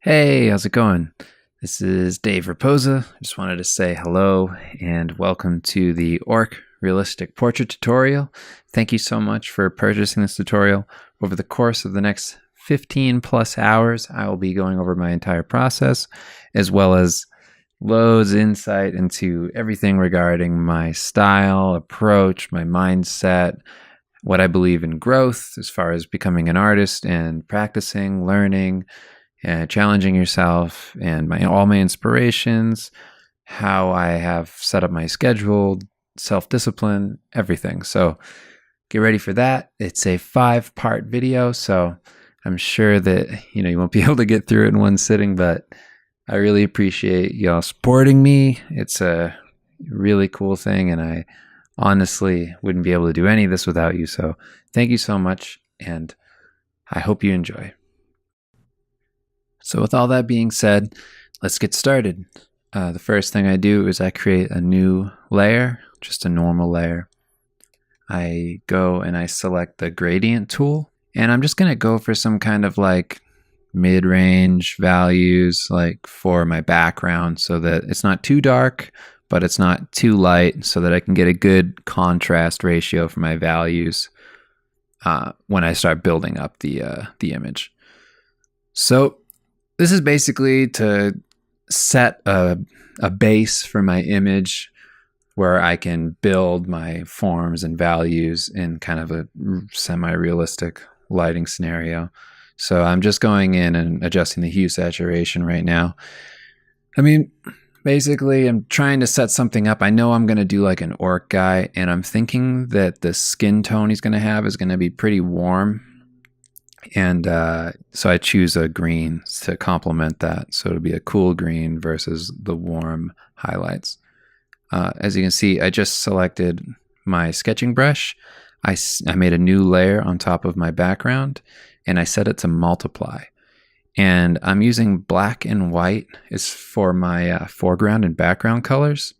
Hey, how's it going? This is Dave Rapoza. I just wanted to say hello and welcome to the Orc Realistic Portrait tutorial. Thank you so much for purchasing this tutorial. Over the course of the next 15 plus hours, I will be going over my entire process, as well as loads of insight into everything regarding my style, approach, my mindset, what I believe in growth as far as becoming an artist and practicing, learning, challenging yourself, and all my inspirations, how I have set up my schedule, self-discipline, everything. So get ready for that. It's a 5-part video, so I'm sure that you won't be able to get through it in one sitting, but I really appreciate y'all supporting me. It's a really cool thing, and I honestly wouldn't be able to do any of this without you. So thank you so much, and I hope you enjoy. So with all that being said, let's get started. The first thing I do is I create a new layer, just a normal layer. I go and I select the gradient tool, and I'm just going to go for some kind of like mid-range values like for my background so that it's not too dark, but it's not too light, so that I can get a good contrast ratio for my values when I start building up the image. So this is basically to set a base for my image where I can build my forms and values in kind of a semi-realistic lighting scenario. So I'm just going in and adjusting the hue saturation right now. I mean, basically I'm trying to set something up. I know I'm going to do like an orc guy, and I'm thinking that the skin tone he's going to have is going to be pretty warm. And so I choose a green to complement that. So it'll be a cool green versus the warm highlights. As you can see, I just selected my sketching brush. I made a new layer on top of my background, and I set it to multiply. And I'm using black and white is for my foreground and background colors.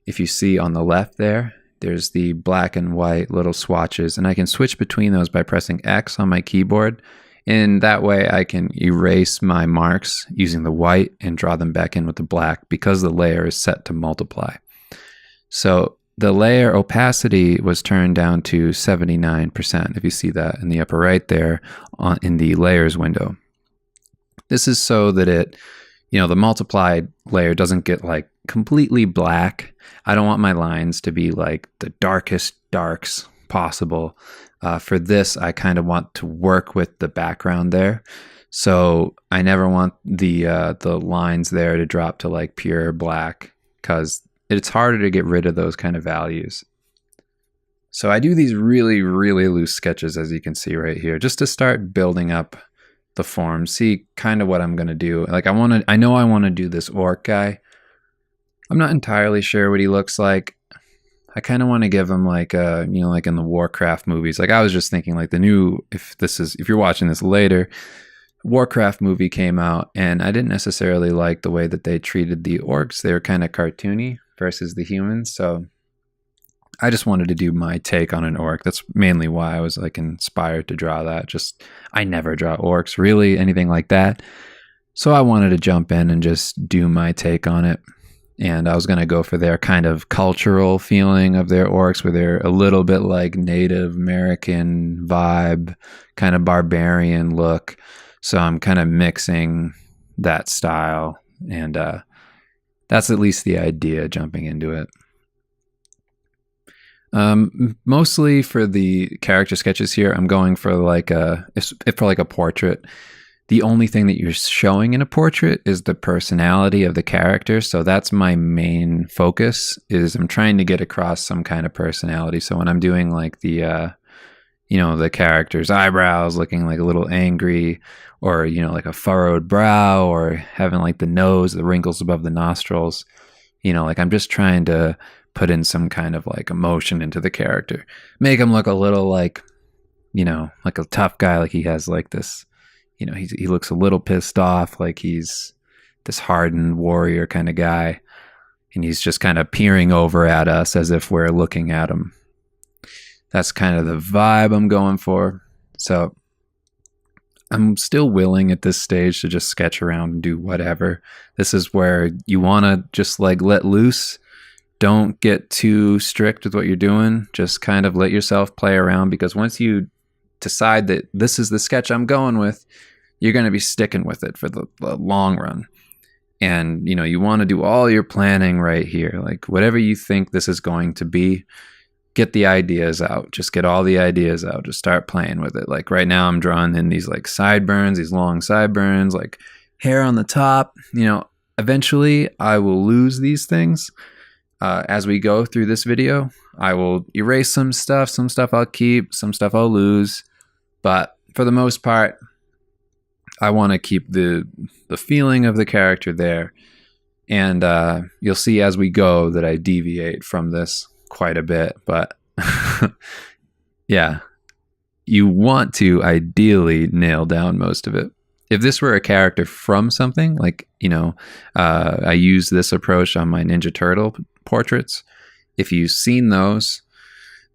If you see on the left there's the black and white little swatches, and I can switch between those by pressing X on my keyboard. And that way I can erase my marks using the white and draw them back in with the black because the layer is set to multiply. So the layer opacity was turned down to 79%, if you see that in the upper right there in the layers window. This is so that the multiplied layer doesn't get like completely black. I don't want my lines to be like the darkest darks possible. For this, I kind of want to work with the background there. So I never want the lines there to drop to like pure black, because it's harder to get rid of those kind of values. So I do these really, really loose sketches, as you can see right here, just to start building up the form, see kind of what I'm going to do. Like I know I want to do this orc guy. I'm not entirely sure what he looks like. I kind of want to give him like like in the Warcraft movies. Like I was just thinking like if you're watching this later, Warcraft movie came out, and I didn't necessarily like the way that they treated the orcs. They were kind of cartoony versus the humans. So I just wanted to do my take on an orc. That's mainly why I was like inspired to draw that. Just I never draw orcs, really, anything like that. So I wanted to jump in and just do my take on it. And I was going to go for their kind of cultural feeling of their orcs, where they're a little bit like Native American vibe, kind of barbarian look. So I'm kind of mixing that style. And that's at least the idea, jumping into it. Mostly for the character sketches here, I'm going for like a portrait. The only thing that you're showing in a portrait is the personality of the character. So that's my main focus, is I'm trying to get across some kind of personality. So when I'm doing like the character's eyebrows looking like a little angry, or, like a furrowed brow, or having like the nose, the wrinkles above the nostrils, like I'm just trying to put in some kind of like emotion into the character, make him look a little like, like a tough guy. Like he has like this, he looks a little pissed off, like he's this hardened warrior kind of guy, and he's just kind of peering over at us as if we're looking at him. That's kind of the vibe I'm going for. So I'm still willing at this stage to just sketch around and do whatever. This is where you want to just like let loose. Don't get too strict with what you're doing. Just kind of let yourself play around, because once you decide that this is the sketch I'm going with, you're going to be sticking with it for the long run. And, you know, you want to do all your planning right here. Like whatever you think this is going to be, get the ideas out. Just get all the ideas out. Just start playing with it. Like right now I'm drawing in these like sideburns, these long sideburns, like hair on the top. You know, eventually I will lose these things. As we go through this video, I will erase some stuff I'll keep, some stuff I'll lose. But for the most part, I want to keep the feeling of the character there. And you'll see as we go that I deviate from this quite a bit. But yeah, you want to ideally nail down most of it. If this were a character from something, like, you know, I use this approach on my Ninja Turtle portraits. If you've seen those,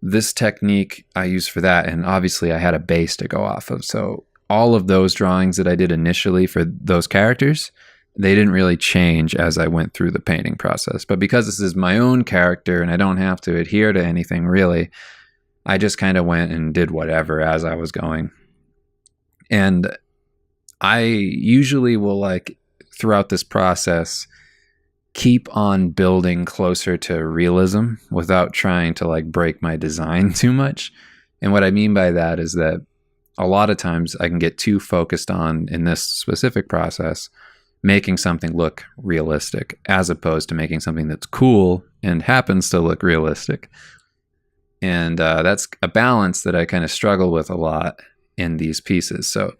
this technique I use for that. And obviously I had a base to go off of. So all of those drawings that I did initially for those characters, they didn't really change as I went through the painting process. But because this is my own character and I don't have to adhere to anything really, I just kind of went and did whatever as I was going. And I usually will, like, throughout this process, keep on building closer to realism without trying to like break my design too much. And what I mean by that is that a lot of times I can get too focused on, in this specific process, making something look realistic as opposed to making something that's cool and happens to look realistic. And that's a balance that I kind of struggle with a lot in these pieces. So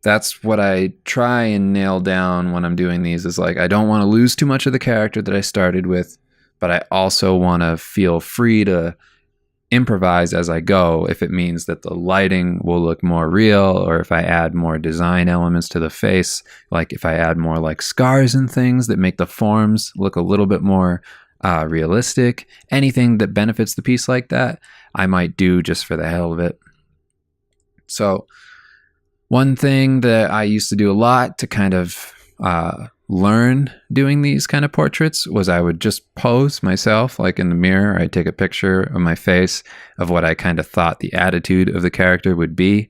that's what I try and nail down when I'm doing these, is like, I don't want to lose too much of the character that I started with, but I also want to feel free to improvise as I go if it means that the lighting will look more real, or if I add more design elements to the face, like if I add more like scars and things that make the forms look a little bit more realistic. Anything that benefits the piece like that, I might do just for the hell of it. So one thing that I used to do a lot to kind of learn doing these kind of portraits was I would just pose myself, like in the mirror. I'd take a picture of my face of what I kind of thought the attitude of the character would be,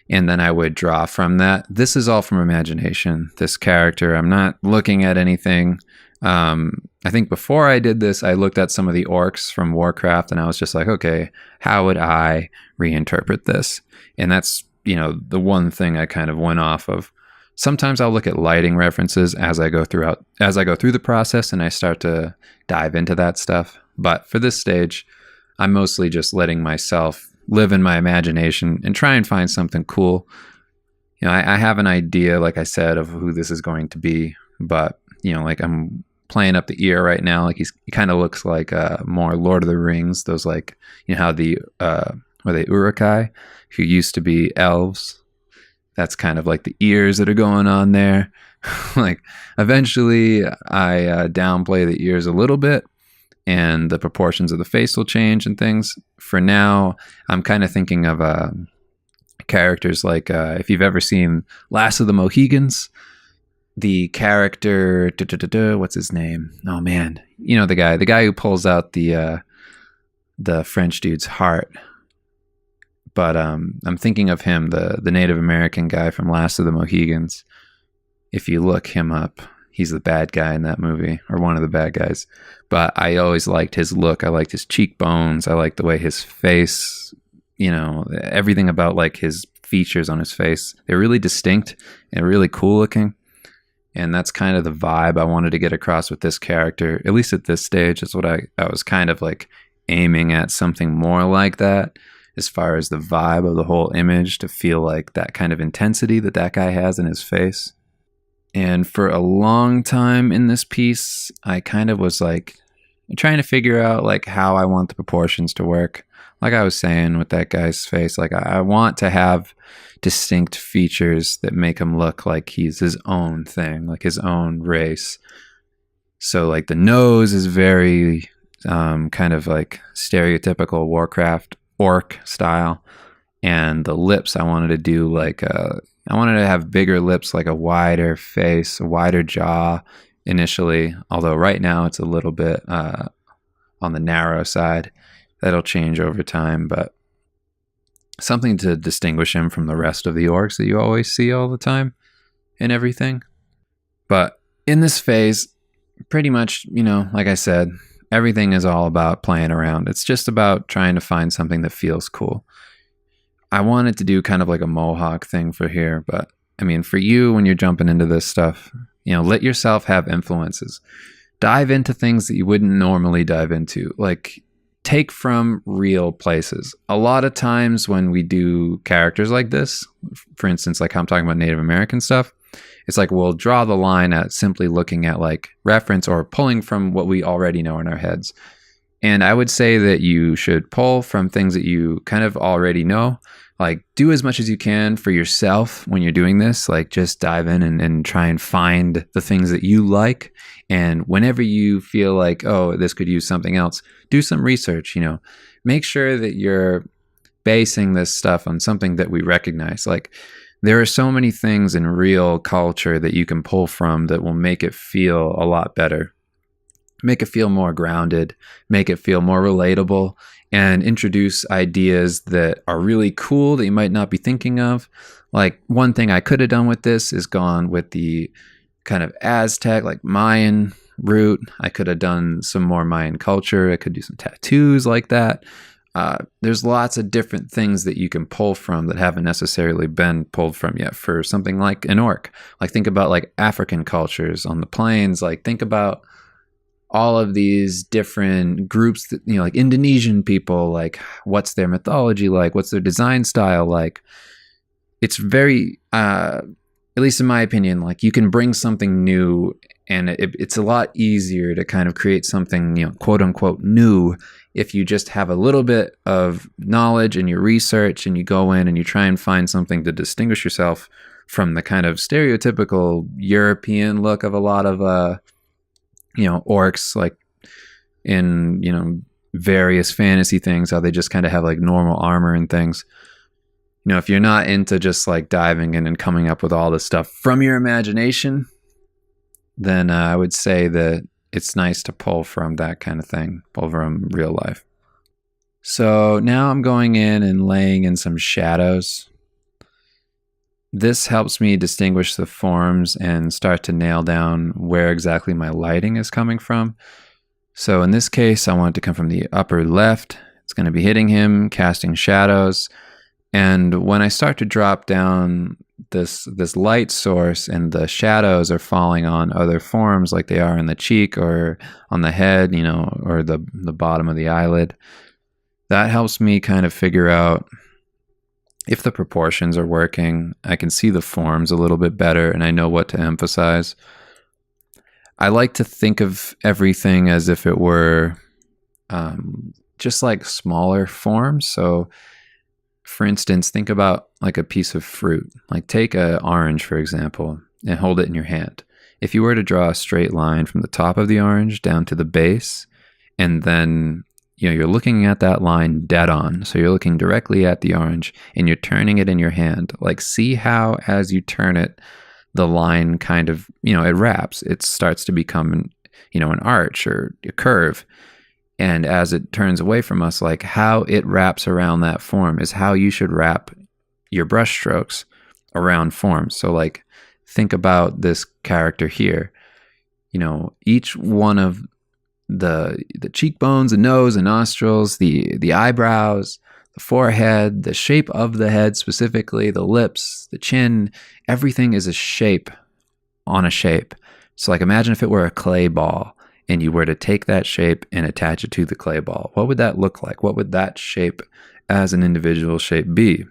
and then I would draw from that. This is all from imagination, this character. I'm not looking at anything. I think before I did this, I looked at some of the orcs from Warcraft, and I was just like, okay, how would I reinterpret this? And that's, you know, the one thing I kind of went off of. Sometimes I'll look at lighting references as I go through the process, and I start to dive into that stuff. But for this stage, I'm mostly just letting myself live in my imagination and try and find something cool. You know, I have an idea, like I said, of who this is going to be, but, you know, like I'm playing up the ear right now. Like he kind of looks like more Lord of the Rings. Those, like, you know how the were they Urukai, who used to be elves? That's kind of like the ears that are going on there. Like eventually I downplay the ears a little bit and the proportions of the face will change and things. For now, I'm kind of thinking of characters like if you've ever seen Last of the Mohegans, the character, what's his name? Oh man, you know, the guy who pulls out the French dude's heart. But I'm thinking of him, the Native American guy from Last of the Mohegans. If you look him up, he's the bad guy in that movie, or one of the bad guys. But I always liked his look. I liked his cheekbones. I liked the way his face, you know, everything about like his features on his face. They're really distinct and really cool looking. And that's kind of the vibe I wanted to get across with this character, at least at this stage. That's what I was kind of like aiming at, something more like that, as far as the vibe of the whole image, to feel like that kind of intensity that guy has in his face. And for a long time in this piece, I kind of was like trying to figure out like how I want the proportions to work. Like I was saying with that guy's face, like I want to have distinct features that make him look like he's his own thing, like his own race. So like the nose is very kind of like stereotypical Warcraft orc style, and the lips I wanted to do like I wanted to have bigger lips, like a wider face, a wider jaw initially, although right now it's a little bit on the narrow side. That'll change over time, but something to distinguish him from the rest of the orcs that you always see all the time and everything. But in this phase, pretty much, like I said, everything is all about playing around. It's just about trying to find something that feels cool. I wanted to do kind of like a mohawk thing for here, but I mean, for you, when you're jumping into this stuff, let yourself have influences. Dive into things that you wouldn't normally dive into. Like, take from real places. A lot of times when we do characters like this, for instance, like I'm talking about Native American stuff, it's like we'll draw the line at simply looking at like reference or pulling from what we already know in our heads. And I would say that you should pull from things that you kind of already know. Like, do as much as you can for yourself when you're doing this. Like, just dive in and try and find the things that you like. And whenever you feel like, oh, this could use something else, do some research, Make sure that you're basing this stuff on something that we recognize. Like, there are so many things in real culture that you can pull from that will make it feel a lot better. Make it feel more grounded, make it feel more relatable, and introduce ideas that are really cool that you might not be thinking of. Like, one thing I could have done with this is gone with the kind of Aztec, like Mayan route. I could have done some more Mayan culture. I could do some tattoos like that. There's lots of different things that you can pull from that haven't necessarily been pulled from yet for something like an orc. Like, think about like African cultures on the plains. Like, think about all of these different groups that, like Indonesian people, like what's their mythology like? What's their design style like? It's very, at least in my opinion, like you can bring something new, and it's a lot easier to kind of create something, quote unquote new, if you just have a little bit of knowledge and your research and you go in and you try and find something to distinguish yourself from the kind of stereotypical European look of a lot of, orcs, like in, various fantasy things, how they just kind of have like normal armor and things. If you're not into just like diving in and coming up with all this stuff from your imagination, then I would say that it's nice to pull from that kind of thing, pull from real life. So now I'm going in and laying in some shadows. This helps me distinguish the forms and start to nail down where exactly my lighting is coming from. So in this case, I want it to come from the upper left. It's going to be hitting him, casting shadows. And when I start to drop down this light source and the shadows are falling on other forms, like they are in the cheek or on the head, or the bottom of the eyelid, that helps me kind of figure out if the proportions are working. I can see the forms a little bit better and I know what to emphasize. I like to think of everything as if it were just like smaller forms. So for instance, think about like a piece of fruit. Like, take an orange, for example, and hold it in your hand. If you were to draw a straight line from the top of the orange down to the base, and then you're looking at that line dead on. So you're looking directly at the orange and you're turning it in your hand. Like, see how as you turn it, the line kind of, it wraps. It starts to become, an arch or a curve. And as it turns away from us, like how it wraps around that form is how you should wrap your brush strokes around forms. So like, think about this character here. Each one of the cheekbones, the nose, the nostrils, the eyebrows, the forehead, the shape of the head specifically, the lips, the chin, everything is a shape on a shape. So like, imagine if it were a clay ball and you were to take that shape and attach it to the clay ball. What would that look like? What would that shape as an individual shape be?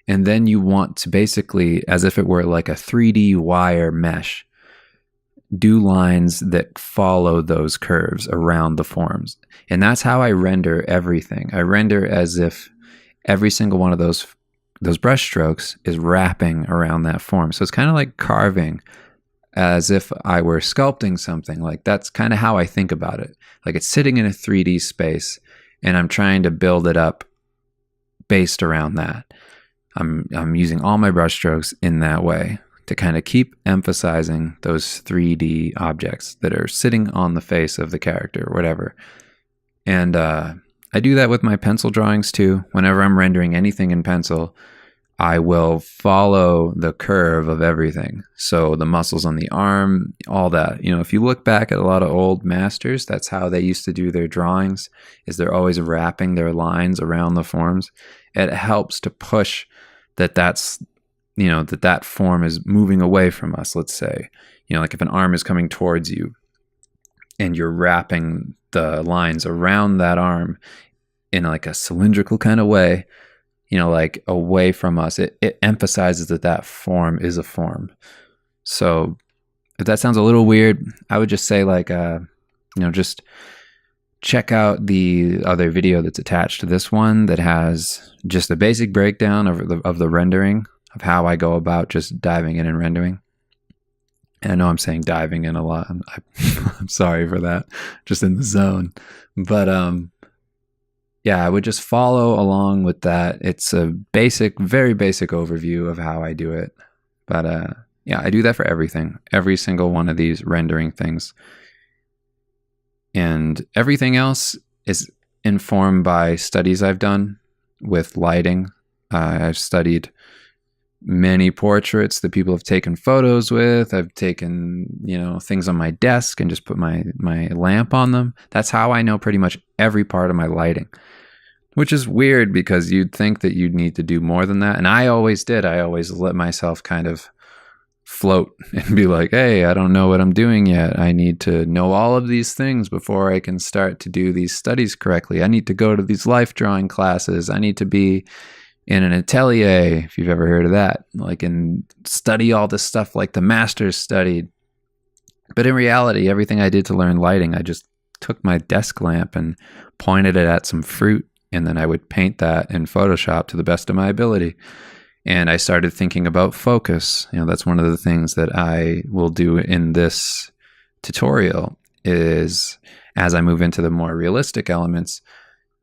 And then you want to basically, as if it were like a 3D wire mesh, do lines that follow those curves around the forms. And that's how I render everything. I render as if every single one of those brush strokes is wrapping around that form. So it's kind of like carving, as if I were sculpting something. Like, that's kind of how I think about it. Like, it's sitting in a 3D space and I'm trying to build it up based around that. I'm using all my brush strokes in that way to kind of keep emphasizing those 3D objects that are sitting on the face of the character or whatever. And I do that with my pencil drawings too. Whenever I'm rendering anything in pencil, I will follow the curve of everything. So the muscles on the arm, all that. You know, if you look back at a lot of old masters, that's how they used to do their drawings, is they're always wrapping their lines around the forms. It helps to push that's, you know, that form is moving away from us, let's say. You know, like if an arm is coming towards you and you're wrapping the lines around that arm in like a cylindrical kind of way, you know, like away from us, it emphasizes that form is a form. So if that sounds a little weird, I would just say like, you know, just check out the other video that's attached to this one that has just a basic breakdown of the rendering, of how I go about just diving in and rendering. And I know I'm saying diving in a lot. I'm sorry for that, just in the zone. But yeah, I would just follow along with that. It's a basic, very basic overview of how I do it. But yeah, I do that for everything, every single one of these rendering things. And everything else is informed by studies I've done with lighting. I've studied many portraits that people have taken photos with. I've taken, you know, things on my desk and just put my lamp on them. That's how I know pretty much every part of my lighting, which is weird because you'd think that you'd need to do more than that. And I always did. I always let myself kind of float and be like, hey, I don't know what I'm doing yet. I need to know all of these things before I can start to do these studies correctly. I need to go to these life drawing classes. I need to be in an atelier, if you've ever heard of that, like, and study all this stuff like the masters studied. But in reality, everything I did to learn lighting, I just took my desk lamp and pointed it at some fruit, and then I would paint that in Photoshop to the best of my ability. And I started thinking about focus. You know, that's one of the things that I will do in this tutorial is, as I move into the more realistic elements,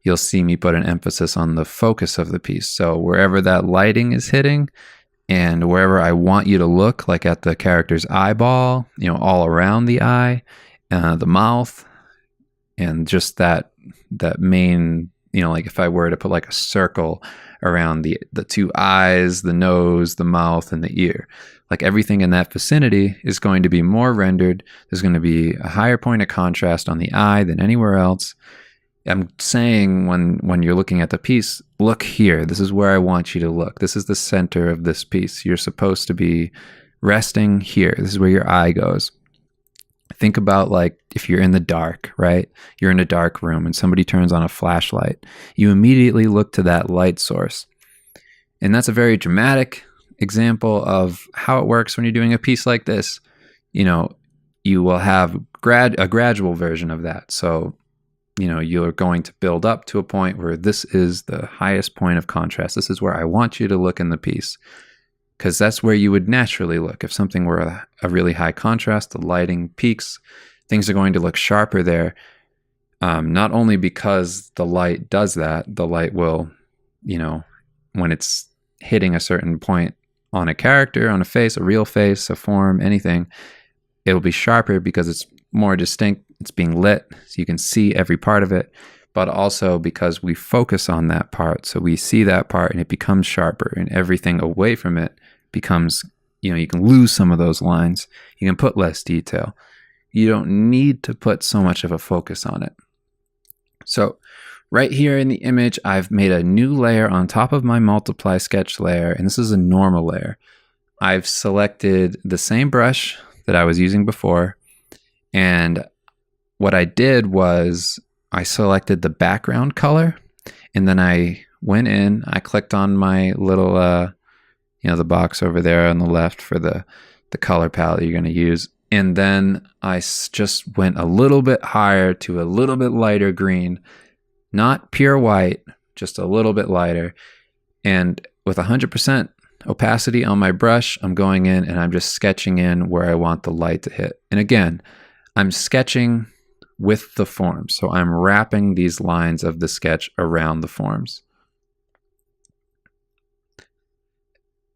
you'll see me put an emphasis on the focus of the piece. So wherever that lighting is hitting and wherever I want you to look, like at the character's eyeball, you know, all around the eye, the mouth, and just that main, you know, like if I were to put like a circle around the two eyes, the nose, the mouth, and the ear, like everything in that vicinity is going to be more rendered. There's going to be a higher point of contrast on the eye than anywhere else. I'm saying when you're looking at the piece, look here. This is where I want you to look. This is the center of this piece. You're supposed to be resting here. This is where your eye goes. Think about like if you're in the dark, right? You're in a dark room and somebody turns on a flashlight. You immediately look to that light source. And that's a very dramatic example of how it works when you're doing a piece like this. You know, you will have a gradual version of that. So, you know, you're going to build up to a point where this is the highest point of contrast. This is where I want you to look in the piece, because that's where you would naturally look. If something were a really high contrast, the lighting peaks, things are going to look sharper there. Not only because the light does that, the light will, you know, when it's hitting a certain point on a character, on a face, a real face, a form, anything, it'll be sharper because it's more distinct. It's being lit, so you can see every part of it, but also because we focus on that part. So we see that part and it becomes sharper, and everything away from it becomes, you know, you can lose some of those lines. You can put less detail. You don't need to put so much of a focus on it. So right here in the image, I've made a new layer on top of my multiply sketch layer, and this is a normal layer. I've selected the same brush that I was using before, and what I did was I selected the background color, and then I went in, I clicked on my little, you know, the box over there on the left for the color palette you're going to use. And then I just went a little bit higher to a little bit lighter green, not pure white, just a little bit lighter. And with 100% opacity on my brush, I'm going in and I'm just sketching in where I want the light to hit. And again, I'm sketching with the forms. So I'm wrapping these lines of the sketch around the forms.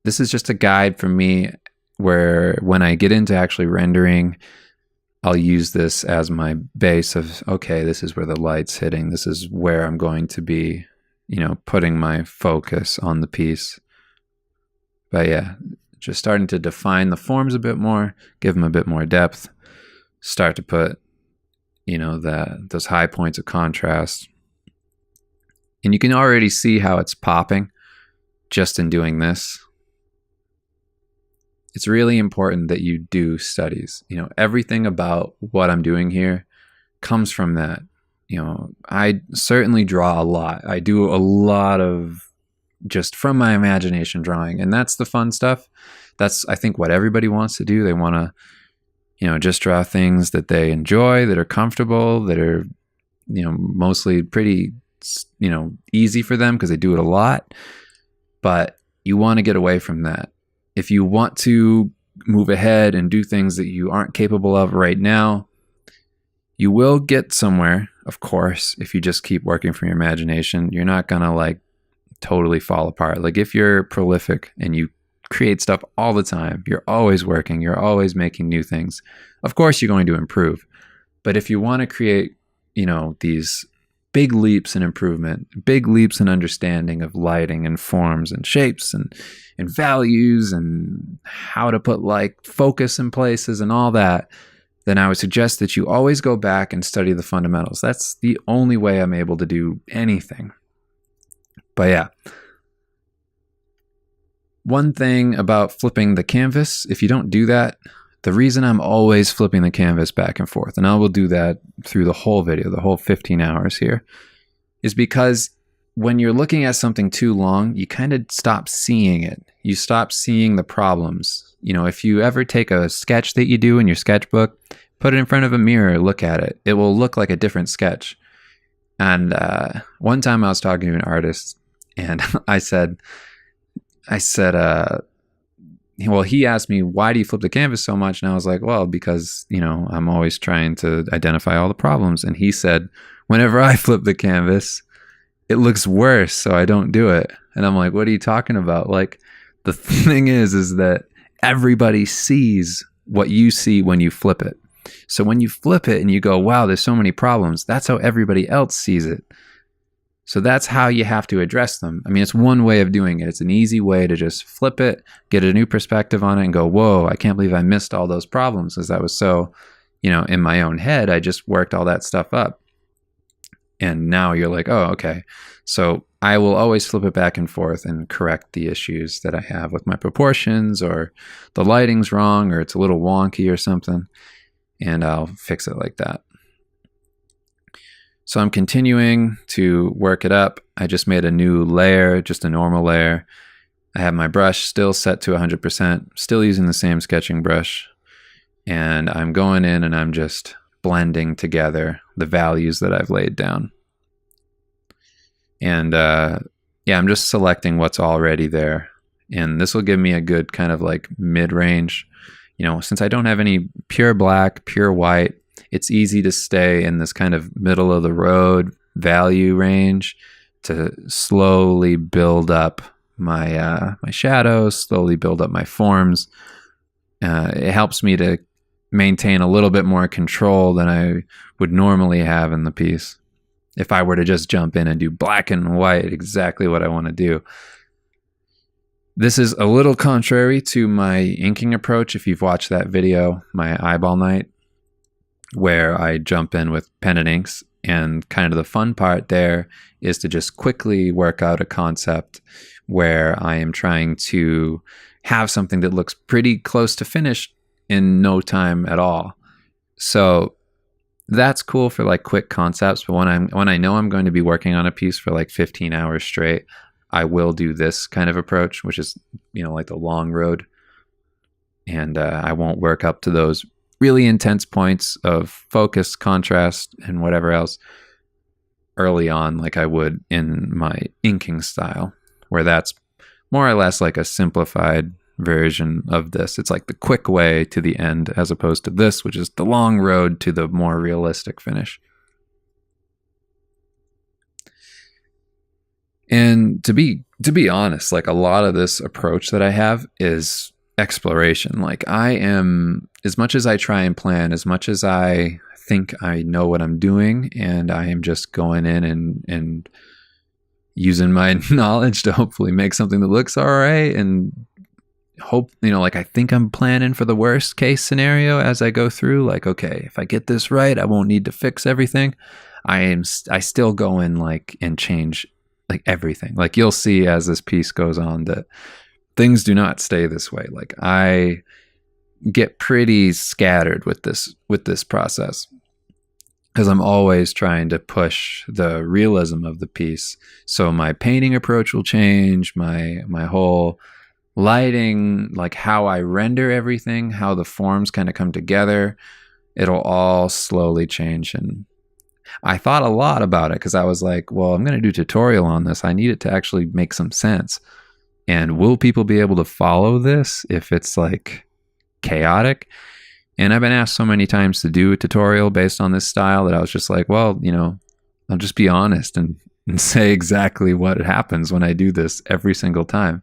this is just a guide for me where when I get into actually rendering, I'll use this as my base of, okay, this is where the light's hitting. This is where I'm going to be, putting my focus on the piece. But yeah, just starting to define the forms a bit more, give them a bit more depth, start to put, those high points of contrast. And you can already see how it's popping just in doing this. It's really important that you do studies. Everything about what I'm doing here comes from that. I certainly draw a lot. I do a lot of just from my imagination drawing, and that's the fun stuff. That's, I think, what everybody wants to do. They want to, just draw things that they enjoy, that are comfortable, that are, mostly pretty, easy for them because they do it a lot. But you want to get away from that. If you want to move ahead and do things that you aren't capable of right now, you will get somewhere, of course, if you just keep working from your imagination. You're not going to totally fall apart. If you're prolific and you create stuff all the time, you're always working, you're always making new things, of course you're going to improve. But if you want to create, these big leaps in improvement, big leaps in understanding of lighting and forms and shapes and values and how to put focus in places and all that, then I would suggest that you always go back and study the fundamentals. That's the only way I'm able to do anything. But yeah, one thing about flipping the canvas, if you don't do that, the reason I'm always flipping the canvas back and forth, and I will do that through the whole video, the whole 15 hours here, is because when you're looking at something too long, you kind of stop seeing it. You stop seeing the problems. If you ever take a sketch that you do in your sketchbook, put it in front of a mirror, look at it. It will look like a different sketch. And one time I was talking to an artist, and I said, well, he asked me, why do you flip the canvas so much? And I was like, well, because, I'm always trying to identify all the problems. And he said, whenever I flip the canvas, it looks worse, so I don't do it. And I'm like, what are you talking about? The thing is that everybody sees what you see when you flip it. So when you flip it and you go, wow, there's so many problems, that's how everybody else sees it. So that's how you have to address them. I mean, it's one way of doing it. It's an easy way to just flip it, get a new perspective on it, and go, whoa, I can't believe I missed all those problems, because that was so, in my own head, I just worked all that stuff up. And now you're like, oh, okay. So I will always flip it back and forth and correct the issues that I have with my proportions, or the lighting's wrong, or it's a little wonky or something, and I'll fix it like that. So I'm continuing to work it up. I just made a new layer, just a normal layer. I have my brush still set to 100%, still using the same sketching brush. And I'm going in and I'm just blending together the values that I've laid down. And I'm just selecting what's already there. And this will give me a good kind of mid-range. Since I don't have any pure black, pure white, it's easy to stay in this kind of middle of the road value range to slowly build up my my shadows, slowly build up my forms. It helps me to maintain a little bit more control than I would normally have in the piece if I were to just jump in and do black and white, exactly what I want to do. This is a little contrary to my inking approach. If you've watched that video, my eyeball night, where I jump in with pen and inks, and kind of the fun part there is to just quickly work out a concept where I am trying to have something that looks pretty close to finished in no time at all. So that's cool for quick concepts, but when I know I'm going to be working on a piece for 15 hours straight, I will do this kind of approach, which is the long road, and I won't work up to those really intense points of focus, contrast, and whatever else early on like I would in my inking style, where that's more or less a simplified version of this. It's the quick way to the end, as opposed to this, which is the long road to the more realistic finish. And to be honest, like a lot of this approach that I have is exploration. Like I am, as much as I try and plan, as much as I think I know what I'm doing, and I am just going in and using my knowledge to hopefully make something that looks all right, and hope, like I think I'm planning for the worst case scenario as I go through. Like, okay, if I get this right, I won't need to fix everything. I still go in like and change like everything. Like you'll see as this piece goes on that things do not stay this way. Like I get pretty scattered with this process, because I'm always trying to push the realism of the piece. So my painting approach will change, my whole lighting, like how I render everything, how the forms kind of come together, it'll all slowly change. And I thought a lot about it, because I was like, well, I'm going to do a tutorial on this. I need it to actually make some sense. And will people be able to follow this if it's like chaotic? And I've been asked so many times to do a tutorial based on this style that I was just like, well, I'll just be honest and say exactly what happens when I do this every single time.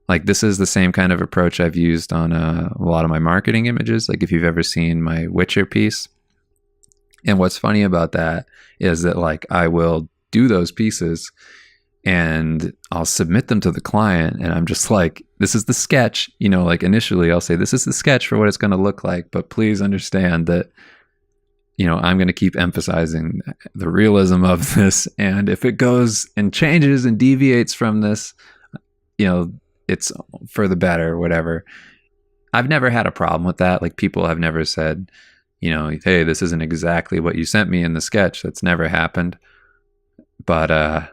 Like this is the same kind of approach I've used on a lot of my marketing images. Like if you've ever seen my Witcher piece. And what's funny about that is that like I will do those pieces and I'll submit them to the client, and I'm just like, this is the sketch, like initially I'll say, this is the sketch for what it's going to look like, but please understand that, I'm going to keep emphasizing the realism of this. And if it goes and changes and deviates from this, it's for the better, whatever. I've never had a problem with that. Like people have never said, hey, this isn't exactly what you sent me in the sketch. That's never happened. But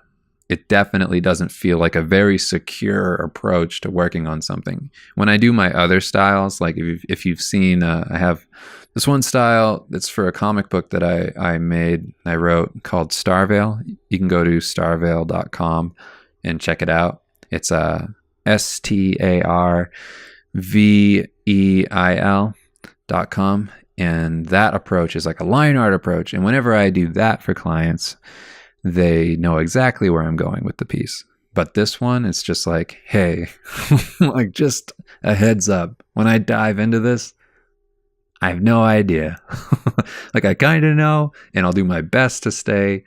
it definitely doesn't feel like a very secure approach to working on something. When I do my other styles, like if you've seen, I have this one style that's for a comic book that I wrote called Starveil. You can go to starveil.com and check it out. It's STARVEIL.com. And that approach is like a line art approach. And whenever I do that for clients, they know exactly where I'm going with the piece. But this one, it's just like, hey, like just a heads up. When I dive into this, I have no idea. Like I kind of know, and I'll do my best to stay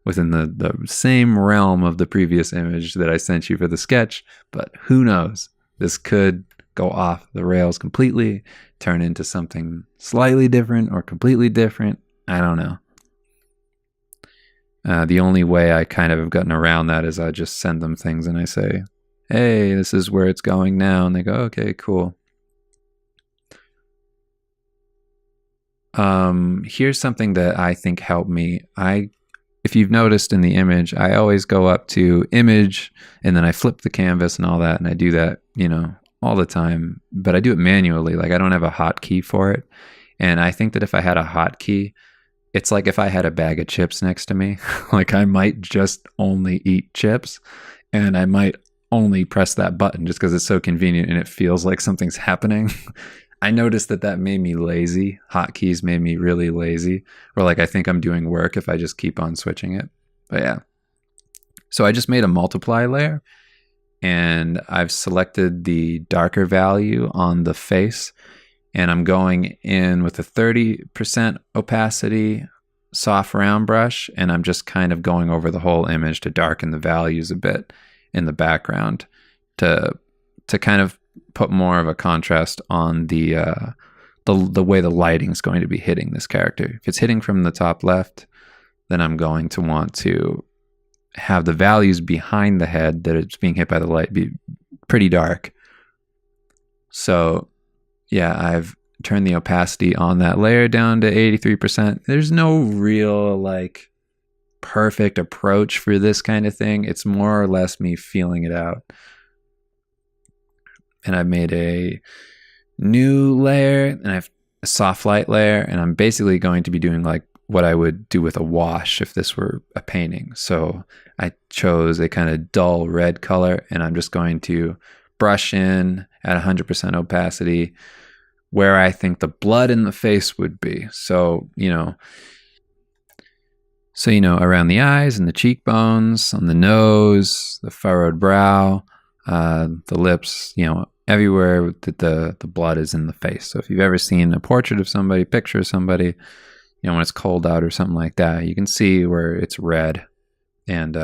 within the same realm of the previous image that I sent you for the sketch. But who knows? This could go off the rails completely, turn into something slightly different or completely different. I don't know. The only way I kind of have gotten around that is I just send them things and I say, hey, this is where it's going now. And they go, okay, cool. Here's something that I think helped me. If you've noticed in the image, I always go up to image and then I flip the canvas and all that. And I do that, all the time, but I do it manually. Like I don't have a hotkey for it. And I think that if I had a hotkey, it's like if I had a bag of chips next to me, like I might just only eat chips and I might only press that button just because it's so convenient and it feels like something's happening. I noticed that made me lazy. Hotkeys made me really lazy, or like I think I'm doing work if I just keep on switching it. But yeah. So I just made a multiply layer and I've selected the darker value on the face, and I'm going in with a 30% opacity soft round brush, and I'm just kind of going over the whole image to darken the values a bit in the background to kind of put more of a contrast on the way the lighting is going to be hitting this character. If it's hitting from the top left, then I'm going to want to have the values behind the head that it's being hit by the light be pretty dark. So yeah, I've turned the opacity on that layer down to 83%. There's no real like perfect approach for this kind of thing. It's more or less me feeling it out. And I've made a new layer and I have a soft light layer, and I'm basically going to be doing like what I would do with a wash if this were a painting. So I chose a kind of dull red color, and I'm just going to brush in at 100% opacity where I think the blood in the face would be. So, So, around the eyes and the cheekbones, on the nose, the furrowed brow, the lips, everywhere that the blood is in the face. So if you've ever seen a portrait of somebody, picture of somebody, when it's cold out or something like that, you can see where it's red. And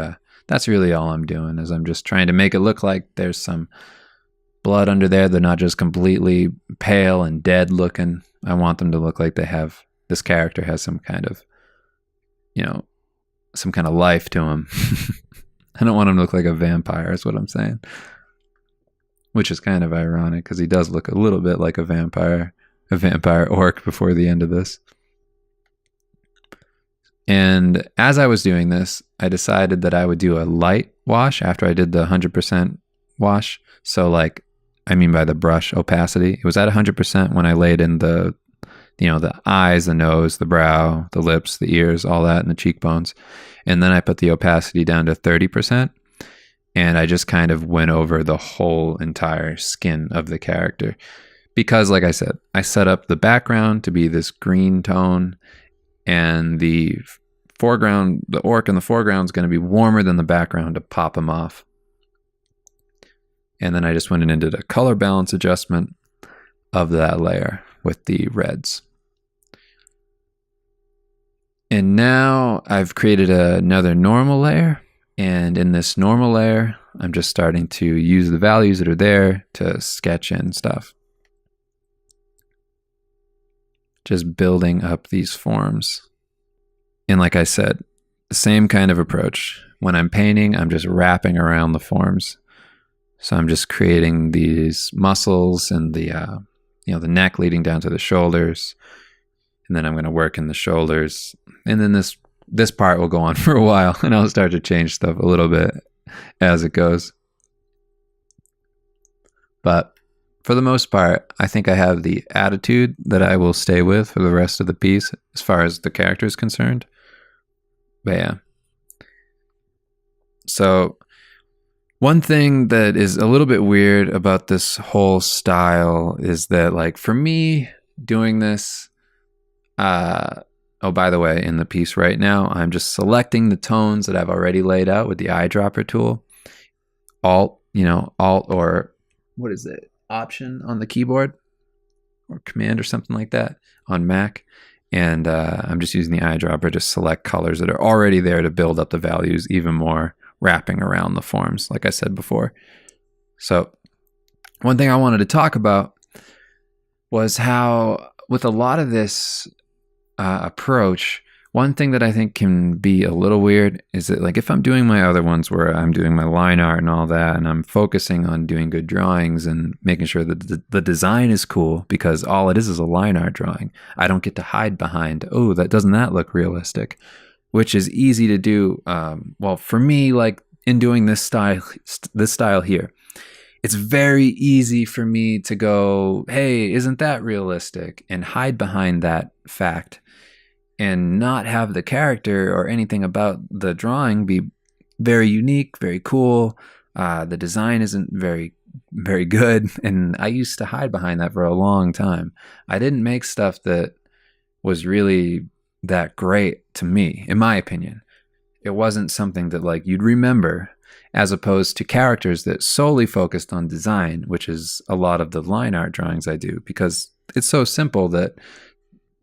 that's really all I'm doing, is I'm just trying to make it look like there's some blood under there. They're not just completely pale and dead looking. I want them to look like this character has some kind of, some kind of life to him. I don't want him to look like a vampire, is what I'm saying. Which is kind of ironic, because he does look a little bit like a vampire orc before the end of this. And as I was doing this, I decided that I would do a light wash after I did the 100% wash. So I mean by the brush opacity. It was at 100% when I laid in the eyes, the nose, the brow, the lips, the ears, all that, and the cheekbones. And then I put the opacity down to 30%. And I just kind of went over the whole entire skin of the character. Because, like I said, I set up the background to be this green tone, and the foreground, the orc in the foreground, is going to be warmer than the background to pop him off. And then I just went in and did a color balance adjustment of that layer with the reds. And now I've created another normal layer. And in this normal layer, I'm just starting to use the values that are there to sketch in stuff. Just building up these forms. And like I said, the same kind of approach. When I'm painting, I'm just wrapping around the forms. So I'm just creating these muscles and the neck leading down to the shoulders. And then I'm going to work in the shoulders. And then this part will go on for a while, and I'll start to change stuff a little bit as it goes. But for the most part, I think I have the attitude that I will stay with for the rest of the piece as far as the character is concerned. But yeah. So one thing that is a little bit weird about this whole style is that, for me doing this, oh, by the way, in the piece right now, I'm just selecting the tones that I've already laid out with the eyedropper tool. Alt or what is it? Option on the keyboard, or Command or something like that on Mac. And I'm just using the eyedropper to select colors that are already there to build up the values even more, wrapping around the forms, like I said before. So one thing I wanted to talk about was how, with a lot of this approach, one thing that I think can be a little weird is that, if I'm doing my other ones where I'm doing my line art and all that, and I'm focusing on doing good drawings and making sure that the design is cool, because all it is a line art drawing. I don't get to hide behind, oh, doesn't that look realistic? Which is easy to do. Well, for me, in doing this style here, it's very easy for me to go, hey, isn't that realistic? And hide behind that fact and not have the character or anything about the drawing be very unique, very cool. The design isn't very, very good. And I used to hide behind that for a long time. I didn't make stuff that was really that great to me, in my opinion. It wasn't something that you'd remember, as opposed to characters that solely focused on design, which is a lot of the line art drawings I do, because it's so simple that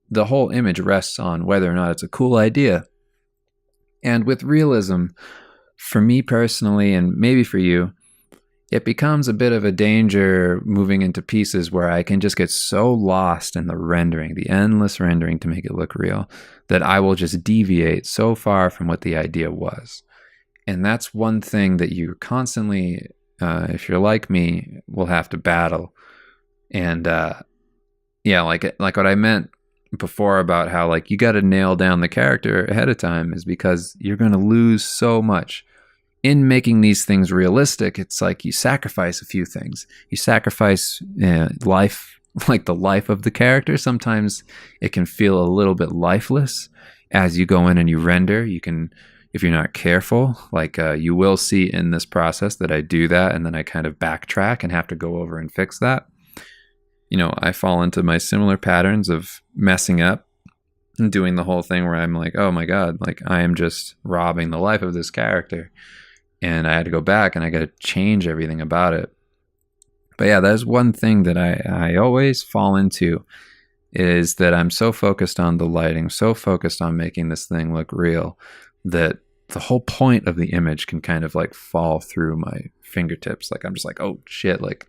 the whole image rests on whether or not it's a cool idea. And with realism, for me personally, and maybe for you, it becomes a bit of a danger moving into pieces where I can just get so lost in the rendering, the endless rendering to make it look real, that I will just deviate so far from what the idea was. And that's one thing that you constantly, if you're like me, will have to battle. And like what I meant before about how you got to nail down the character ahead of time, is because you're going to lose so much in making these things realistic. It's you sacrifice a few things. You sacrifice life, the life of the character. Sometimes it can feel a little bit lifeless as you go in and you render. You can, if you're not careful, you will see in this process that I do that, and then I kind of backtrack and have to go over and fix that. I fall into my similar patterns of messing up doing the whole thing where I'm like, oh my God, like I am just robbing the life of this character. And I had to go back and I got to change everything about it. But yeah, that's one thing that I always fall into, is that I'm so focused on the lighting, so focused on making this thing look real, that the whole point of the image can kind of like fall through my fingertips. Like I'm just like, oh shit, like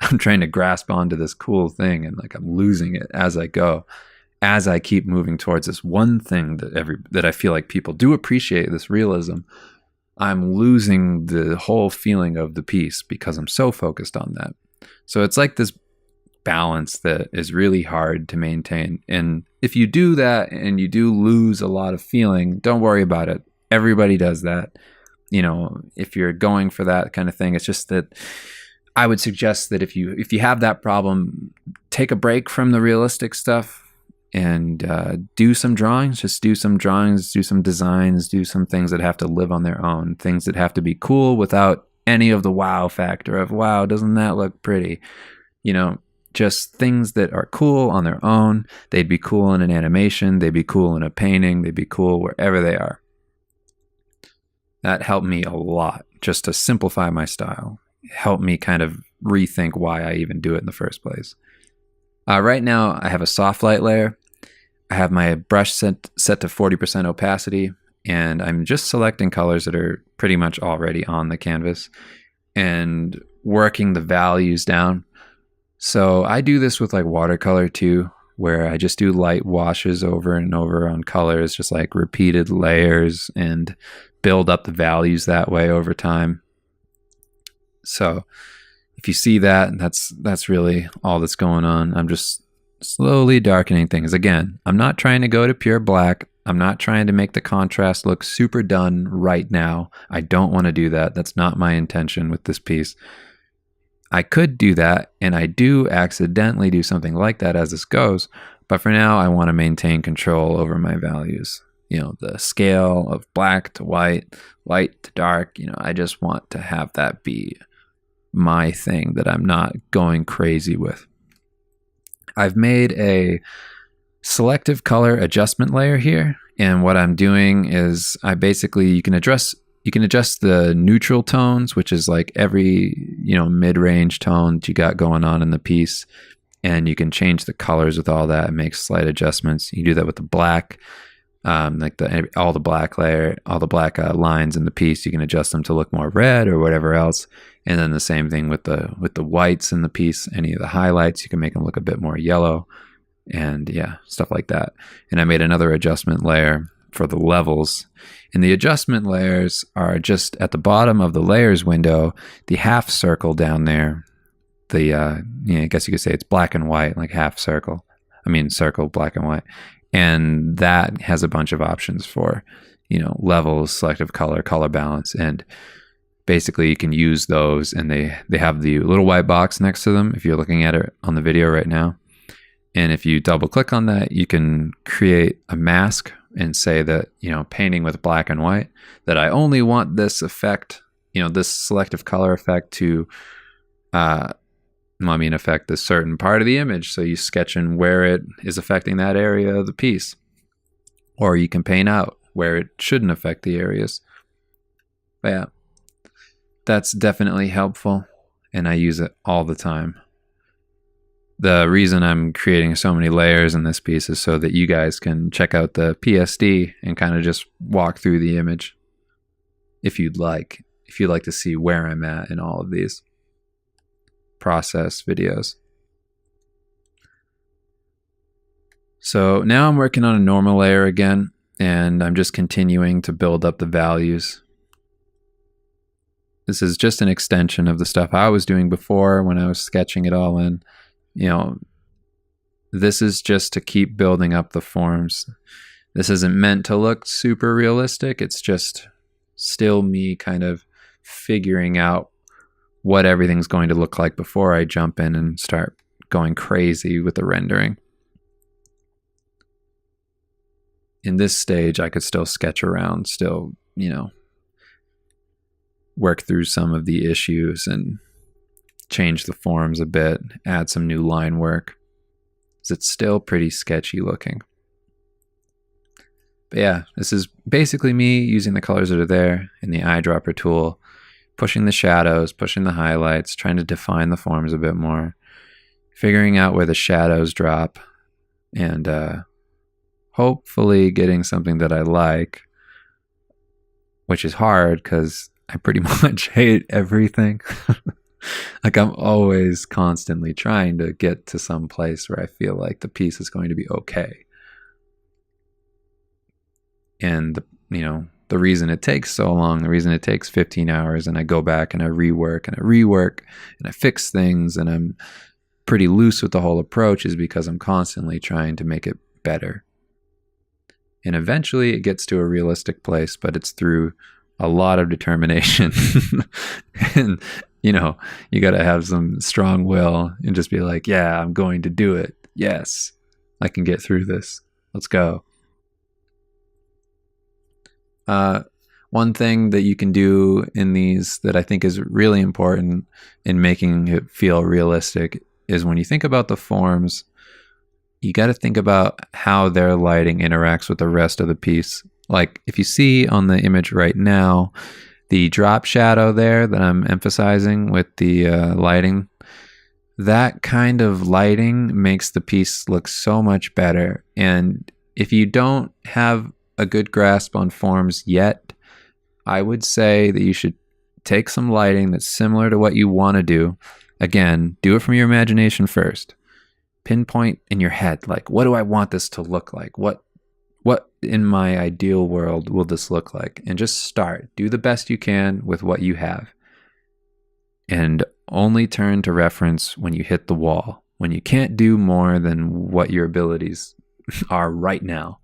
I'm trying to grasp onto this cool thing and like I'm losing it as I go, as I keep moving towards this one thing that I feel like people do appreciate, this realism. I'm losing the whole feeling of the piece because I'm so focused on that. So it's like this balance that is really hard to maintain. And if you do that and you do lose a lot of feeling, don't worry about it. Everybody does that. You know, if you're going for that kind of thing, it's just that I would suggest that if you have that problem, take a break from the realistic stuff and do some drawings. Just do some drawings, do some designs, do some things that have to live on their own, things that have to be cool without any of the wow factor of, wow, doesn't that look pretty? You know, just things that are cool on their own. They'd be cool in an animation, they'd be cool in a painting, they'd be cool wherever they are. That helped me a lot, just to simplify my style. It helped me kind of rethink why I even do it in the first place. Right now, I have a soft light layer. I have my brush set to 40% opacity, and I'm just selecting colors that are pretty much already on the canvas and working the values down. So I do this with like watercolor too, where I just do light washes over and over on colors, just like repeated layers, and build up the values that way over time. So if you see that, that's really all that's going on. I'm just slowly darkening things. Again, I'm not trying to go to pure black. I'm not trying to make the contrast look super done right now. I don't want to do that. That's not my intention with this piece. I could do that, and I do accidentally do something like that as this goes, but for now I want to maintain control over my values. You know, the scale of black to white, light to dark, you know, I just want to have that be my thing that I'm not going crazy with. I've made a selective color adjustment layer here, and what I'm doing is you can adjust the neutral tones, which is like every, you know, mid-range tone that you got going on in the piece, and you can change the colors with all that and make slight adjustments. You can do that with the black, like all the black lines in the piece. You can adjust them to look more red or whatever else, and then the same thing with the whites in the piece. Any of the highlights, you can make them look a bit more yellow, and yeah, stuff like that. And I made another adjustment layer for the levels. And the adjustment layers are just at the bottom of the layers window, the half circle down there. I guess you could say it's black and white, like half circle. Circle, black and white. And that has a bunch of options for, you know, levels, selective color, color balance. And basically you can use those, and they have the little white box next to them if you're looking at it on the video right now. And if you double click on that, you can create a mask and say that, you know, painting with black and white, that I only want this effect, you know, this selective color effect to, affect this certain part of the image. So you sketch in where it is affecting that area of the piece. Or you can paint out where it shouldn't affect the areas. But yeah, that's definitely helpful, and I use it all the time. The reason I'm creating so many layers in this piece is so that you guys can check out the PSD and kind of just walk through the image if you'd like to see where I'm at in all of these process videos. So now I'm working on a normal layer again, and I'm just continuing to build up the values. This is just an extension of the stuff I was doing before when I was sketching it all in. You know, this is just to keep building up the forms. This isn't meant to look super realistic. It's just still me kind of figuring out what everything's going to look like before I jump in and start going crazy with the rendering. In this stage, I could still sketch around, still, you know, work through some of the issues and change the forms a bit, add some new line work. It's still pretty sketchy looking. But yeah, this is basically me using the colors that are there in the eyedropper tool, pushing the shadows, pushing the highlights, trying to define the forms a bit more, figuring out where the shadows drop, and hopefully getting something that I like, which is hard because I pretty much hate everything. Like I'm always constantly trying to get to some place where I feel like the piece is going to be okay. And the reason it takes so long, the reason it takes 15 hours and I go back and I rework and I fix things and I'm pretty loose with the whole approach is because I'm constantly trying to make it better. And eventually it gets to a realistic place, but it's through a lot of determination. And you got to have some strong will and just be like, yeah, I'm going to do it. Yes, I can get through this. Let's go. One thing that you can do in these that I think is really important in making it feel realistic is when you think about the forms, you got to think about how their lighting interacts with the rest of the piece. Like if you see on the image right now, the drop shadow there that I'm emphasizing with the lighting, that kind of lighting makes the piece look so much better. And if you don't have a good grasp on forms yet, I would say that you should take some lighting that's similar to what you want to do. Again, do it from your imagination first. Pinpoint in your head, like, what do I want this to look like? What in my ideal world will this look like? And just start. Do the best you can with what you have. And only turn to reference when you hit the wall, when you can't do more than what your abilities are right now.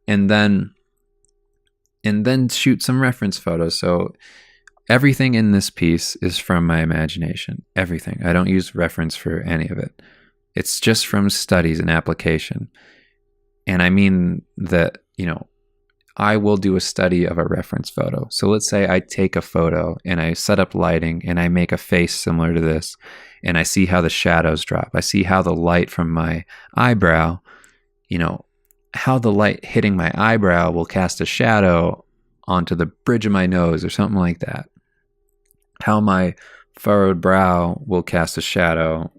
And then shoot some reference photos. So everything in this piece is from my imagination. Everything. I don't use reference for any of it. It's just from studies and application. And I mean that, I will do a study of a reference photo. So let's say I take a photo and I set up lighting and I make a face similar to this and I see how the shadows drop. I see how the light from my eyebrow, how the light hitting my eyebrow will cast a shadow onto the bridge of my nose or something like that. How my furrowed brow will cast a shadow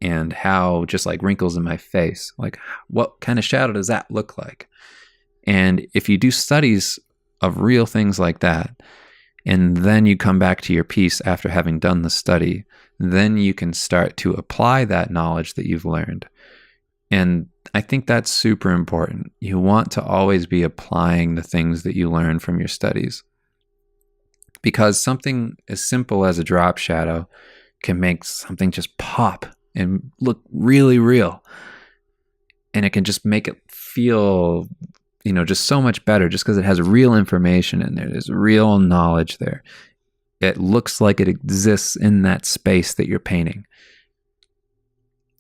and how just like wrinkles in my face, like what kind of shadow does that look like? And if you do studies of real things like that, and then you come back to your piece after having done the study, then you can start to apply that knowledge that you've learned. And I think that's super important. You want to always be applying the things that you learn from your studies. Because something as simple as a drop shadow can make something just pop and look really real. And it can just make it feel, just so much better just because it has real information in there. There's real knowledge there. It looks like it exists in that space that you're painting.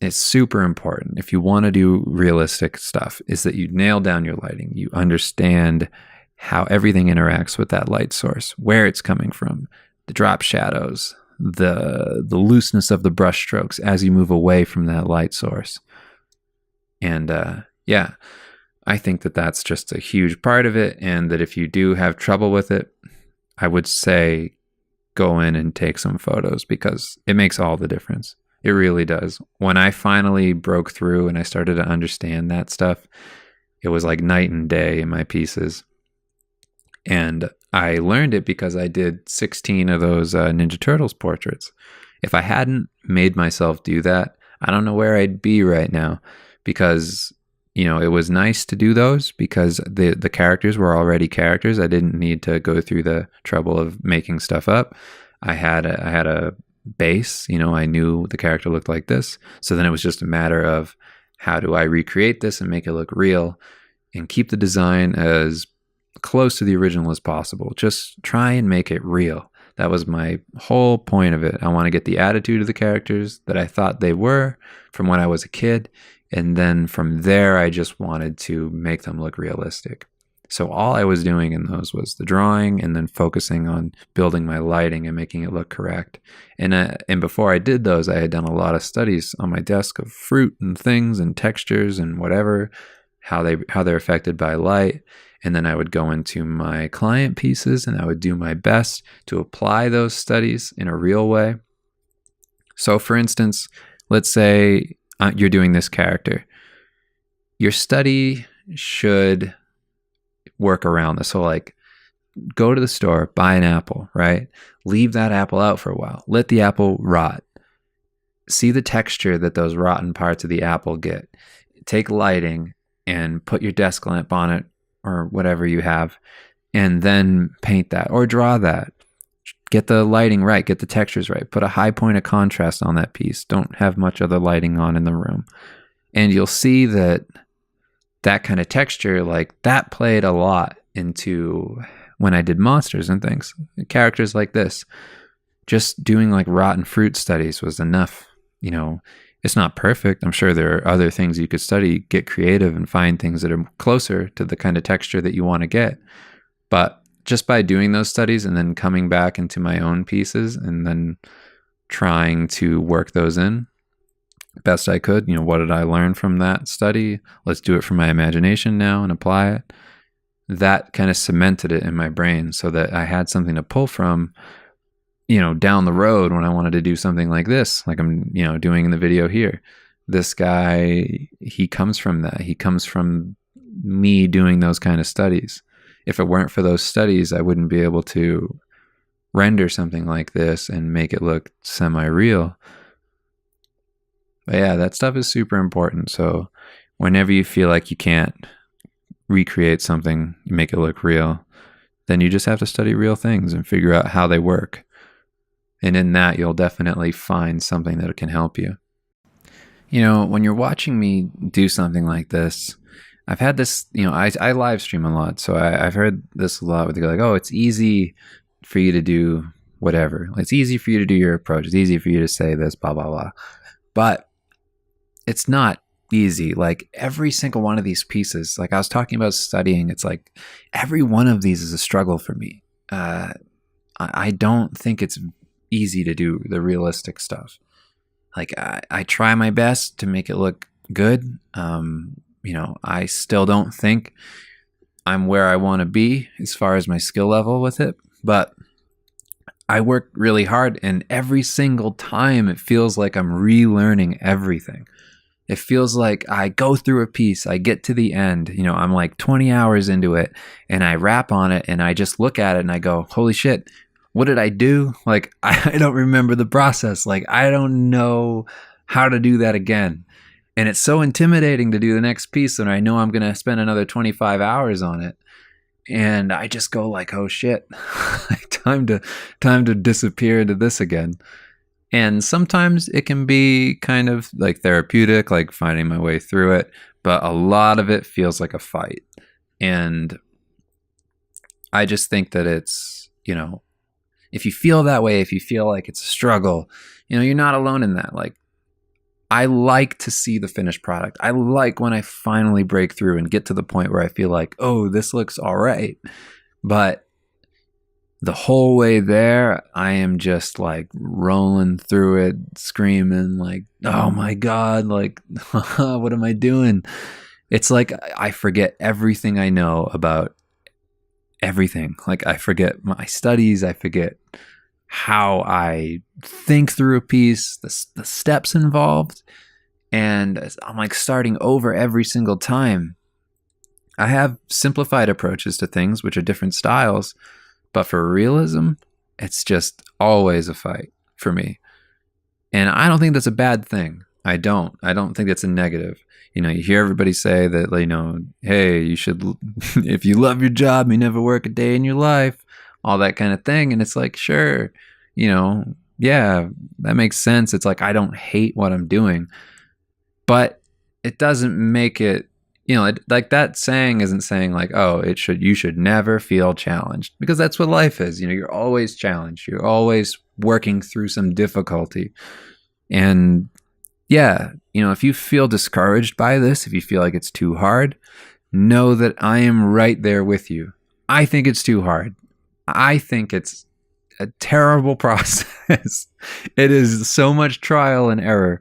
It's super important if you want to do realistic stuff is that you nail down your lighting. You understand how everything interacts with that light source, where it's coming from, the drop shadows, the looseness of the brush strokes as you move away from that light source. And I think that that's just a huge part of it. And that if you do have trouble with it, I would say go in and take some photos because it makes all the difference. It really does. When I finally broke through and I started to understand that stuff, it was like night and day in my pieces. And I learned it because I did 16 of those Ninja Turtles portraits. If I hadn't made myself do that, I don't know where I'd be right now because, it was nice to do those because the characters were already characters. I didn't need to go through the trouble of making stuff up. I had a base, I knew the character looked like this. So then it was just a matter of how do I recreate this and make it look real and keep the design as close to the original as possible. Just try and make it real. That was my whole point of it. I want to get the attitude of the characters that I thought they were from when I was a kid. And then from there, I just wanted to make them look realistic. So all I was doing in those was the drawing and then focusing on building my lighting and making it look correct. And before I did those, I had done a lot of studies on my desk of fruit and things and textures and whatever, how they're affected by light. And then I would go into my client pieces and I would do my best to apply those studies in a real way. So for instance, let's say you're doing this character. Your study should work around this. So like, go to the store, buy an apple, right? Leave that apple out for a while. Let the apple rot. See the texture that those rotten parts of the apple get. Take lighting and put your desk lamp on it or whatever you have, and then paint that or draw that. Get the lighting right, get the textures right. Put a high point of contrast on that piece. Don't have much other lighting on in the room. And you'll see that kind of texture, like that played a lot into when I did monsters and things. Characters like this. Just doing like rotten fruit studies was enough. You know, it's not perfect. I'm sure there are other things you could study, get creative and find things that are closer to the kind of texture that you want to get. But just by doing those studies and then coming back into my own pieces and then trying to work those in best I could, you know, what did I learn from that study? Let's do it from my imagination now and apply it. That kind of cemented it in my brain so that I had something to pull from, you know, down the road when I wanted to do something like this, like I'm, you know, doing in the video here. This guy, he comes from that. He comes from me doing those kind of studies. If it weren't for those studies, I wouldn't be able to render something like this and make it look semi-real. But yeah, that stuff is super important. So whenever you feel like you can't recreate something, you make it look real, then you just have to study real things and figure out how they work. And in that, you'll definitely find something that can help you. You know, when you're watching me do something like this, I've had this, you know, I live stream a lot. So I've heard this a lot where they go like, oh, it's easy for you to do whatever. It's easy for you to do your approach. It's easy for you to say this, blah, blah, blah. But it's not easy. Like every single one of these pieces, like I was talking about studying, it's like every one of these is a struggle for me. I don't think it's easy to do the realistic stuff. Like I try my best to make it look good. You know, I still don't think I'm where I want to be as far as my skill level with it, but I work really hard, and every single time it feels like I'm relearning everything. It feels like I go through a piece, I get to the end, you know, I'm like 20 hours into it, and I rap on it, and I just look at it and I go, holy shit, what did I do? Like, I don't remember the process. Like, I don't know how to do that again. And it's so intimidating to do the next piece, and I know I'm going to spend another 25 hours on it. And I just go like, oh shit, time to disappear into this again. And sometimes it can be kind of like therapeutic, like finding my way through it. But a lot of it feels like a fight. And I just think that it's, you know, if you feel that way, if you feel like it's a struggle, you know, you're not alone in that. Like, I like to see the finished product. I like when I finally break through and get to the point where I feel like, oh, this looks all right. But the whole way there, I am just like rolling through it, screaming like, oh my God, like, what am I doing? It's like I forget everything I know about everything. Like I forget my studies. I forget how I think through a piece, the steps involved. And I'm like starting over every single time. I have simplified approaches to things, which are different styles. But for realism, it's just always a fight for me. And I don't think that's a bad thing. I don't think that's a negative. You know, you hear everybody say that, you know, hey, you should, if you love your job, you never work a day in your life, all that kind of thing. And it's like, sure, you know, yeah, that makes sense. It's like, I don't hate what I'm doing, but it doesn't make it, you know, like that saying isn't saying like, oh, you should never feel challenged, because that's what life is. You know, you're always challenged. You're always working through some difficulty. And yeah, you know, if you feel discouraged by this, if you feel like it's too hard, know that I am right there with you. I think it's too hard. I think it's a terrible process. It is so much trial and error.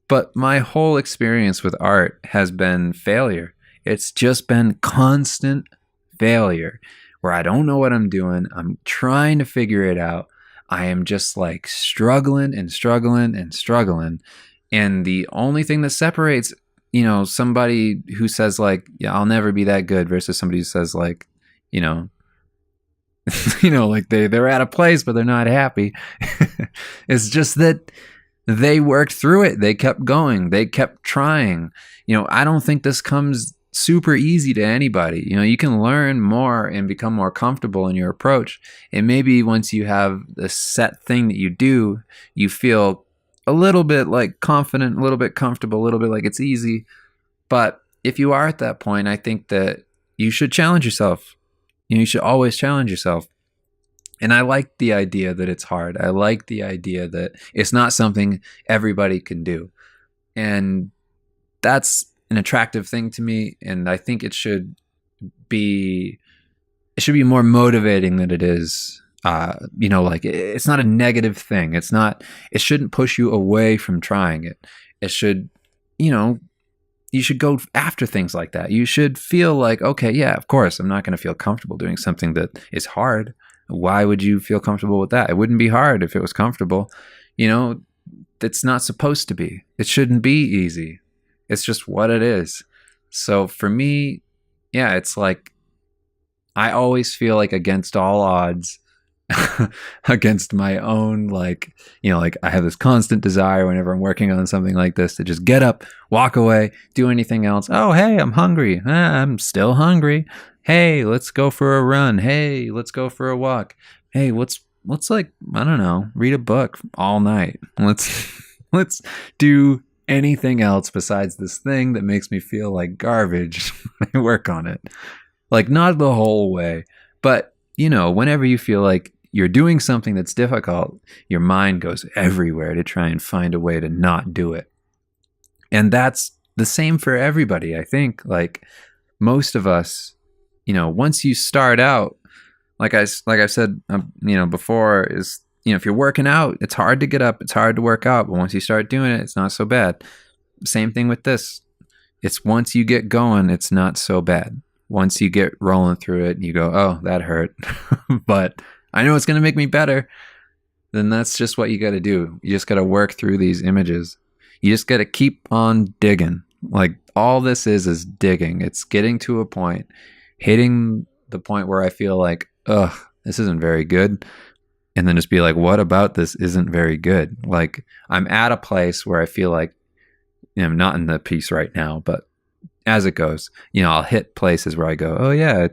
But my whole experience with art has been failure. It's just been constant failure where I don't know what I'm doing. I'm trying to figure it out. I am just like struggling and struggling and struggling. And the only thing that separates, somebody who says like, yeah, I'll never be that good versus somebody who says like, you know, like they're at a place, but they're not happy. It's just that they worked through it. They kept going. They kept trying. I don't think this comes super easy to anybody. You can learn more and become more comfortable in your approach. And maybe once you have a set thing that you do, you feel a little bit like confident, a little bit comfortable, a little bit like it's easy. But if you are at that point, I think that you should challenge yourself. You should always challenge yourself. And I like the idea that it's hard. I like the idea that it's not something everybody can do. And that's an attractive thing to me. And I think it should be more motivating than it is. Like it's not a negative thing. It shouldn't push you away from trying it. It should, you should go after things like that. You should feel like, okay, yeah, of course, I'm not going to feel comfortable doing something that is hard. Why would you feel comfortable with that? It wouldn't be hard if it was comfortable. It's not supposed to be. It shouldn't be easy. It's just what it is. So for me, yeah, it's like I always feel like against all odds, against my own, like I have this constant desire whenever I'm working on something like this to just get up, walk away, do anything else. Oh, hey, I'm hungry. I'm still hungry. Hey, let's go for a run. Hey, let's go for a walk. Hey, let's like, I don't know, read a book all night. Let's do anything else besides this thing that makes me feel like garbage. I work on it. Like not the whole way, but whenever you feel like you're doing something that's difficult, your mind goes everywhere to try and find a way to not do it. And that's the same for everybody. I think like most of us, once you start out, like I've said, before, is, if you're working out, it's hard to get up, it's hard to work out, but once you start doing it, it's not so bad. Same thing with this. It's once you get going, it's not so bad. Once you get rolling through it, you go, oh, that hurt, but I know it's going to make me better. Then that's just what you got to do. You just got to work through these images. You just got to keep on digging. Like all this is digging. It's getting to a point, hitting the point where I feel like, ugh, this isn't very good. And then just be like, what about this isn't very good? Like I'm at a place where I feel like, I'm not in the piece right now, but as it goes, I'll hit places where I go, oh yeah,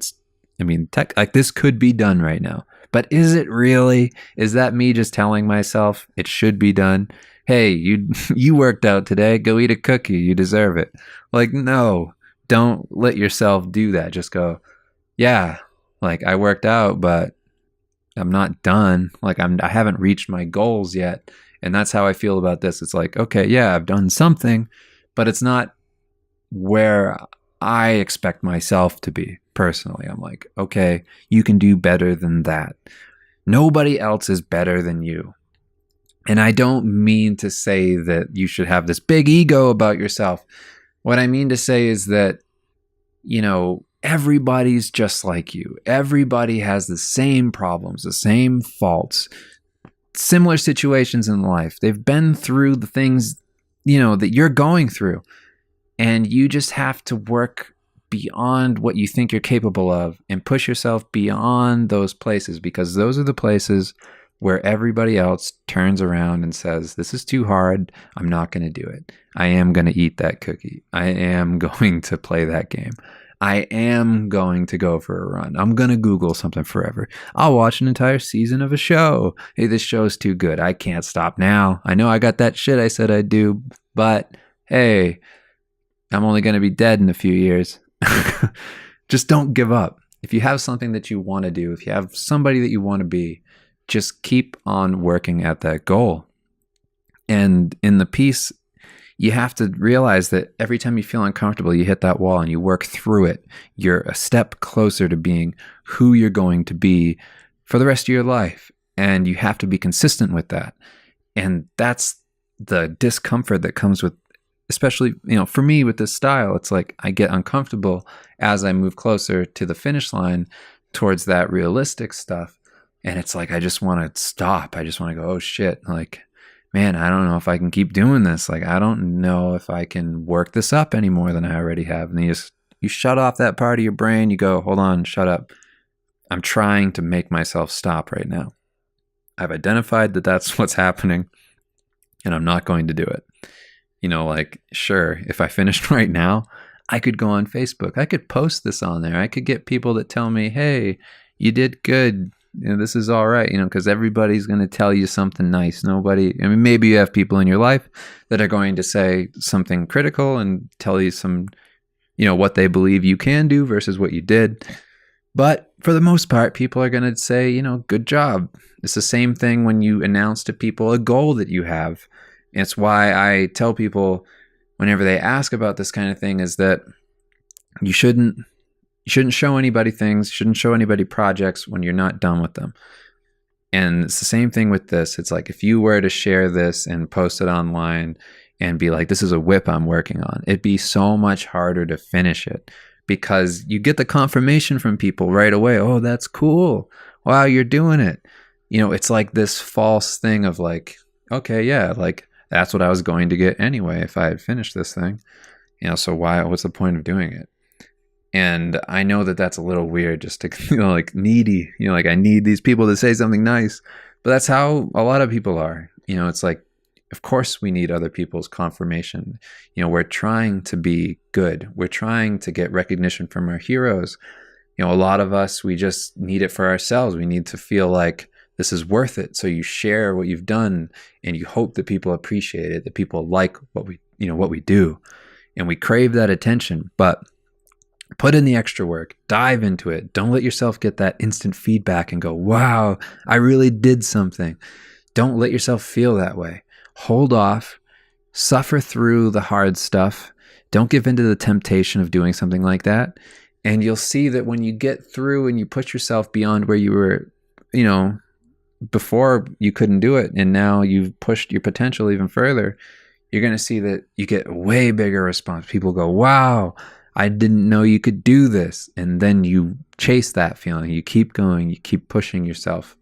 like this could be done right now. But is it really? Is that me just telling myself it should be done? Hey, you worked out today. Go eat a cookie. You deserve it. Like, no, don't let yourself do that. Just go, yeah, like I worked out, but I'm not done. Like I haven't reached my goals yet. And that's how I feel about this. It's like, okay, yeah, I've done something, but it's not where I expect myself to be. Personally, I'm like, okay, you can do better than that. Nobody else is better than you. And I don't mean to say that you should have this big ego about yourself. What I mean to say is that, everybody's just like you. Everybody has the same problems, the same faults, similar situations in life. They've been through the things, that you're going through. And you just have to work beyond what you think you're capable of and push yourself beyond those places, because those are the places where everybody else turns around and says, this is too hard. I'm not going to do it. I am going to eat that cookie. I am going to play that game. I am going to go for a run. I'm going to Google something forever. I'll watch an entire season of a show. Hey, this show's too good. I can't stop now. I know I got that shit I said I'd do, but hey, I'm only going to be dead in a few years. Just don't give up. If you have something that you want to do, if you have somebody that you want to be, just keep on working at that goal. And in the piece, you have to realize that every time you feel uncomfortable, you hit that wall and you work through it. You're a step closer to being who you're going to be for the rest of your life. And you have to be consistent with that. And that's the discomfort that comes with especially, for me with this style, it's like I get uncomfortable as I move closer to the finish line towards that realistic stuff. And it's like, I just want to stop. I just want to go, oh shit. Like, man, I don't know if I can keep doing this. Like, I don't know if I can work this up any more than I already have. And you shut off that part of your brain. You go, hold on, shut up. I'm trying to make myself stop right now. I've identified that that's what's happening, and I'm not going to do it. Like, sure, if I finished right now, I could go on Facebook. I could post this on there. I could get people that tell me, hey, you did good. This is all right, because everybody's going to tell you something nice. Maybe you have people in your life that are going to say something critical and tell you some, what they believe you can do versus what you did. But for the most part, people are going to say, good job. It's the same thing when you announce to people a goal that you have. It's why I tell people whenever they ask about this kind of thing is that you shouldn't show anybody things, shouldn't show anybody projects when you're not done with them. And it's the same thing with this. It's like if you were to share this and post it online and be like, this is a whip I'm working on, it'd be so much harder to finish it because you get the confirmation from people right away. Oh, that's cool. Wow, you're doing it. It's like this false thing of like, okay, yeah, like that's what I was going to get anyway if I had finished this thing. So what's the point of doing it? And I know that that's a little weird just to, like needy, like I need these people to say something nice, but that's how a lot of people are. It's like, of course we need other people's confirmation. We're trying to be good. We're trying to get recognition from our heroes. A lot of us, we just need it for ourselves. We need to feel like this is worth it. So you share what you've done and you hope that people appreciate it, that people like what we do. And we crave that attention, but put in the extra work, dive into it. Don't let yourself get that instant feedback and go, wow, I really did something. Don't let yourself feel that way. Hold off, suffer through the hard stuff. Don't give into the temptation of doing something like that. And you'll see that when you get through and you push yourself beyond where you were, before you couldn't do it, and now you've pushed your potential even further, you're going to see that you get way bigger response. People go, wow, I didn't know you could do this. And then you chase that feeling. You keep going. You keep pushing yourself.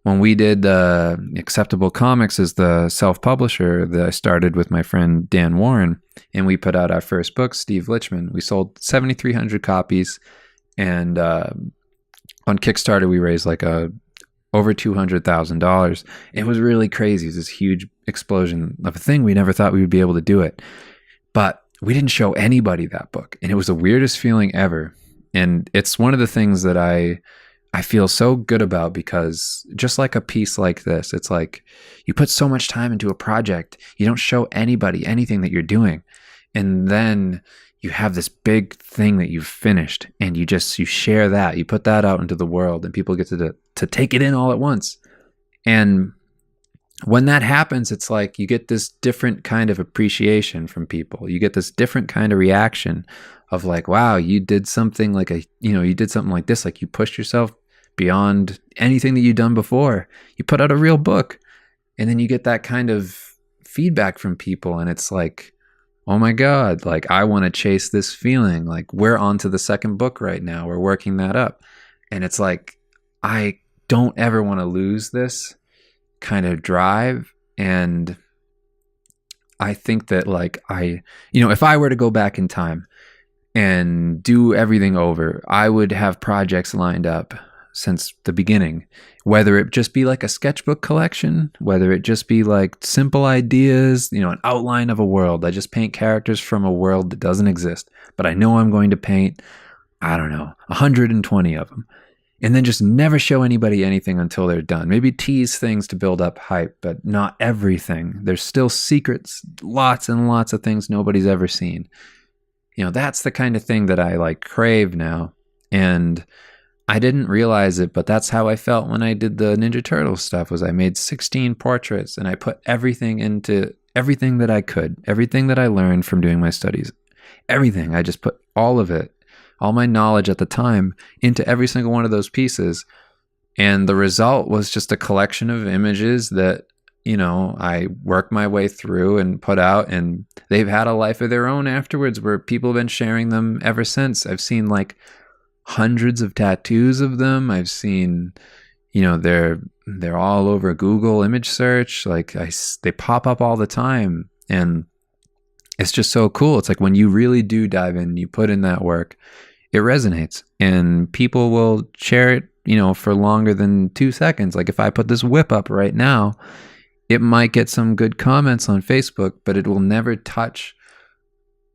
When we did Acceptable Comics as the self-publisher that I started with my friend Dan Warren, and we put out our first book, Steve Lichman, we sold 7,300 copies. And on Kickstarter, we raised like over $200,000. It was really crazy. It was this huge explosion of a thing. We never thought we would be able to do it. But we didn't show anybody that book. And it was the weirdest feeling ever. And it's one of the things that I feel so good about, because just like a piece like this, it's like you put so much time into a project, you don't show anybody anything that you're doing. And then you have this big thing that you've finished, and you share that, you put that out into the world, and people get to take it in all at once. And when that happens, it's like you get this different kind of appreciation from people. You get this different kind of reaction of like, wow, you did something like you did something like this, like you pushed yourself beyond anything that you've done before. You put out a real book, and then you get that kind of feedback from people, and it's like, oh my God, like I want to chase this feeling. Like we're on to the second book right now. We're working that up. And it's like, I don't ever want to lose this kind of drive. And I think that like if I were to go back in time and do everything over, I would have projects lined up since the beginning, whether it just be like a sketchbook collection, whether it just be like simple ideas, an outline of a world. I just paint characters from a world that doesn't exist, but I know I'm going to paint, 120 of them, and then just never show anybody anything until they're done. Maybe tease things to build up hype, but not everything. There's still secrets, lots and lots of things nobody's ever seen. That's the kind of thing that I like crave now. And I didn't realize it, but that's how I felt when I did the Ninja Turtles stuff. Was I made 16 portraits, and I put everything into everything that I could, everything that I learned from doing my studies, everything. I just put all of it, all my knowledge at the time, into every single one of those pieces. And the result was just a collection of images that I work my way through and put out, and they've had a life of their own afterwards where people have been sharing them ever since. I've seen like hundreds of tattoos of them. I've seen, they're all over Google image search. Like they pop up all the time, and it's just so cool. It's like when you really do dive in, you put in that work, it resonates, and people will share it, for longer than 2 seconds. Like if I put this whip up right now, it might get some good comments on Facebook, but it will never touch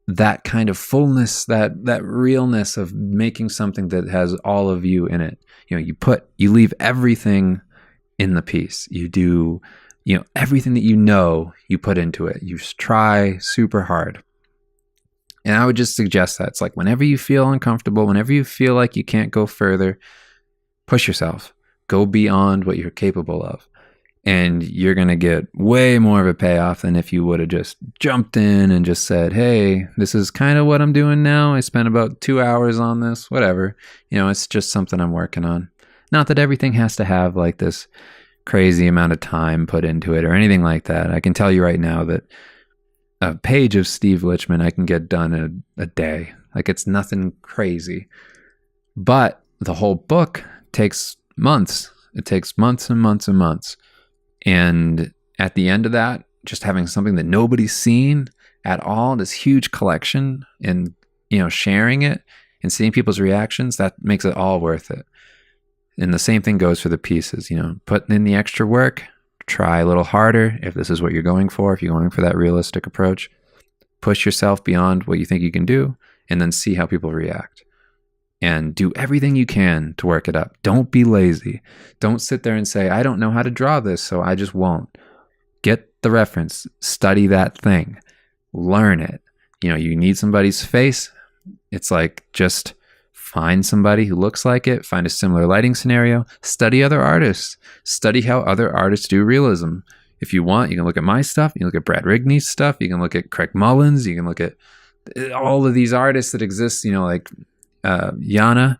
that kind of fullness, that realness of making something that has all of you in it. You leave everything in the piece. You do, everything that you put into it. You try super hard. And I would just suggest that it's like whenever you feel uncomfortable, whenever you feel like you can't go further, push yourself. Go beyond what you're capable of. And you're going to get way more of a payoff than if you would have just jumped in and just said, hey, this is kind of what I'm doing now. I spent about 2 hours on this, whatever. It's just something I'm working on. Not that everything has to have like this crazy amount of time put into it or anything like that. I can tell you right now that a page of Steve Lichman I can get done in a day. Like it's nothing crazy. But the whole book takes months. It takes months and months and months. And at the end of that, just having something that nobody's seen at all, this huge collection, and, sharing it and seeing people's reactions, that makes it all worth it. And the same thing goes for the pieces, putting in the extra work, try a little harder if this is what you're going for, if you're going for that realistic approach, push yourself beyond what you think you can do, and then see how people react. And do everything you can to work it up. Don't be lazy. Don't sit there and say, I don't know how to draw this, so I just won't. Get the reference. Study that thing. Learn it. You need somebody's face. It's like just find somebody who looks like it. Find a similar lighting scenario. Study other artists. Study how other artists do realism. If you want, you can look at my stuff. You can look at Brad Rigney's stuff. You can look at Craig Mullins. You can look at all of these artists that exist, like Yana.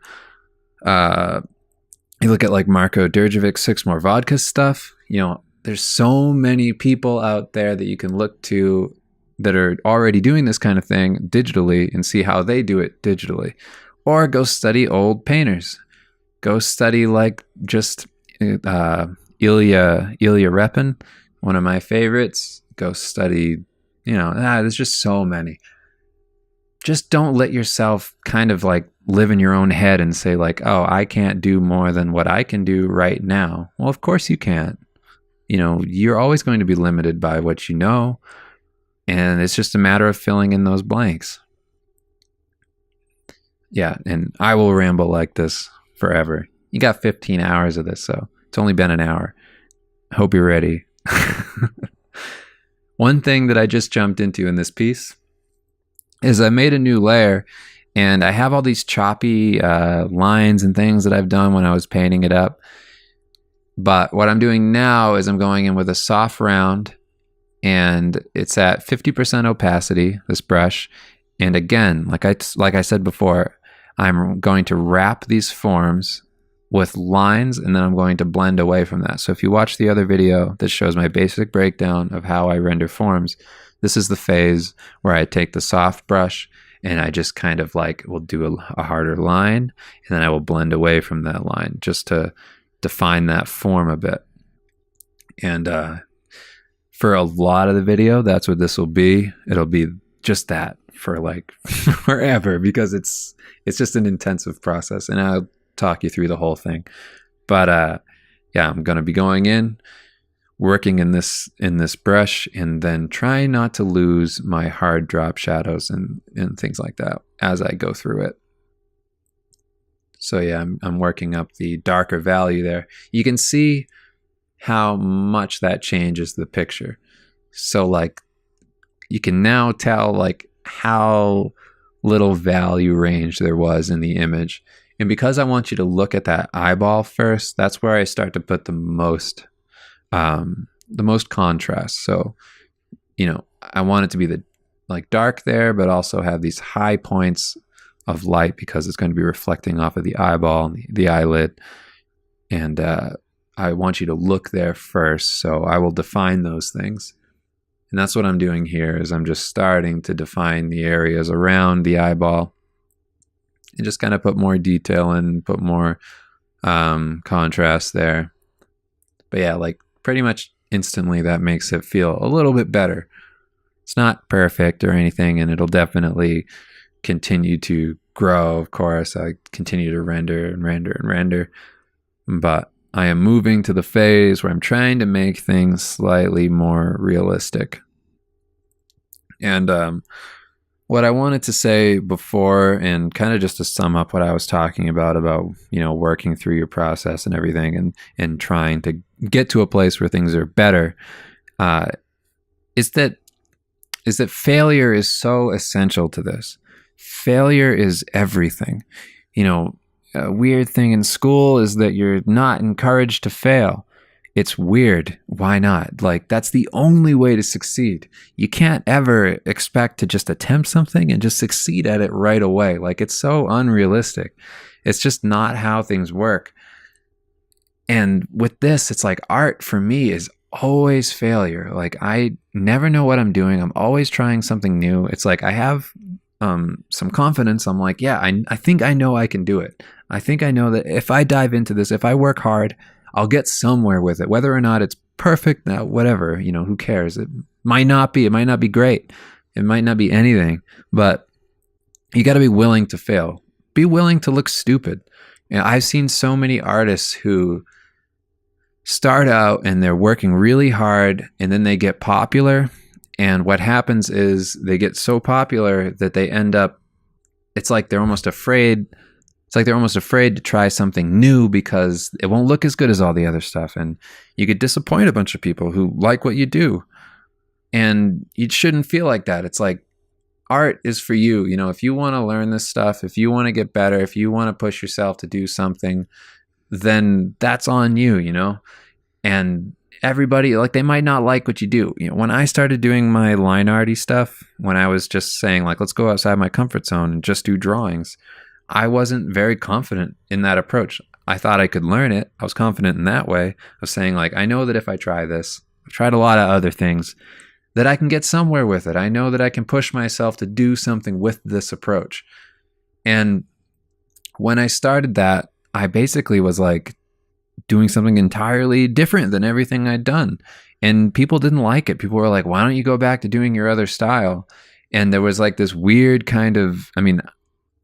You look at like Marko Đurđevic's Six More Vodka stuff. There's so many people out there that you can look to that are already doing this kind of thing digitally and see how they do it digitally. Or go study old painters. Go study like just Ilya Repin, one of my favorites. Go study, there's just so many. Just don't let yourself kind of like live in your own head and say like, oh, I can't do more than what I can do right now. Well, of course you can't. You're always going to be limited by what you know. And it's just a matter of filling in those blanks. Yeah, and I will ramble like this forever. You got 15 hours of this, so it's only been an hour. I hope you're ready. One thing that I just jumped into in this piece is I made a new layer, and I have all these choppy lines and things that I've done when I was painting it up. But what I'm doing now is I'm going in with a soft round, and it's at 50% opacity, this brush. And again, like I said before, I'm going to wrap these forms with lines, and then I'm going to blend away from that. So if you watch the other video that shows my basic breakdown of how I render forms, this is the phase where I take the soft brush and I just kind of like will do a harder line, and then I will blend away from that line just to define that form a bit. And for a lot of the video, that's what this will be. It'll be just that for like forever, because it's just an intensive process, and I'll talk you through the whole thing. But yeah, I'm going to be going in, working in this brush, and then trying not to lose my hard drop shadows and things like that as I go through it. So yeah, I'm working up the darker value there. You can see how much that changes the picture. So like you can now tell like how little value range there was in the image. And because I want you to look at that eyeball first, that's where I start to put the most contrast. So, I want it to be the like dark there, but also have these high points of light because it's going to be reflecting off of the eyeball and the eyelid. And I want you to look there first. So I will define those things. And that's what I'm doing here is I'm just starting to define the areas around the eyeball and just kind of put more detail and put more contrast there. But yeah, like pretty much instantly that makes it feel a little bit better. It's not perfect or anything, and it'll definitely continue to grow. Of course, I continue to render and render and render, but I am moving to the phase where I'm trying to make things slightly more realistic. And what I wanted to say before, and kind of just to sum up what I was talking about, working through your process and everything, and trying to get to a place where things are better, is that failure is so essential to this. Failure is everything. A weird thing in school is that you're not encouraged to fail. It's weird. Why not? Like, that's the only way to succeed. You can't ever expect to just attempt something and just succeed at it right away. Like, it's so unrealistic. It's just not how things work. And with this, it's like art for me is always failure. Like, I never know what I'm doing. I'm always trying something new. It's like I have some confidence. I'm like, yeah, I think I know I can do it. I think I know that if I dive into this, if I work hard, I'll get somewhere with it. Whether or not it's perfect, whatever, who cares? It might not be. It might not be great. It might not be anything. But you got to be willing to fail. Be willing to look stupid. I've seen so many artists who start out and they're working really hard, and then they get popular. And what happens is they get so popular that they end up, it's like they're almost afraid. It's like they're almost afraid to try something new because it won't look as good as all the other stuff. And you could disappoint a bunch of people who like what you do. And you shouldn't feel like that. It's like art is for you. If you want to learn this stuff, if you want to get better, if you want to push yourself to do something, then that's on you, And everybody, like, they might not like what you do. When I started doing my line arty stuff, when I was just saying, like, let's go outside my comfort zone and just do drawings, I wasn't very confident in that approach. I thought I could learn it. I was confident in that way. I was saying, like, I know that if I try this, I've tried a lot of other things, that I can get somewhere with it. I know that I can push myself to do something with this approach. And when I started that, I basically was like doing something entirely different than everything I'd done. And people didn't like it. People were like, why don't you go back to doing your other style? And there was like this weird kind of,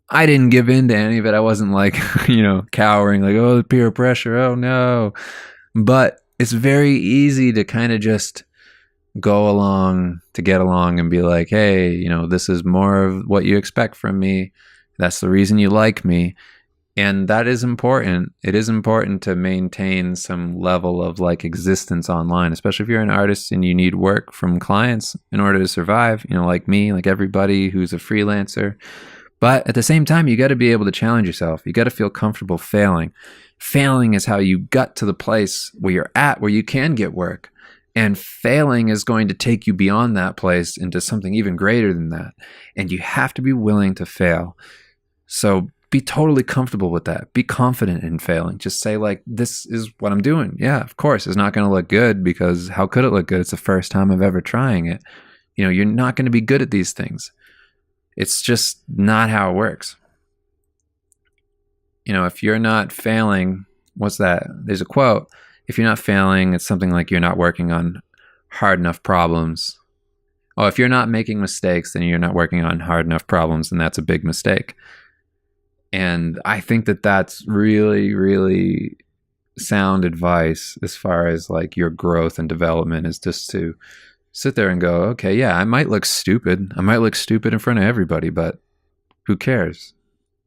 I didn't give in to any of it. I wasn't like, cowering, like, oh, the peer pressure, oh no. But it's very easy to kind of just go along to get along and be like, hey, this is more of what you expect from me. That's the reason you like me. And that is important. It is important to maintain some level of like existence online, especially if you're an artist and you need work from clients in order to survive, like me, like everybody who's a freelancer. But at the same time, you got to be able to challenge yourself. You got to feel comfortable failing. Failing is how you got to the place where you're at, where you can get work. And failing is going to take you beyond that place into something even greater than that. And you have to be willing to fail. So be totally comfortable with that. Be confident in failing. Just say, like, this is what I'm doing. Yeah, of course, it's not going to look good because how could it look good? It's the first time I've ever trying it. You're not going to be good at these things. It's just not how it works. If you're not failing, what's that? There's a quote. If you're not failing, it's something like you're not working on hard enough problems. Oh, if you're not making mistakes, then you're not working on hard enough problems, and that's a big mistake. And I think that that's really, really sound advice as far as like your growth and development, is just to sit there and go, okay, yeah, I might look stupid. I might look stupid in front of everybody, but who cares?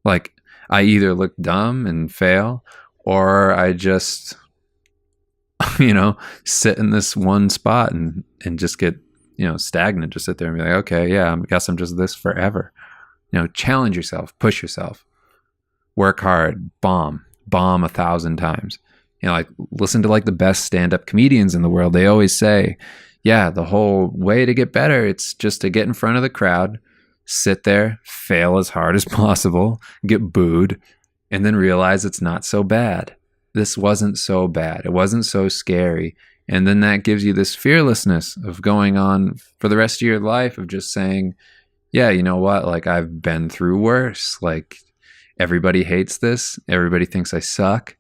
Like, I either look dumb and fail, or I just, sit in this one spot and just get, stagnant. Just sit there and be like, okay, yeah, I guess I'm just this forever. Challenge yourself, push yourself. Work hard, bomb 1,000 times. Like, listen to like the best stand-up comedians in the world. They always say, yeah, the whole way to get better, it's just to get in front of the crowd, sit there, fail as hard as possible, get booed, and then realize it's not so bad. this wasn't so bad. It wasn't so scary. And then that gives you this fearlessness of going on for the rest of your life, of just saying, yeah, you know what? Like, I've been through worse. Like, everybody hates this. Everybody thinks I suck.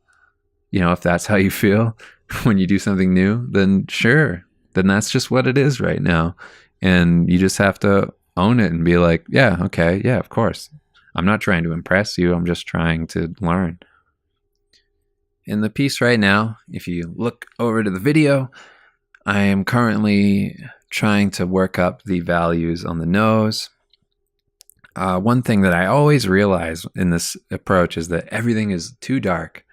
You know, if that's how you feel when you do something new, then sure. Then that's just what it is right now. And you just have to own it and be like, yeah, okay, yeah, of course. I'm not trying to impress you. I'm just trying to learn. In the piece right now, if you look over to the video, I am currently trying to work up the values on the nose. One thing that I always realize in this approach is that everything is too dark,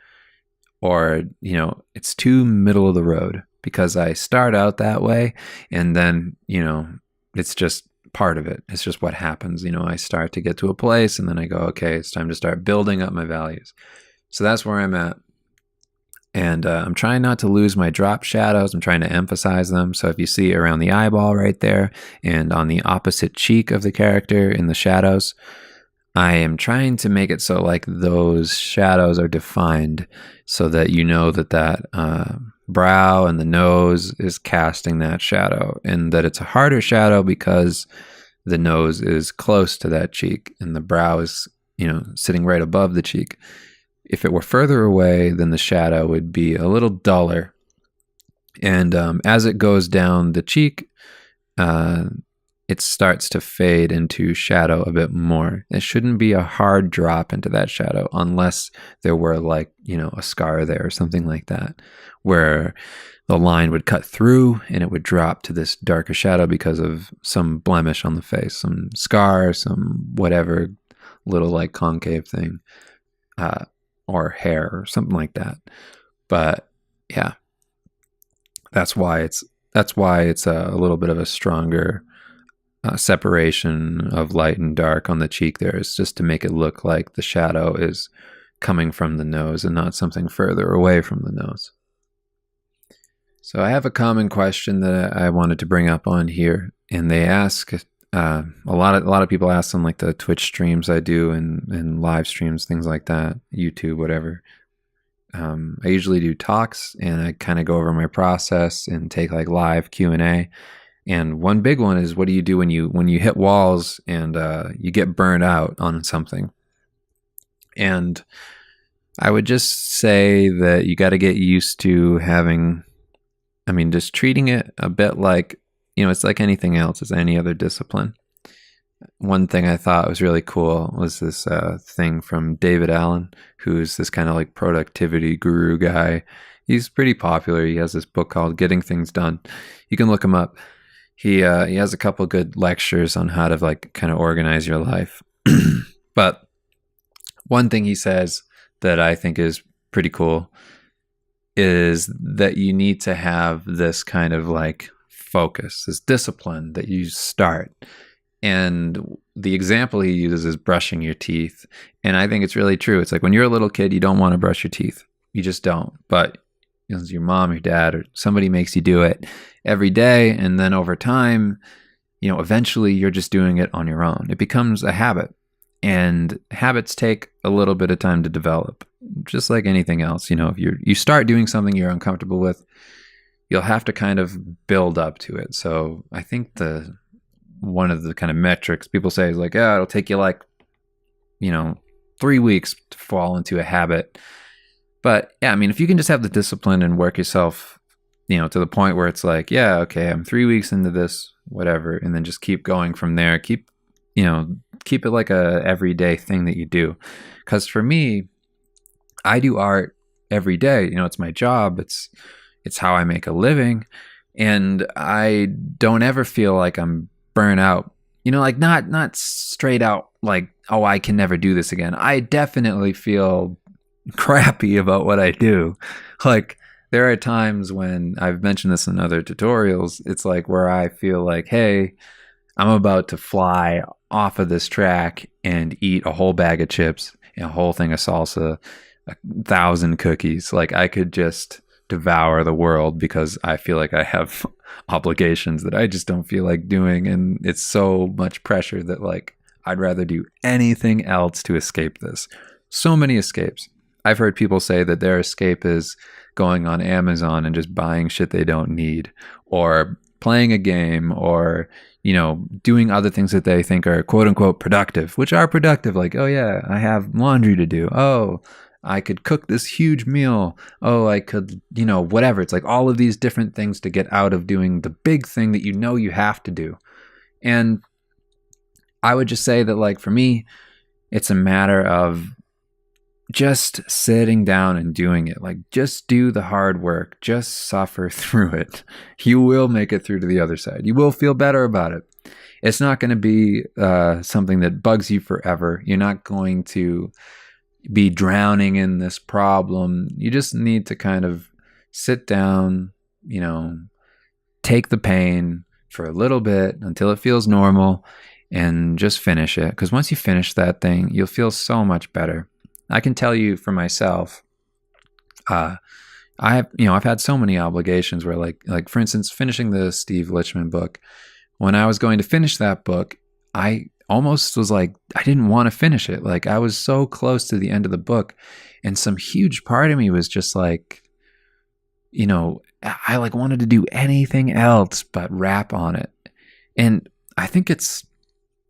or, you know, it's too middle of the road, because I start out that way and then, you know, it's just part of it. It's just what happens. You know, I start to get to a place and then I go, okay, it's time to start building up my values. So that's where I'm at. And I'm trying not to lose my drop shadows. I'm trying to emphasize them. So if you see around the eyeball right there and on the opposite cheek of the character in the shadows, I am trying to make it so like those shadows are defined, so that you know that that brow and the nose is casting that shadow, and that it's a harder shadow because the nose is close to that cheek and the brow is, you know, sitting right above the cheek. If it were further away, then the shadow would be a little duller. And as it goes down the cheek, it starts to fade into shadow a bit more. It shouldn't be a hard drop into that shadow unless there were, like, you know, a scar there or something like that, where the line would cut through and it would drop to this darker shadow because of some blemish on the face, some scar, some whatever little like concave thing. Or hair or something like that. But yeah, that's why it's a little bit of a stronger separation of light and dark on the cheek there. It's just to make it look like the shadow is coming from the nose and not something further away from the nose. So I have a common question that I wanted to bring up on here, and they ask, a lot of people ask on like the Twitch streams I do and live streams, things like that, YouTube, whatever. I usually do talks and I kind of go over my process and take like live Q&A. And one big one is, what do you do when you hit walls and you get burned out on something? And I would just say that you got to get used to just treating it a bit like, you know, it's like anything else. It's any other discipline. One thing I thought was really cool was this thing from David Allen, who's this kind of like productivity guru guy. He's pretty popular. He has this book called Getting Things Done. You can look him up. He has a couple good lectures on how to like kind of organize your life. But one thing he says that I think is pretty cool is that you need to have this kind of like focus, this discipline that you start. And the example he uses is brushing your teeth. And I think it's really true. It's like when you're a little kid, you don't want to brush your teeth. You just don't. But you know, your mom, your dad, or somebody makes you do it every day. And then over time, you know, eventually you're just doing it on your own. It becomes a habit. And habits take a little bit of time to develop, just like anything else. You know, if you start doing something you're uncomfortable with, you'll have to kind of build up to it. So I think one of the kind of metrics people say is like, yeah, it'll take you like, you know, 3 weeks to fall into a habit. But yeah, I mean, if you can just have the discipline and work yourself, you know, to the point where it's like, yeah, okay, I'm 3 weeks into this, whatever, and then just keep going from there. Keep it like a everyday thing that you do. Because for me, I do art every day. You know, it's my job. It's how I make a living. And I don't ever feel like I'm burnt out. You know, like not straight out like, oh, I can never do this again. I definitely feel crappy about what I do. Like, there are times when, I've mentioned this in other tutorials, it's like where I feel like, hey, I'm about to fly off of this track and eat a whole bag of chips and a whole thing of salsa, 1,000 cookies. Like, I could just devour the world because I feel like I have obligations that I just don't feel like doing. And it's so much pressure that, like, I'd rather do anything else to escape this. So many escapes. I've heard people say that their escape is going on Amazon and just buying shit they don't need, or playing a game, or doing other things that they think are quote unquote productive, which are productive. Like, oh yeah, I have laundry to do. Oh, I could cook this huge meal. Oh, I could, whatever. It's like all of these different things to get out of doing the big thing that you have to do. And I would just say that, like, for me, it's a matter of just sitting down and doing it. Like, just do the hard work. Just suffer through it. You will make it through to the other side. You will feel better about it. It's not going to be something that bugs you forever. You're not going to be drowning in this problem. You just need to kind of sit down, take the pain for a little bit until it feels normal, and just finish it. Because once you finish that thing, you'll feel so much better. I can tell you for myself, I've had so many obligations where like for instance, finishing the Steve Lichman book. When I was going to finish that book, I almost was like, I didn't want to finish it. Like, I was so close to the end of the book, and some huge part of me was just like, I like wanted to do anything else but rap on it. And I think it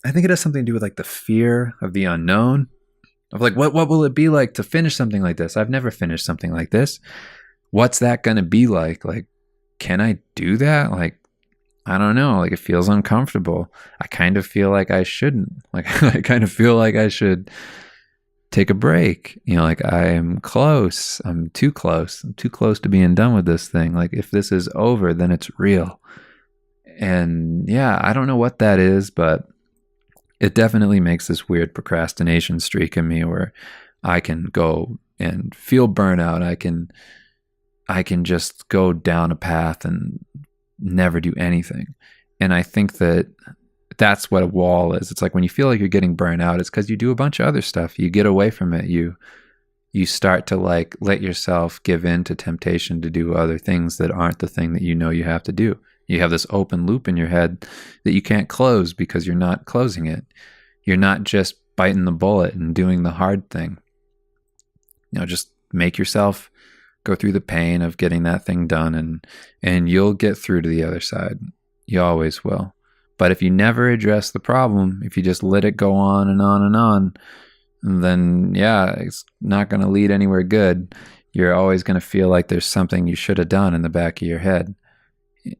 has something to do with like the fear of the unknown, of like, what will it be like to finish something like this? I've never finished something like this. What's that going to be like? Like, can I do that? Like, I don't know. Like, it feels uncomfortable. I kind of feel like I shouldn't. Like, I kind of feel like I should take a break. Like, I am close. I'm too close. I'm too close to being done with this thing. Like, if this is over, then it's real. And yeah, I don't know what that is, but it definitely makes this weird procrastination streak in me where I can go and feel burnout. I can just go down a path and never do anything. And I think that that's what a wall is. It's like when you feel like you're getting burnt out, it's because you do a bunch of other stuff. You get away from it. You start to like let yourself give in to temptation to do other things that aren't the thing that you have to do. You have this open loop in your head that you can't close because you're not closing it. You're not just biting the bullet and doing the hard thing. Just make yourself go through the pain of getting that thing done, and you'll get through to the other side. You always will. But if you never address the problem, if you just let it go on and on and on, then yeah, it's not going to lead anywhere good. You're always going to feel like there's something you should have done in the back of your head.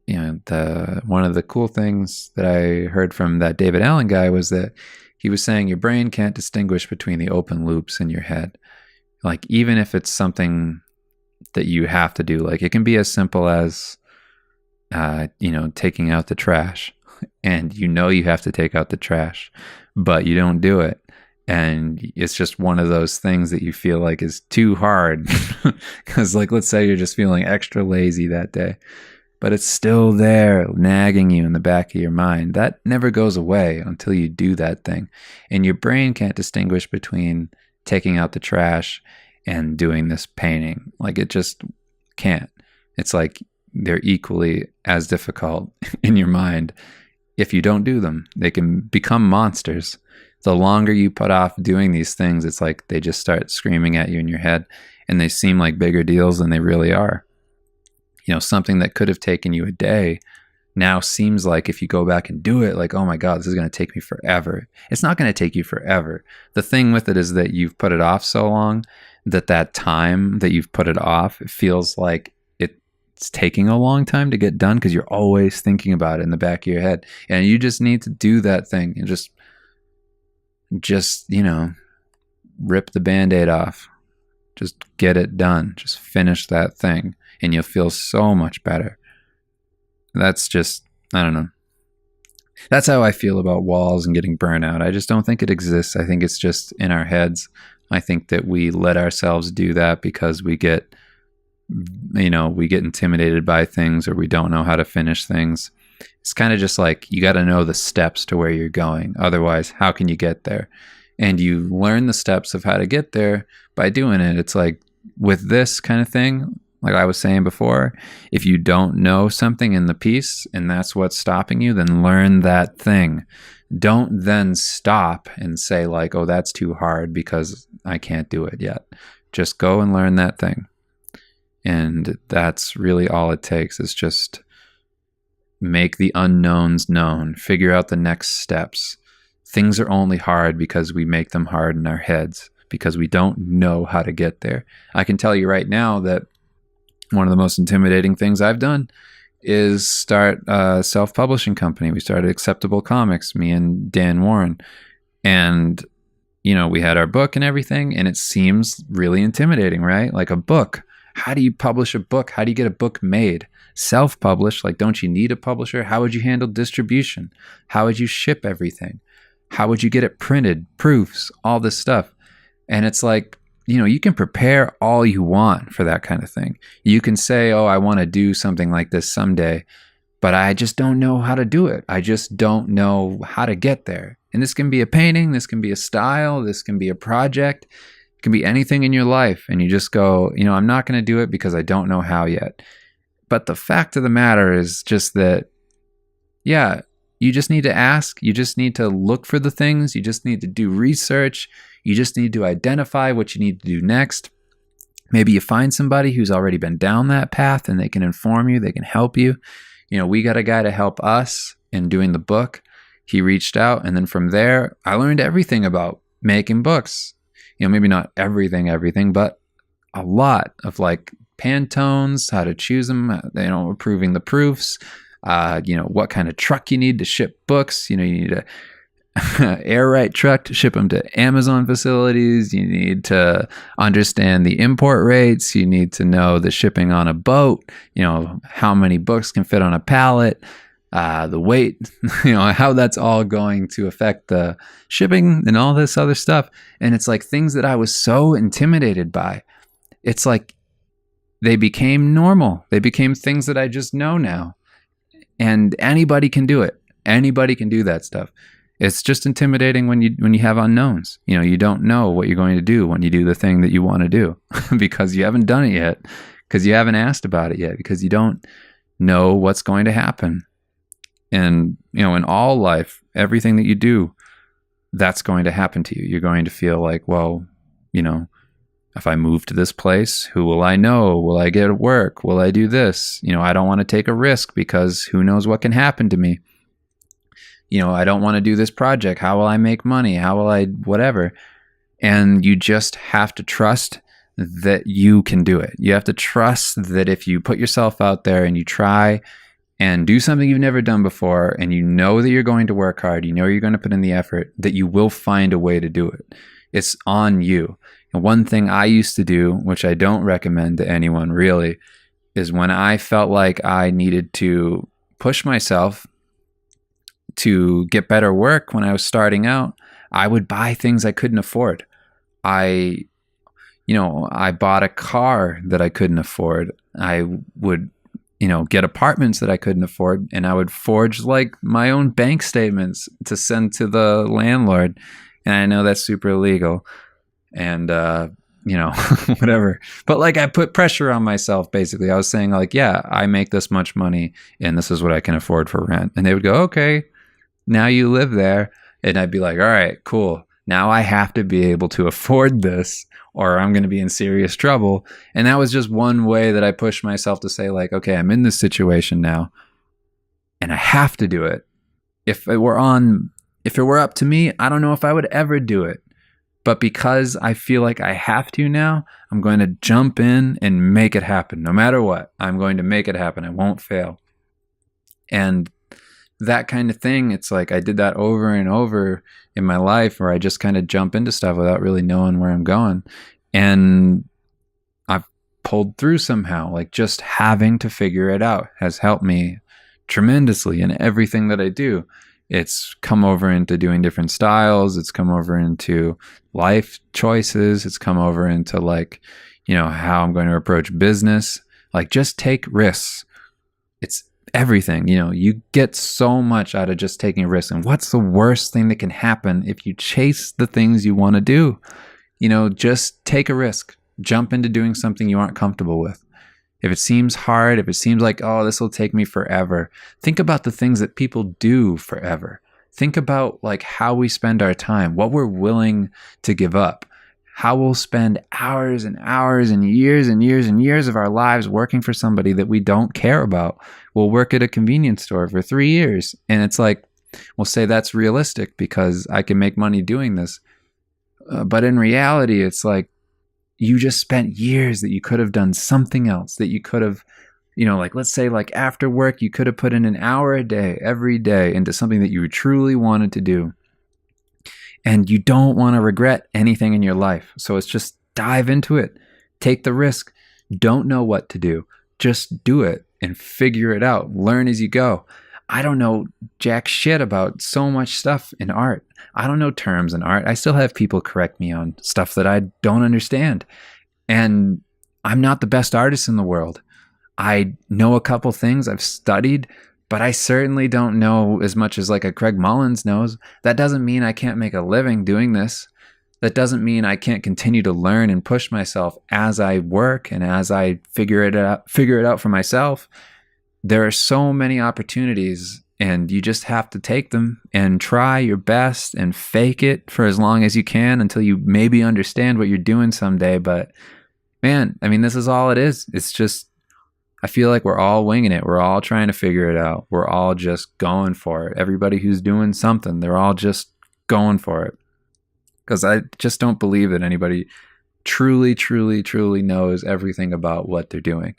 One of the cool things that I heard from that David Allen guy was that he was saying your brain can't distinguish between the open loops in your head. Like, even if it's something that you have to do, like it can be as simple as taking out the trash, and you have to take out the trash, but you don't do it, and it's just one of those things that you feel like is too hard because like, let's say you're just feeling extra lazy that day, but it's still there nagging you in the back of your mind. That never goes away until you do that thing, and your brain can't distinguish between taking out the trash and doing this painting. Like, it just can't. It's like they're equally as difficult in your mind if you don't do them. They can become monsters. The longer you put off doing these things, it's like they just start screaming at you in your head, and they seem like bigger deals than they really are. Something that could have taken you a day now seems like, if you go back and do it, like, oh my God, this is going to take me forever. It's not going to take you forever. The thing with it is that you've put it off so long that time that you've put it off, it feels like it's taking a long time to get done because you're always thinking about it in the back of your head. And you just need to do that thing and just rip the Band-Aid off. Just get it done. Just finish that thing, and you'll feel so much better. That's just, I don't know. That's how I feel about walls and getting burnt out. I just don't think it exists. I think it's just in our heads. I think that we let ourselves do that because we get intimidated by things, or we don't know how to finish things. It's kind of just like, you got to know the steps to where you're going. Otherwise, how can you get there? And you learn the steps of how to get there by doing it. It's like with this kind of thing, like I was saying before, if you don't know something in the piece and that's what's stopping you, then learn that thing. Don't then stop and say like, oh, that's too hard because I can't do it yet. Just go and learn that thing. And that's really all it takes, is just make the unknowns known, figure out the next steps. Things are only hard because we make them hard in our heads, because we don't know how to get there. I can tell you right now that one of the most intimidating things I've done is start a self-publishing company. We started Acceptable Comics, me and Dan Warren. And, we had our book and everything, and it seems really intimidating, right? Like a book. How do you publish a book? How do you get a book made? Self-published, like, don't you need a publisher? How would you handle distribution? How would you ship everything? How would you get it printed, proofs, all this stuff? And it's like, you can prepare all you want for that kind of thing. You can say, oh, I want to do something like this someday, but I just don't know how to do it. I just don't know how to get there. And this can be a painting, this can be a style, this can be a project, it can be anything in your life. And you just go, I'm not going to do it because I don't know how yet. But the fact of the matter is just that, you just need to ask. You just need to look for the things. You just need to do research. You just need to identify what you need to do next. Maybe you find somebody who's already been down that path and they can inform you. They can help you. We got a guy to help us in doing the book. He reached out. And then from there, I learned everything about making books. Maybe not everything, but a lot of like Pantones, how to choose them, approving the proofs, what kind of truck you need to ship books. You need a air right truck to ship them to Amazon facilities. You need to understand the import rates. You need to know the shipping on a boat, how many books can fit on a pallet, the weight, how that's all going to affect the shipping and all this other stuff. And it's like things that I was so intimidated by. It's like they became normal. They became things that I just know now. And anybody can do it. Anybody can do that stuff. It's just intimidating when you have unknowns. You don't know what you're going to do when you do the thing that you want to do because you haven't done it yet, because you haven't asked about it yet, because you don't know what's going to happen. And, in all life, everything that you do, that's going to happen to you. You're going to feel like, well, if I move to this place, who will I know? Will I get work? Will I do this? I don't want to take a risk because who knows what can happen to me. I don't want to do this project. How will I make money? How will I whatever? And you just have to trust that you can do it. You have to trust that if you put yourself out there and you try and do something you've never done before, and you know that you're going to work hard, you know you're going to put in the effort, that you will find a way to do it. It's on you. And one thing I used to do, which I don't recommend to anyone really, is when I felt like I needed to push myself to get better work when I was starting out, I would buy things I couldn't afford. I bought a car that I couldn't afford. I would, get apartments that I couldn't afford, and I would forge like my own bank statements to send to the landlord. And I know that's super illegal and, whatever. But like I put pressure on myself, basically. I was saying like, yeah, I make this much money and this is what I can afford for rent. And they would go, okay, now you live there. And I'd be like, all right, cool. Now I have to be able to afford this or I'm going to be in serious trouble. And that was just one way that I pushed myself to say like, okay, I'm in this situation now and I have to do it. If it were up to me, I don't know if I would ever do it. But because I feel like I have to now, I'm going to jump in and make it happen. No matter what, I'm going to make it happen. I won't fail. And that kind of thing, it's like I did that over and over in my life where I just kind of jump into stuff without really knowing where I'm going. And I've pulled through somehow. Like just having to figure it out has helped me tremendously in everything that I do. It's come over into doing different styles. It's come over into life choices. It's come over into like, how I'm going to approach business. Like just take risks. It's everything. You get so much out of just taking risks. And what's the worst thing that can happen if you chase the things you want to do? Just take a risk. Jump into doing something you aren't comfortable with. If it seems hard, if it seems like, oh, this will take me forever, think about the things that people do forever. Think about like how we spend our time, what we're willing to give up, how we'll spend hours and hours and years and years and years of our lives working for somebody that we don't care about. We'll work at a convenience store for 3 years, and it's like, we'll say that's realistic because I can make money doing this. But in reality, it's like you just spent years that you could have done something else, that you could have, like, let's say, like, after work, you could have put in an hour a day, every day, into something that you truly wanted to do. And you don't want to regret anything in your life. So it's just dive into it. Take the risk. Don't know what to do. Just do it and figure it out. Learn as you go. I don't know jack shit about so much stuff in art. I don't know terms in art. I still have people correct me on stuff that I don't understand. And I'm not the best artist in the world. I know a couple things. I've studied, but I certainly don't know as much as like a Craig Mullins knows. That doesn't mean I can't make a living doing this. That doesn't mean I can't continue to learn and push myself as I work and as I figure it out for myself. There are so many opportunities, and you just have to take them and try your best and fake it for as long as you can until you maybe understand what you're doing someday. But man, I mean, this is all it is. It's just, I feel like we're all winging it. We're all trying to figure it out. We're all just going for it. Everybody who's doing something, they're all just going for it. Because I just don't believe that anybody truly, truly, truly knows everything about what they're doing.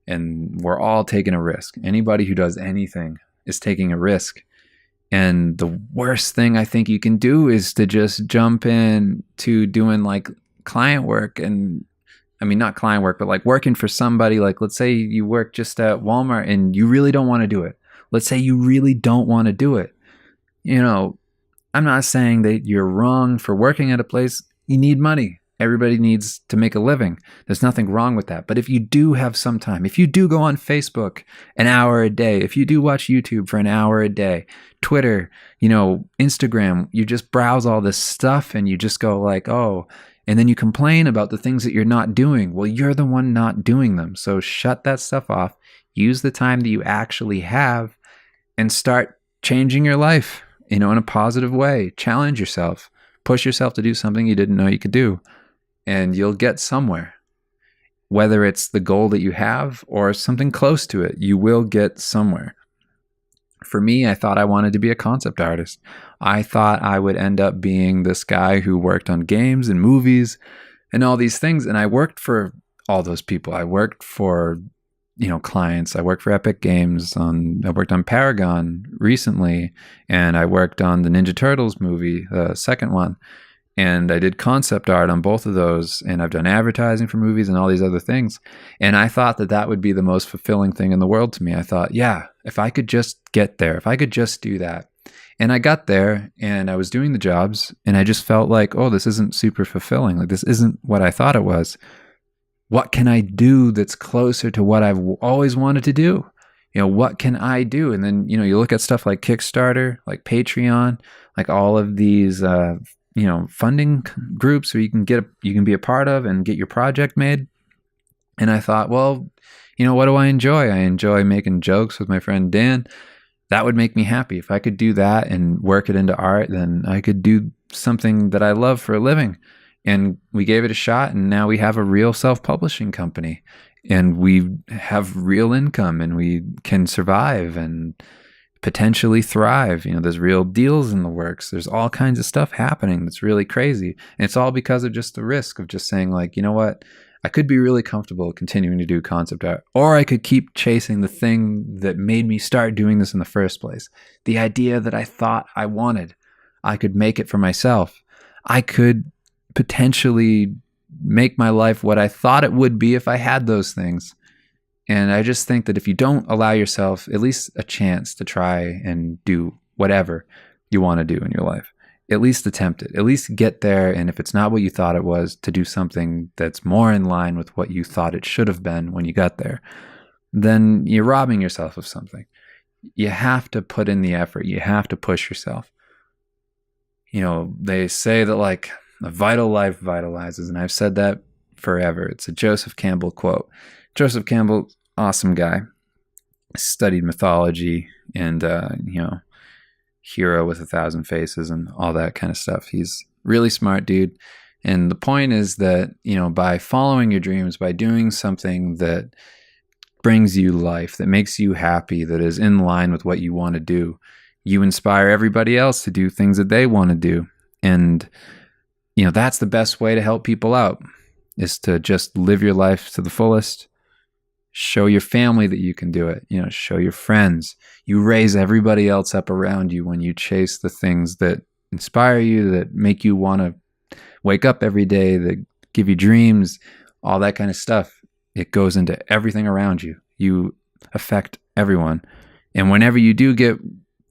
And we're all taking a risk. Anybody who does anything is taking a risk. And the worst thing I think you can do is to just jump in to doing like client work. And I mean, not client work, but like working for somebody. Like, let's say you work just at Walmart and you really don't want to do it. Let's say you really don't want to do it. I'm not saying that you're wrong for working at a place. You need money. Everybody needs to make a living. There's nothing wrong with that. But if you do have some time, if you do go on Facebook an hour a day, if you do watch YouTube for an hour a day, Twitter, Instagram, you just browse all this stuff and you just go like, oh, and then you complain about the things that you're not doing. Well, you're the one not doing them. So shut that stuff off. Use the time that you actually have and start changing your life, in a positive way. Challenge yourself. Push yourself to do something you didn't know you could do. And you'll get somewhere. Whether it's the goal that you have or something close to it, you will get somewhere. For me, I thought I wanted to be a concept artist. I thought I would end up being this guy who worked on games and movies and all these things. And I worked for all those people. I worked for, clients. I worked for Epic Games. I worked on Paragon recently. And I worked on the Ninja Turtles movie, the second one. And I did concept art on both of those. And I've done advertising for movies and all these other things. And I thought that would be the most fulfilling thing in the world to me. I thought, yeah, if I could just get there, if I could just do that. And I got there and I was doing the jobs and I just felt like, oh, this isn't super fulfilling. Like, this isn't what I thought it was. What can I do that's closer to what I've always wanted to do? What can I do? And then, you look at stuff like Kickstarter, like Patreon, like all of these, funding groups where you can be a part of and get your project made. And I thought, well, what do I enjoy? I enjoy making jokes with my friend Dan. That would make me happy. If I could do that and work it into art, then I could do something that I love for a living. And we gave it a shot, and now we have a real self-publishing company. And we have real income, and we can survive and potentially thrive. There's real deals in the works. There's all kinds of stuff happening that's really crazy. And it's all because of just the risk of just saying like, you know what? I could be really comfortable continuing to do concept art, or I could keep chasing the thing that made me start doing this in the first place. The idea that I thought I wanted. I could make it for myself. I could potentially make my life what I thought it would be if I had those things. And I just think that if you don't allow yourself at least a chance to try and do whatever you want to do in your life, at least attempt it, at least get there. And if it's not what you thought it was, to do something that's more in line with what you thought it should have been when you got there, then you're robbing yourself of something. You have to put in the effort. You have to push yourself. They say that like a vital life vitalizes. And I've said that forever. It's a Joseph Campbell quote. Joseph Campbell, awesome guy, studied mythology and, Hero with 1,000 Faces and all that kind of stuff. He's really smart dude. And the point is that, by following your dreams, by doing something that brings you life, that makes you happy, that is in line with what you want to do, you inspire everybody else to do things that they want to do. And, that's the best way to help people out, is to just live your life to the fullest. Show your family that you can do it. Show your friends. You raise everybody else up around you when you chase the things that inspire you, that make you want to wake up every day, that give you dreams, all that kind of stuff. It goes into everything around you. You affect everyone. And whenever you do get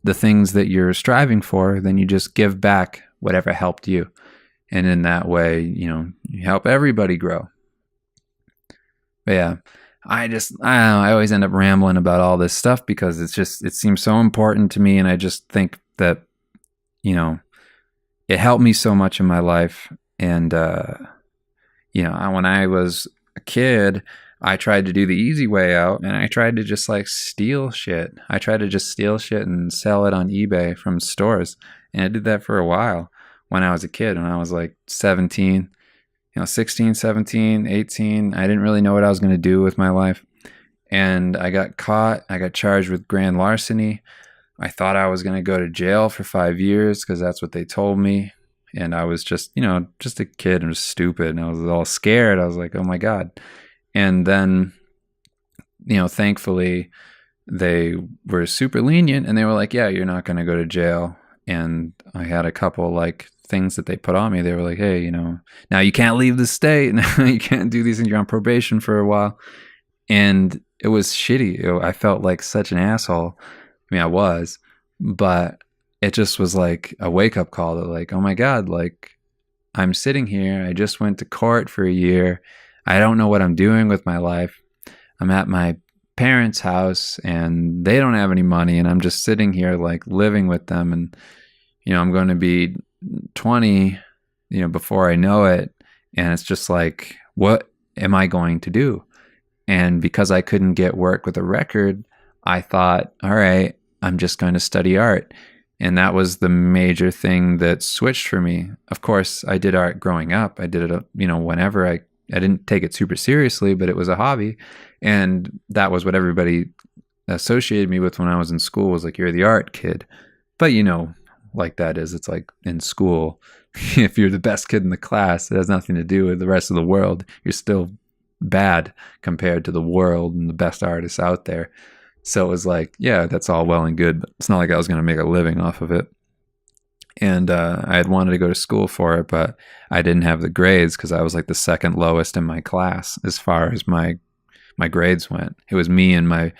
the things that you're striving for, then you just give back whatever helped you. And in that way, you help everybody grow. But yeah, I don't know, I always end up rambling about all this stuff because it seems so important to me. And I just think that, it helped me so much in my life. And, when I was a kid, I tried to do the easy way out, and I tried to just steal shit. I tried to just steal shit and sell it on eBay from stores. And I did that for a while when I was a kid, when I was 17, 16, 17, 18. I didn't really know what I was going to do with my life. And I got caught. I got charged with grand larceny. I thought I was going to go to jail for 5 years because that's what they told me. And I was just, just a kid and was stupid. And I was all scared. I was like, oh my God. And then, thankfully, they were super lenient and they were like, yeah, you're not going to go to jail. And I had a couple things that they put on me. They were like, hey, now you can't leave the state. Now you can't do these, and you're on probation for a while. And it was shitty. I felt like such an asshole. I mean, I was, but it just was like a wake up call to oh my God, I'm sitting here. I just went to court for a year. I don't know what I'm doing with my life. I'm at my parents' house and they don't have any money, and I'm just sitting here living with them. And, I'm going to be 20, before I know it. And it's just what am I going to do? And because I couldn't get work with a record, I thought, all right, I'm just going to study art. And that was the major thing that switched for me. Of course, I did art growing up. I did it, whenever I didn't take it super seriously, but it was a hobby. And that was what everybody associated me with when I was in school, was you're the art kid. But that is, it's in school, if you're the best kid in the class, it has nothing to do with the rest of the world. You're still bad compared to the world and the best artists out there. So it was yeah, that's all well and good, but it's not like I was going to make a living off of it. And I had wanted to go to school for it, but I didn't have the grades because I was the second lowest in my class as far as my grades went. It was me and my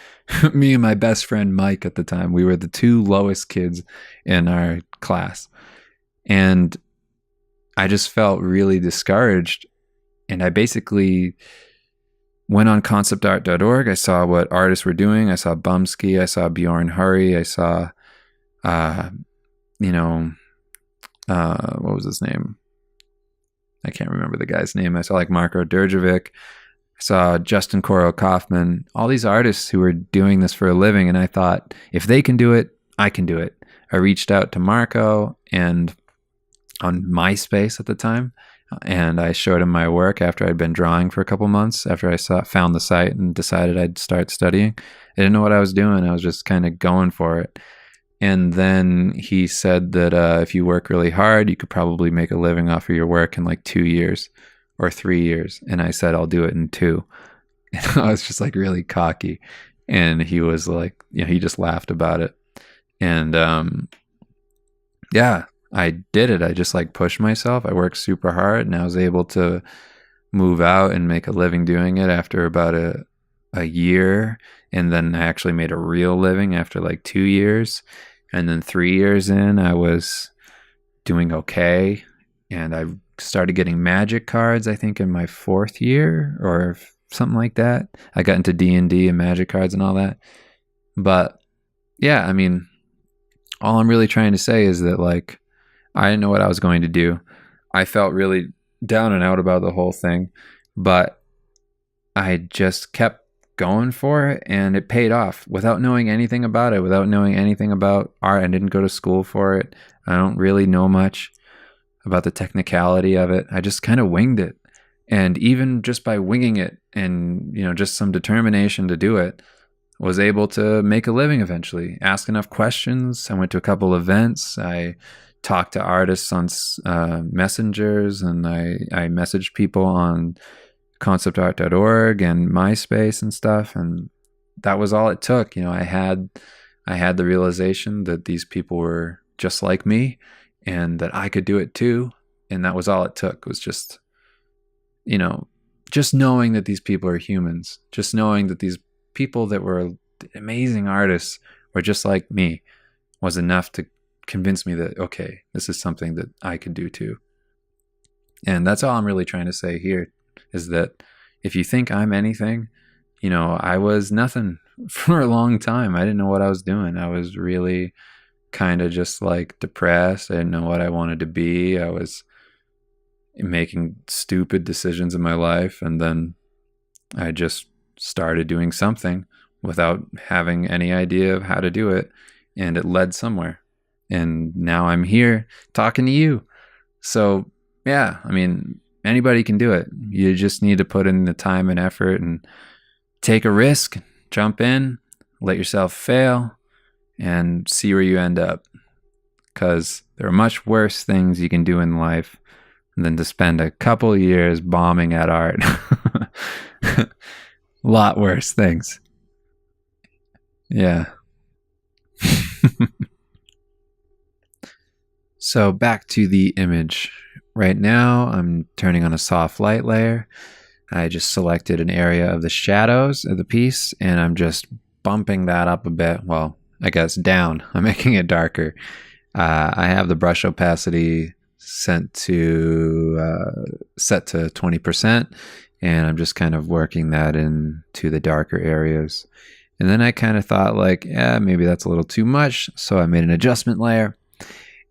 best friend Mike at the time. We were the two lowest kids in our class. And I just felt really discouraged. And I basically went on conceptart.org. I saw what artists were doing. I saw Bumsky. I saw Bjorn Hurry. I saw, what was his name? I can't remember the guy's name. I saw Marko Đurđević. I saw Justin Coro Kaufman. All these artists who were doing this for a living. And I thought, if they can do it, I can do it. I reached out to Marco and on MySpace at the time. And I showed him my work after I'd been drawing for a couple months, after I found the site and decided I'd start studying. I didn't know what I was doing. I was just kind of going for it. And then he said that if you work really hard, you could probably make a living off of your work in 2 years or 3 years. And I said, I'll do it in 2. And I was just really cocky. And he was he just laughed about it. And yeah, I did it. I just pushed myself. I worked super hard, and I was able to move out and make a living doing it after about a year. And then I actually made a real living after 2 years. And then 3 years in, I was doing okay. And I started getting magic cards, I think in my 4th year or something like that. I got into D&D and magic cards and all that. But yeah, I mean, all I'm really trying to say is that I didn't know what I was going to do. I felt really down and out about the whole thing, but I just kept going for it, and it paid off without knowing anything about it, without knowing anything about art. I didn't go to school for it. I don't really know much. about the technicality of it. I just kind of winged it. And even just by winging it and, just some determination to do it, was able to make a living eventually. Ask enough questions. I went to a couple events. I talked to artists on messengers, and I messaged people on conceptart.org and MySpace and stuff. And that was all it took. I had the realization that these people were just like me and that I could do it too. And that was all it took, was just, just knowing that these people are humans, just knowing that these people that were amazing artists were just like me was enough to convince me that, okay, this is something that I could do too. And that's all I'm really trying to say here, is that if you think I'm anything, I was nothing for a long time. I didn't know what I was doing. I was really kind of just like depressed. I didn't know what I wanted to be. I was making stupid decisions in my life. And then I just started doing something without having any idea of how to do it. And it led somewhere. And now I'm here talking to you. So yeah, I mean, anybody can do it. You just need to put in the time and effort and take a risk, jump in, let yourself fail, and see where you end up. Because there are much worse things you can do in life than to spend a couple years bombing at art. A lot worse things. Yeah. So back to the image. Right now, I'm turning on a soft light layer. I just selected an area of the shadows of the piece, and I'm just bumping that up a bit. Well, I guess down. I'm making it darker. I have the brush opacity set to 20%, and I'm just kind of working that into the darker areas. And then I kind of thought like, yeah, maybe that's a little too much. So I made an adjustment layer,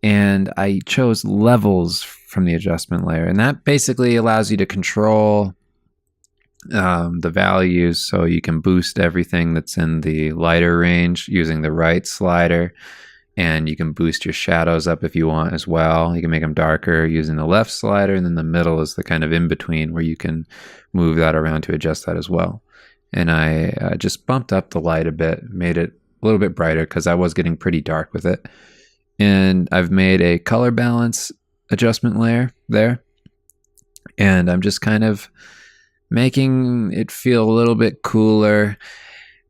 and I chose levels from the adjustment layer. And that basically allows you to control the values, so you can boost everything that's in the lighter range using the right slider, and you can boost your shadows up if you want as well. You can make them darker using the left slider, and then the middle is the kind of in between where you can move that around to adjust that as well. And I just bumped up the light a bit, made it a little bit brighter because I was getting pretty dark with it. And I've made a color balance adjustment layer there, and I'm just kind of making it feel a little bit cooler.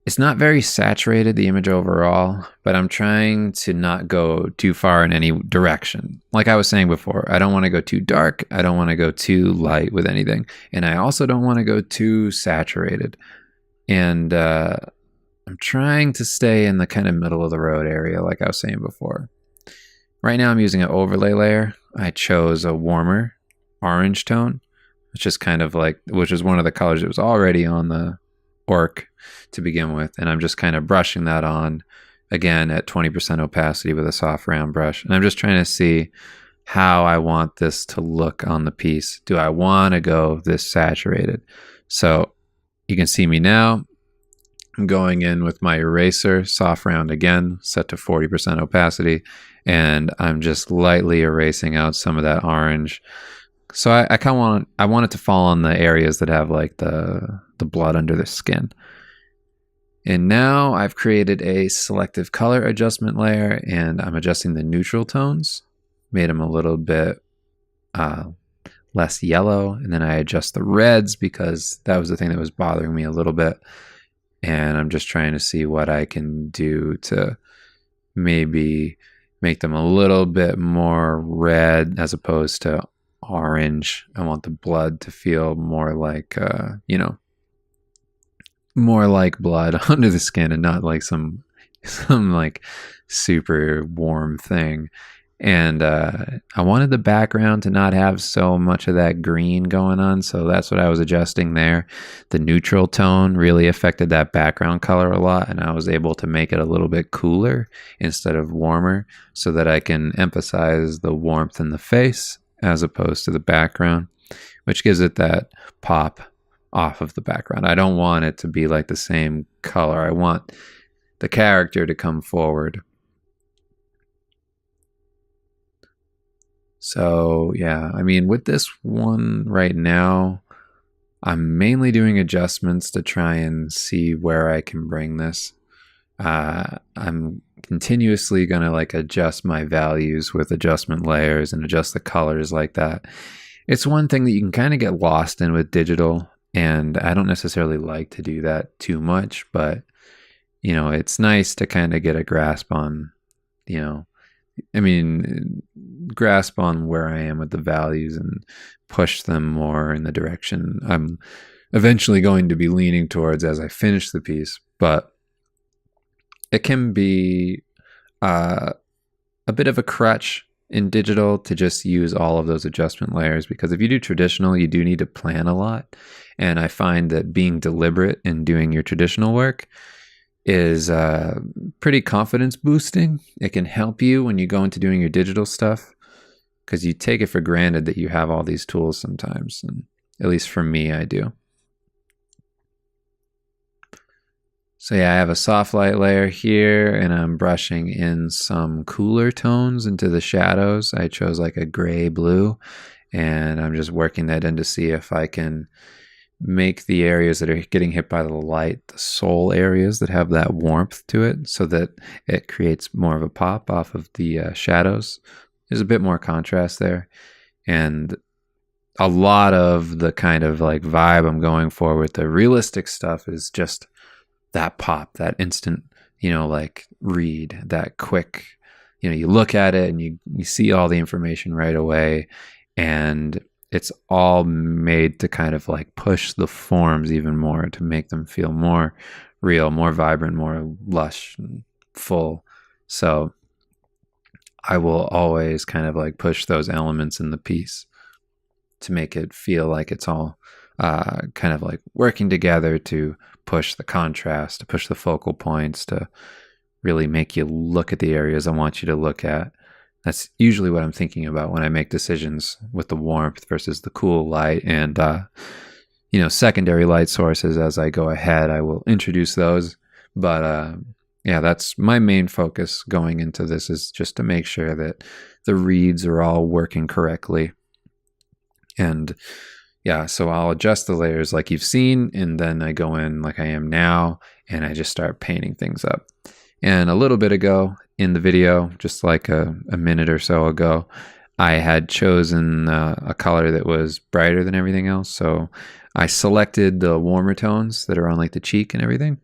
It's not very saturated, the image overall, but I'm trying to not go too far in any direction. Like I was saying before, I don't want to go too dark. I don't want to go too light with anything. And I also don't want to go too saturated. And I'm trying to stay in the kind of middle of the road area, like I was saying before. Right now I'm using an overlay layer. I chose a warmer orange tone, which is kind of like, which is one of the colors that was already on the orc to begin with. And I'm just kind of brushing that on again at 20% opacity with a soft round brush. And I'm just trying to see how I want this to look on the piece. Do I want to go this saturated? So you can see me now. I'm going in with my eraser, soft round again, set to 40% opacity. And I'm just lightly erasing out some of that orange. So I kind of want it to fall on the areas that have like the blood under the skin. And now I've created a selective color adjustment layer, and I'm adjusting the neutral tones, made them a little bit less yellow. And then I adjust the reds because that was the thing that was bothering me a little bit. And I'm just trying to see what I can do to maybe make them a little bit more red as opposed to orange. I want the blood to feel more like, more like blood under the skin and not like some like super warm thing. And I wanted the background to not have so much of that green going on. So that's what I was adjusting there. The neutral tone really affected that background color a lot. And I was able to make it a little bit cooler instead of warmer so that I can emphasize the warmth in the face as opposed to the background, which gives it that pop off of the background. I don't want it to be like the same color. I want the character to come forward. So yeah, I mean, with this one right now, I'm mainly doing adjustments to try and see where I can bring this. I'm continuously going to like adjust my values with adjustment layers and adjust the colors like that. It's one thing that you can kind of get lost in with digital, and I don't necessarily like to do that too much, but it's nice to kind of get a grasp on, you know, I mean, grasp on where I am with the values and push them more in the direction I'm eventually going to be leaning towards as I finish the piece. But it can be uh, a bit of a crutch in digital to just use all of those adjustment layers, because if you do traditional, you do need to plan a lot. And I find that being deliberate in doing your traditional work is pretty confidence boosting. It can help you when you go into doing your digital stuff, because you take it for granted that you have all these tools sometimes. And at least for me, I do. So yeah, I have a soft light layer here, and I'm brushing in some cooler tones into the shadows. I chose like a gray blue, and I'm just working that in to see if I can make the areas that are getting hit by the light the soul areas that have that warmth to it, so that it creates more of a pop off of the shadows. There's a bit more contrast there, and a lot of the kind of like vibe I'm going for with the realistic stuff is just that pop, that instant, like read, that quick, you look at it and you see all the information right away, and it's all made to kind of like push the forms even more to make them feel more real, more vibrant, more lush and full. So I will always kind of like push those elements in the piece to make it feel like it's all kind of like working together to push the contrast, to push the focal points, to really make you look at the areas I want you to look at. That's usually what I'm thinking about when I make decisions with the warmth versus the cool light. And, secondary light sources, as I go ahead, I will introduce those. But yeah, that's my main focus going into this, is just to make sure that the reads are all working correctly. And yeah, so I'll adjust the layers like you've seen, and then I go in like I am now, and I just start painting things up. And a little bit ago in the video, just like a minute or so ago, I had chosen a color that was brighter than everything else. So I selected the warmer tones that are on like the cheek and everything.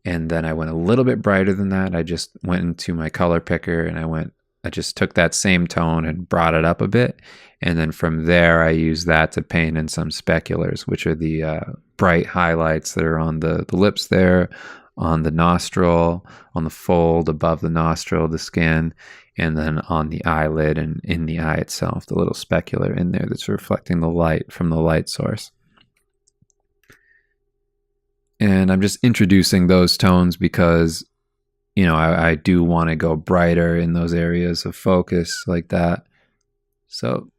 And then I went a little bit brighter than that. I just went into my color picker, and I just took that same tone and brought it up a bit. And then from there, I used that to paint in some speculars, which are the bright highlights that are on the lips there, on the nostril, on the fold above the nostril, the skin, and then on the eyelid and in the eye itself, the little specular in there that's reflecting the light from the light source. And I'm just introducing those tones because, I do want to go brighter in those areas of focus like that. So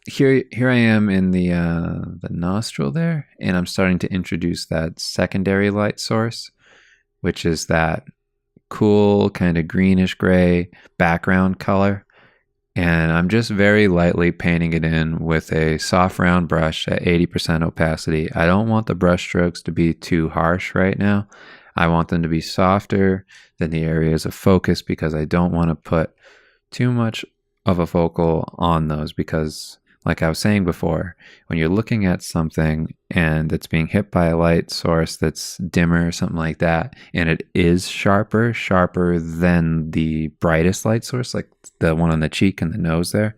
here I am in the nostril there, and I'm starting to introduce that secondary light source, which is that cool kind of greenish gray background color. And I'm just very lightly painting it in with a soft round brush at 80% opacity. I don't want the brush strokes to be too harsh right now. I want them to be softer than the areas of focus, because I don't want to put too much of a focal on those, because like I was saying before, when you're looking at something and it's being hit by a light source that's dimmer or something like that, and it is sharper than the brightest light source, like the one on the cheek and the nose there,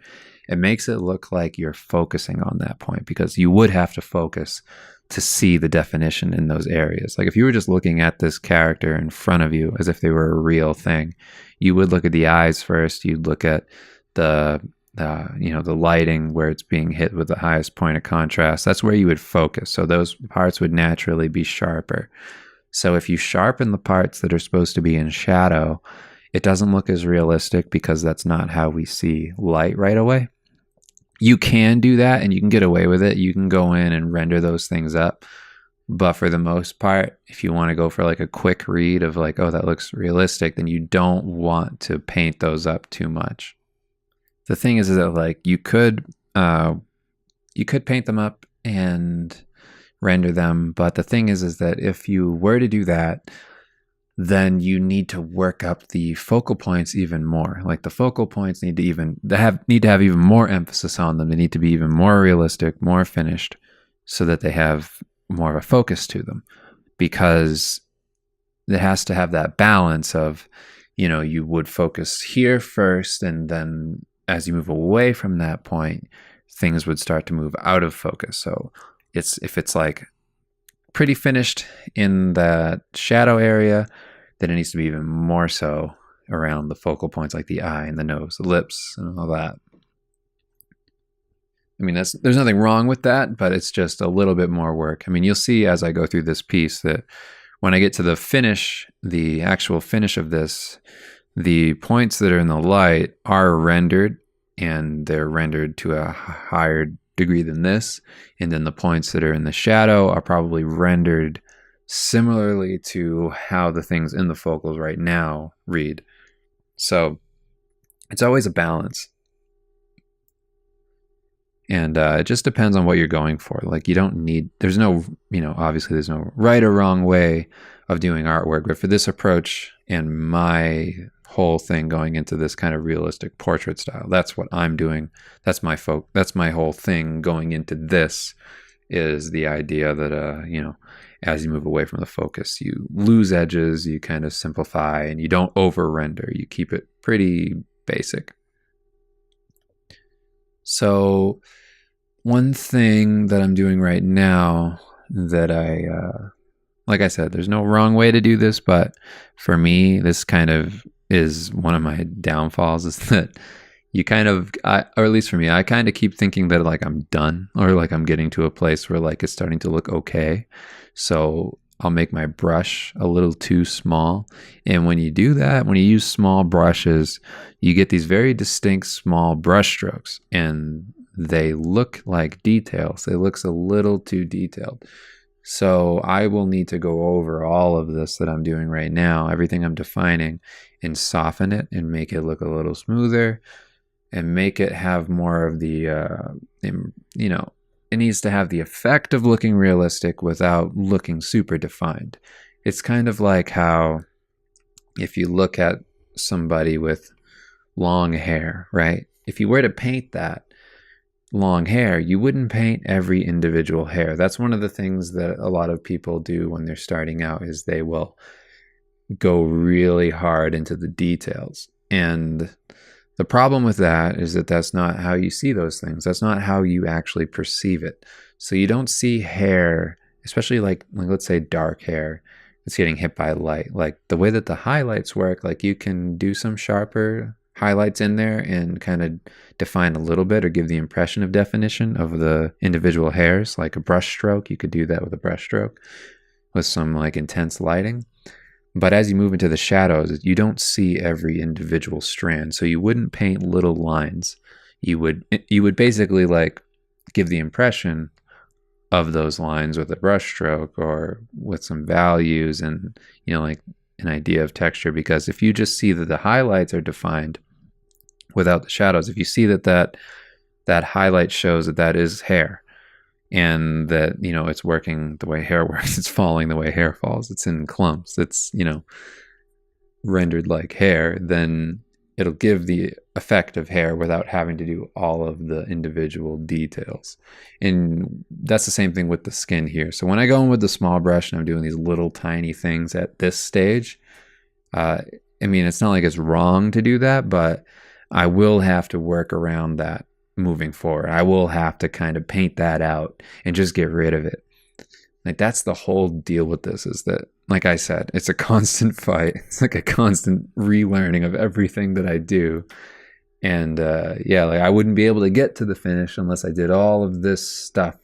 it makes it look like you're focusing on that point, because you would have to focus to see the definition in those areas. Like if you were just looking at this character in front of you as if they were a real thing, you would look at the eyes first, you'd look at the lighting where it's being hit with the highest point of contrast. That's where you would focus. So those parts would naturally be sharper. So if you sharpen the parts that are supposed to be in shadow, it doesn't look as realistic, because that's not how we see light right away. You can do that and you can get away with it. You can go in and render those things up. But for the most part, if you want to go for like a quick read of like, oh, that looks realistic, then you don't want to paint those up too much. the thing is that like you could paint them up and render them, but the thing is that if you were to do that, then you need to work up the focal points even more. Like the focal points need to have even more emphasis on them. They need to be even more realistic, more finished, so that they have more of a focus to them, because it has to have that balance of, you would focus here first, and then as you move away from that point, things would start to move out of focus. So if it's like pretty finished in that shadow area, then it needs to be even more so around the focal points, like the eye and the nose, the lips, and all that. I mean, there's nothing wrong with that, but it's just a little bit more work. I mean, you'll see as I go through this piece that when I get to the actual finish of this, the points that are in the light are rendered, and they're rendered to a higher degree than this. And then the points that are in the shadow are probably rendered similarly to how the things in the focals right now read. So it's always a balance. And it just depends on what you're going for. Like there's no right or wrong way of doing artwork. But for this approach and my whole thing going into this kind of realistic portrait style, that's what I'm doing. That's my whole thing going into this, is the idea that, as you move away from the focus, you lose edges, you kind of simplify, and you don't over render. You keep it pretty basic. So one thing that I'm doing right now that like I said, there's no wrong way to do this, but for me, this kind of is one of my downfalls, is that you kind of, or at least for me, I kind of keep thinking that like I'm done, or like I'm getting to a place where like it's starting to look okay. So I'll make my brush a little too small. And when you do that, when you use small brushes, you get these very distinct small brush strokes, and they look like details. They look a little too detailed. So I will need to go over all of this that I'm doing right now, everything I'm defining, and soften it and make it look a little smoother, and make it have more of the, it needs to have the effect of looking realistic without looking super defined. It's kind of like how if you look at somebody with long hair, right? If you were to paint that long hair, you wouldn't paint every individual hair. That's one of the things that a lot of people do when they're starting out, is they will go really hard into the details. And the problem with that is that that's not how you see those things. That's not how you actually perceive it. So you don't see hair, especially like let's say dark hair, it's getting hit by light. Like the way that the highlights work, like you can do some sharper highlights in there and kind of define a little bit, or give the impression of definition of the individual hairs, like a brush stroke. You could do that with a brush stroke with some like intense lighting. But as you move into the shadows, you don't see every individual strand. So you wouldn't paint little lines. You would basically like give the impression of those lines with a brush stroke, or with some values and, like an idea of texture. Because if you just see that the highlights are defined without the shadows, if you see that highlight shows that is hair, and that, it's working the way hair works, it's falling the way hair falls, it's in clumps, it's, rendered like hair, then it'll give the effect of hair without having to do all of the individual details. And that's the same thing with the skin here. So when I go in with the small brush and I'm doing these little tiny things at this stage, it's not like it's wrong to do that, but I will have to work around that moving forward. I will have to kind of paint that out and just get rid of it. Like that's the whole deal with this, is that, like I said, it's a constant fight. It's like a constant relearning of everything that I do. And I wouldn't be able to get to the finish unless I did all of this stuff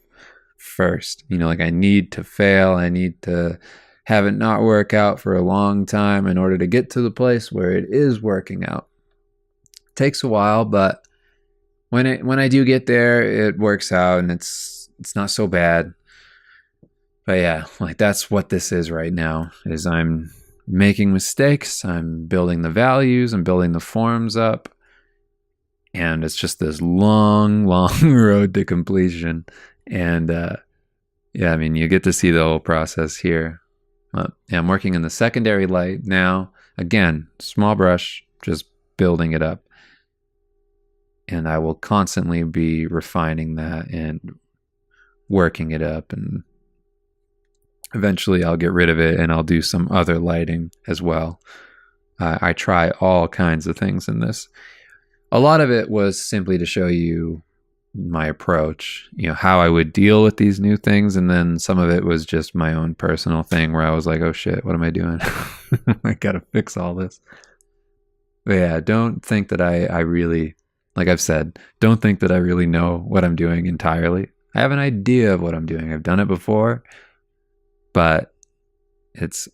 first. Like I need to fail. I need to have it not work out for a long time in order to get to the place where it is working out. It takes a while, but when I do get there, it works out, and it's not so bad. But yeah, like that's what this is right now, is I'm making mistakes, I'm building the values, I'm building the forms up, and it's just this long, long road to completion. And yeah, I mean, you get to see the whole process here. Yeah, I'm working in the secondary light now. Again, small brush, just building it up. And I will constantly be refining that and working it up. And eventually I'll get rid of it and I'll do some other lighting as well. I try all kinds of things in this. A lot of it was simply to show you my approach, how I would deal with these new things. And then some of it was just my own personal thing where I was like, oh shit, what am I doing? I gotta fix all this. But yeah, don't think that I really, like I've said, don't think that I really know what I'm doing entirely. I have an idea of what I'm doing. I've done it before, but it's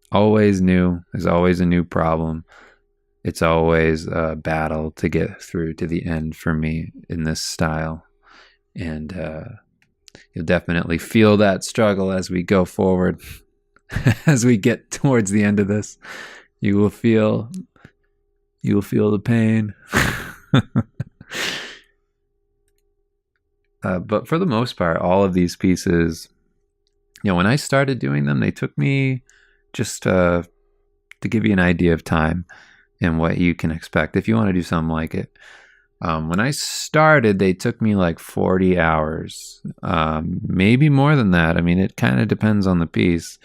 always new. There's always a new problem. It's always a battle to get through to the end for me in this style. And you'll definitely feel that struggle as we go forward. As we get towards the end of this, you will feel the pain. But for the most part, all of these pieces, when I started doing them, they took me just to give you an idea of time and what you can expect if you want to do something like it. When I started, they took me like 40 hours, maybe more than that. I mean, it kind of depends on the piece.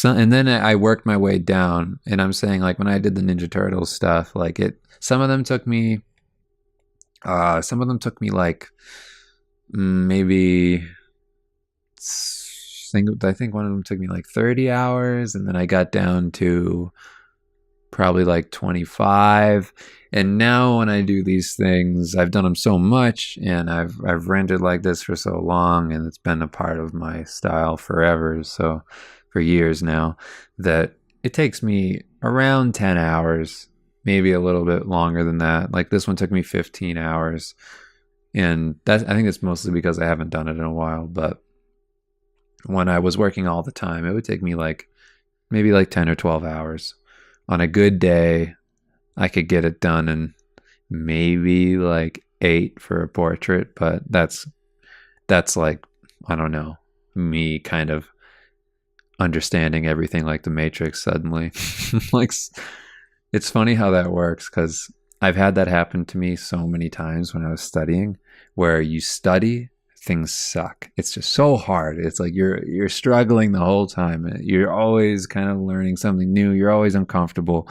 And then I worked my way down, and I'm saying like when I did the Ninja Turtles stuff, like some of them took me like maybe I think one of them took me like 30 hours, and then I got down to probably like 25. And now when I do these things, I've done them so much, and I've rendered like this for so long, and it's been a part of my style forever, so for years now, that it takes me around 10 hours, maybe a little bit longer than that. Like this one took me 15 hours, and I think it's mostly because I haven't done it in a while. But when I was working all the time, it would take me like maybe like 10 or 12 hours. On a good day, I could get it done in maybe like 8 for a portrait, but that's like, I don't know, me kind of understanding everything like the Matrix suddenly. Like, it's funny how that works, because I've had that happen to me so many times when I was studying, where you study, things suck. It's just so hard. It's like you're struggling the whole time. You're always kind of learning something new. You're always uncomfortable,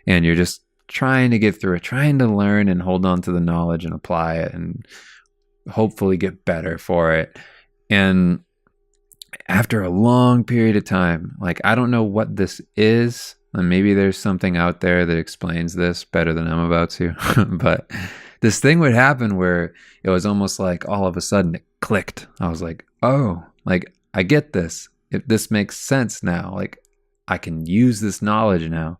and you're just trying to get through it, trying to learn and hold on to the knowledge and apply it and hopefully get better for it. And after a long period of time, like, I don't know what this is, and maybe there's something out there that explains this better than I'm about to, but this thing would happen where it was almost like all of a sudden it clicked. I was like, oh, like, I get this. If this makes sense now, like, I can use this knowledge now.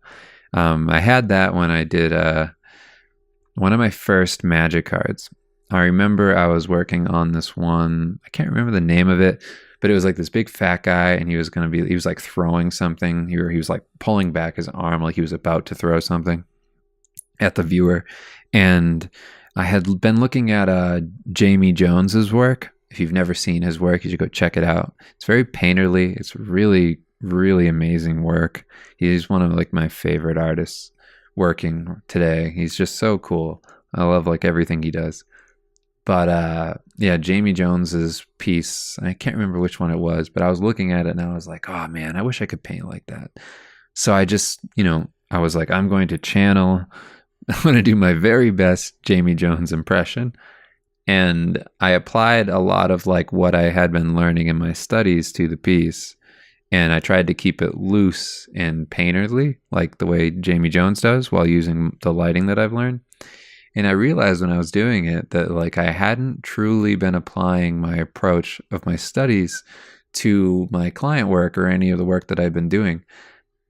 I had that when I did one of my first magic cards. I remember I was working on this one. I can't remember the name of it, but it was like this big fat guy, and he was like throwing something. He was like pulling back his arm like he was about to throw something at the viewer. And I had been looking at Jamie Jones's work. If you've never seen his work, you should go check it out. It's very painterly. It's really, really amazing work. He's one of like my favorite artists working today. He's just so cool. I love like everything he does. But yeah, Jamie Jones's piece, I can't remember which one it was, but I was looking at it and I was like, oh man, I wish I could paint like that. So I just, I was like, I'm going to do my very best Jamie Jones impression. And I applied a lot of like what I had been learning in my studies to the piece. And I tried to keep it loose and painterly, like the way Jamie Jones does, while using the lighting that I've learned. And I realized when I was doing it that like I hadn't truly been applying my approach of my studies to my client work or any of the work that I've been doing.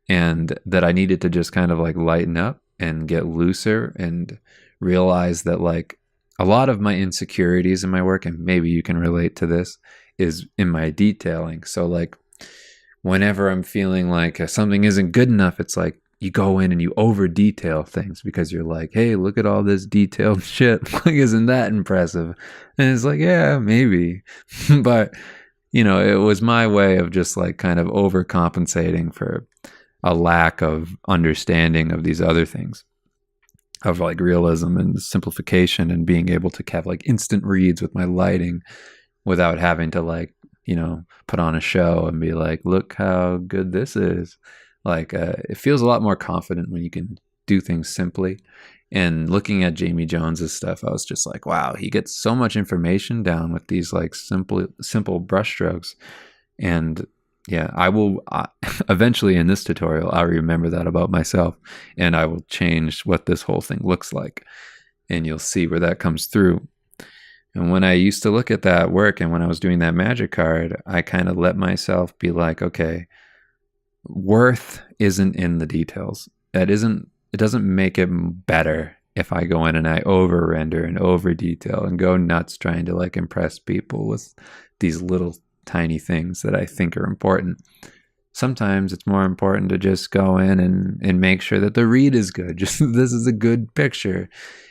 And that I needed to just kind of like lighten up and get looser and realize that like a lot of my insecurities in my work, and maybe you can relate to this, is in my detailing. So like whenever I'm feeling like something isn't good enough, it's like, you go in and you over detail things because you're like, hey, look at all this detailed shit. Like, isn't that impressive? And it's like, yeah, maybe. But, you know, it was my way of just like kind of overcompensating for a lack of understanding of these other things, of like realism and simplification, and being able to have like instant reads with my lighting without having to like, you know, put on a show and be like, look how good this is. Like, it feels a lot more confident when you can do things simply. And looking at Jamie Jones's stuff, I was just like, wow, he gets so much information down with these like simple brushstrokes. And yeah, I will eventually in this tutorial, I'll remember that about myself, and I will change what this whole thing looks like. And you'll see where that comes through. And when I used to look at that work and when I was doing that magic card, I kind of let myself be like, okay, worth isn't in the details. It doesn't make it better if I go in and I over render and over detail and go nuts trying to like impress people with these little tiny things that I think are important. Sometimes it's more important to just go in and make sure that the read is good. Just this is a good picture.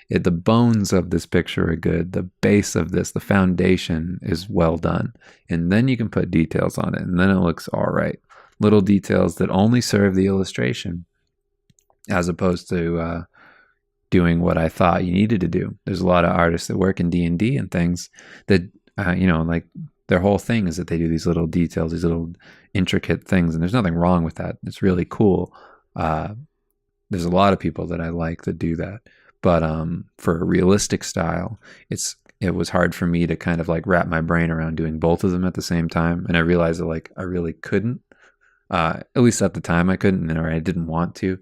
The bones of this picture are good. The base of this, the foundation is well done. And then you can put details on it and then it looks all right. Little details that only serve the illustration, as opposed to doing what I thought you needed to do. There's a lot of artists that work in D&D and things that, you know, like their whole thing is that they do these little details, these little intricate things. And there's nothing wrong with that. It's really cool. There's a lot of people that I like that do that. But for a realistic style, it was hard for me to kind of like wrap my brain around doing both of them at the same time. And I realized that like I really couldn't. At least at the time I couldn't, or I didn't want to.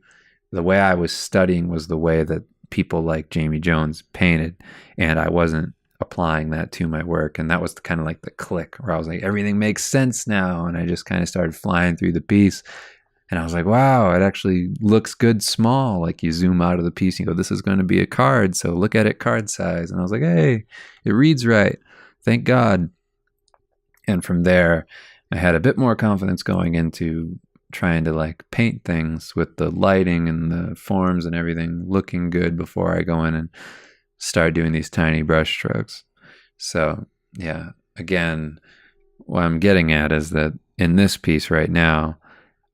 The way I was studying was the way that people like Jamie Jones painted, and I wasn't applying that to my work. And that was kind of like the click where I was like, everything makes sense now. And I just kind of started flying through the piece. And I was like, wow, it actually looks good small. Like you zoom out of the piece and you go, this is going to be a card. So look at it card size. And I was like, hey, it reads right. Thank God. And from there, I had a bit more confidence going into trying to like paint things with the lighting and the forms and everything looking good before I go in and start doing these tiny brush strokes. So yeah, again, what I'm getting at is that in this piece right now,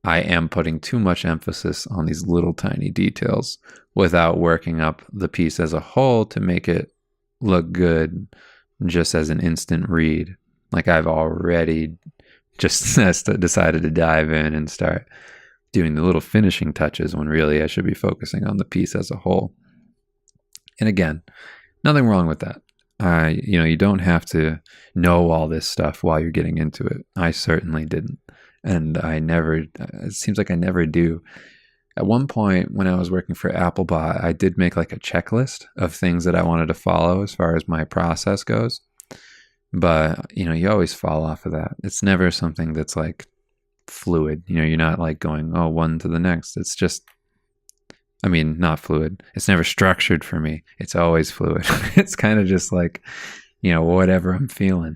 I am putting too much emphasis on these little tiny details without working up the piece as a whole to make it look good just as an instant read. Like I've already just decided to dive in and start doing the little finishing touches when really I should be focusing on the piece as a whole. And again, nothing wrong with that. You know, you don't have to know all this stuff while you're getting into it. I certainly didn't. And it seems like I never do. At one point when I was working for Applebot, I did make like a checklist of things that I wanted to follow as far as my process goes. But, you know, you always fall off of that. It's never something that's like fluid. You know, you're not like going, oh, one to the next. It's just, I mean, not fluid. It's never structured for me. It's always fluid. It's kind of just like, you know, whatever I'm feeling,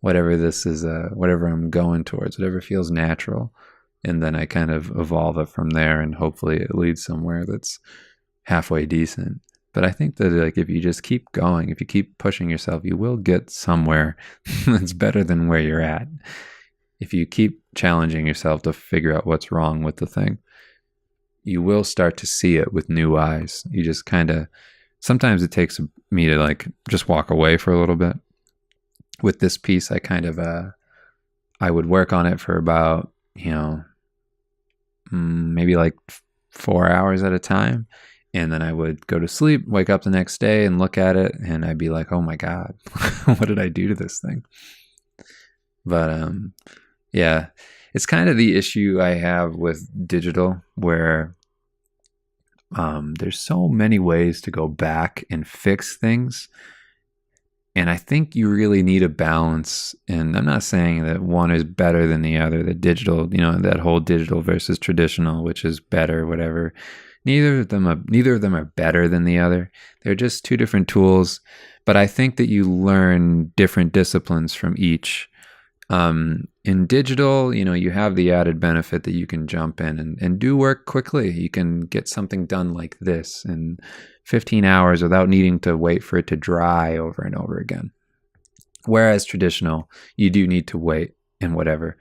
whatever this is, whatever I'm going towards, whatever feels natural. And then I kind of evolve it from there, and hopefully it leads somewhere that's halfway decent. But I think that like if you just keep going, if you keep pushing yourself, you will get somewhere that's better than where you're at. If you keep challenging yourself to figure out what's wrong with the thing, you will start to see it with new eyes. You just kind of, sometimes it takes me to like just walk away for a little bit. With this piece, I kind of, I would work on it for about, you know, maybe like 4 hours at a time. And then I would go to sleep, wake up the next day and look at it. And I'd be like, oh my God, what did I do to this thing? But yeah, it's kind of the issue I have with digital, where there's so many ways to go back and fix things. And I think you really need a balance. And I'm not saying that one is better than the other, the digital, you know, that whole digital versus traditional, which is better, whatever. Neither of them are better than the other. They're just two different tools. But I think that you learn different disciplines from each. in digital, you have the added benefit that you can jump in and do work quickly. You can get something done like this in 15 hours without needing to wait for it to dry over and over again. Whereas traditional, you do need to wait and whatever.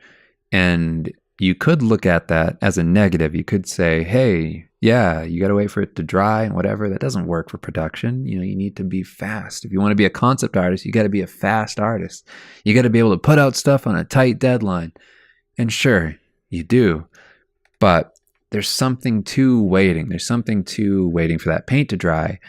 And you could look at that as a negative. You could say, hey, yeah, you got to wait for it to dry and whatever. That doesn't work for production. You need to be fast. If you want to be a concept artist, you got to be a fast artist. You got to be able to put out stuff on a tight deadline. And sure, you do. But there's something to waiting. There's something to waiting for that paint to dry.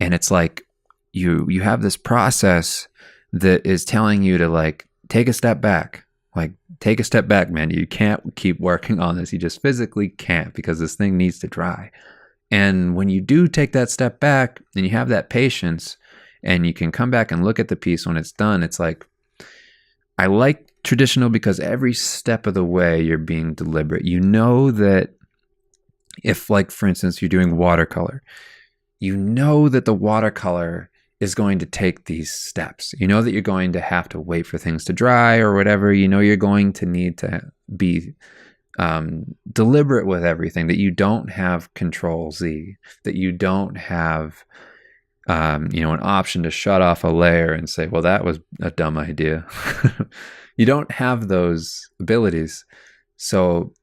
And it's like you have this process that is telling you to like take a step back. Like, take a step back, man. You can't keep working on this. You just physically can't, because this thing needs to dry. And when you do take that step back and you have that patience and you can come back and look at the piece when it's done, it's like, I like traditional because every step of the way you're being deliberate. You know that if, like, for instance, you're doing watercolor, you know that the watercolor is going to take these steps. You know that you're going to have to wait for things to dry or whatever. You know you're going to need to be deliberate with everything, that you don't have Control Z, that you don't have an option to shut off a layer and say, well, that was a dumb idea. You don't have those abilities. So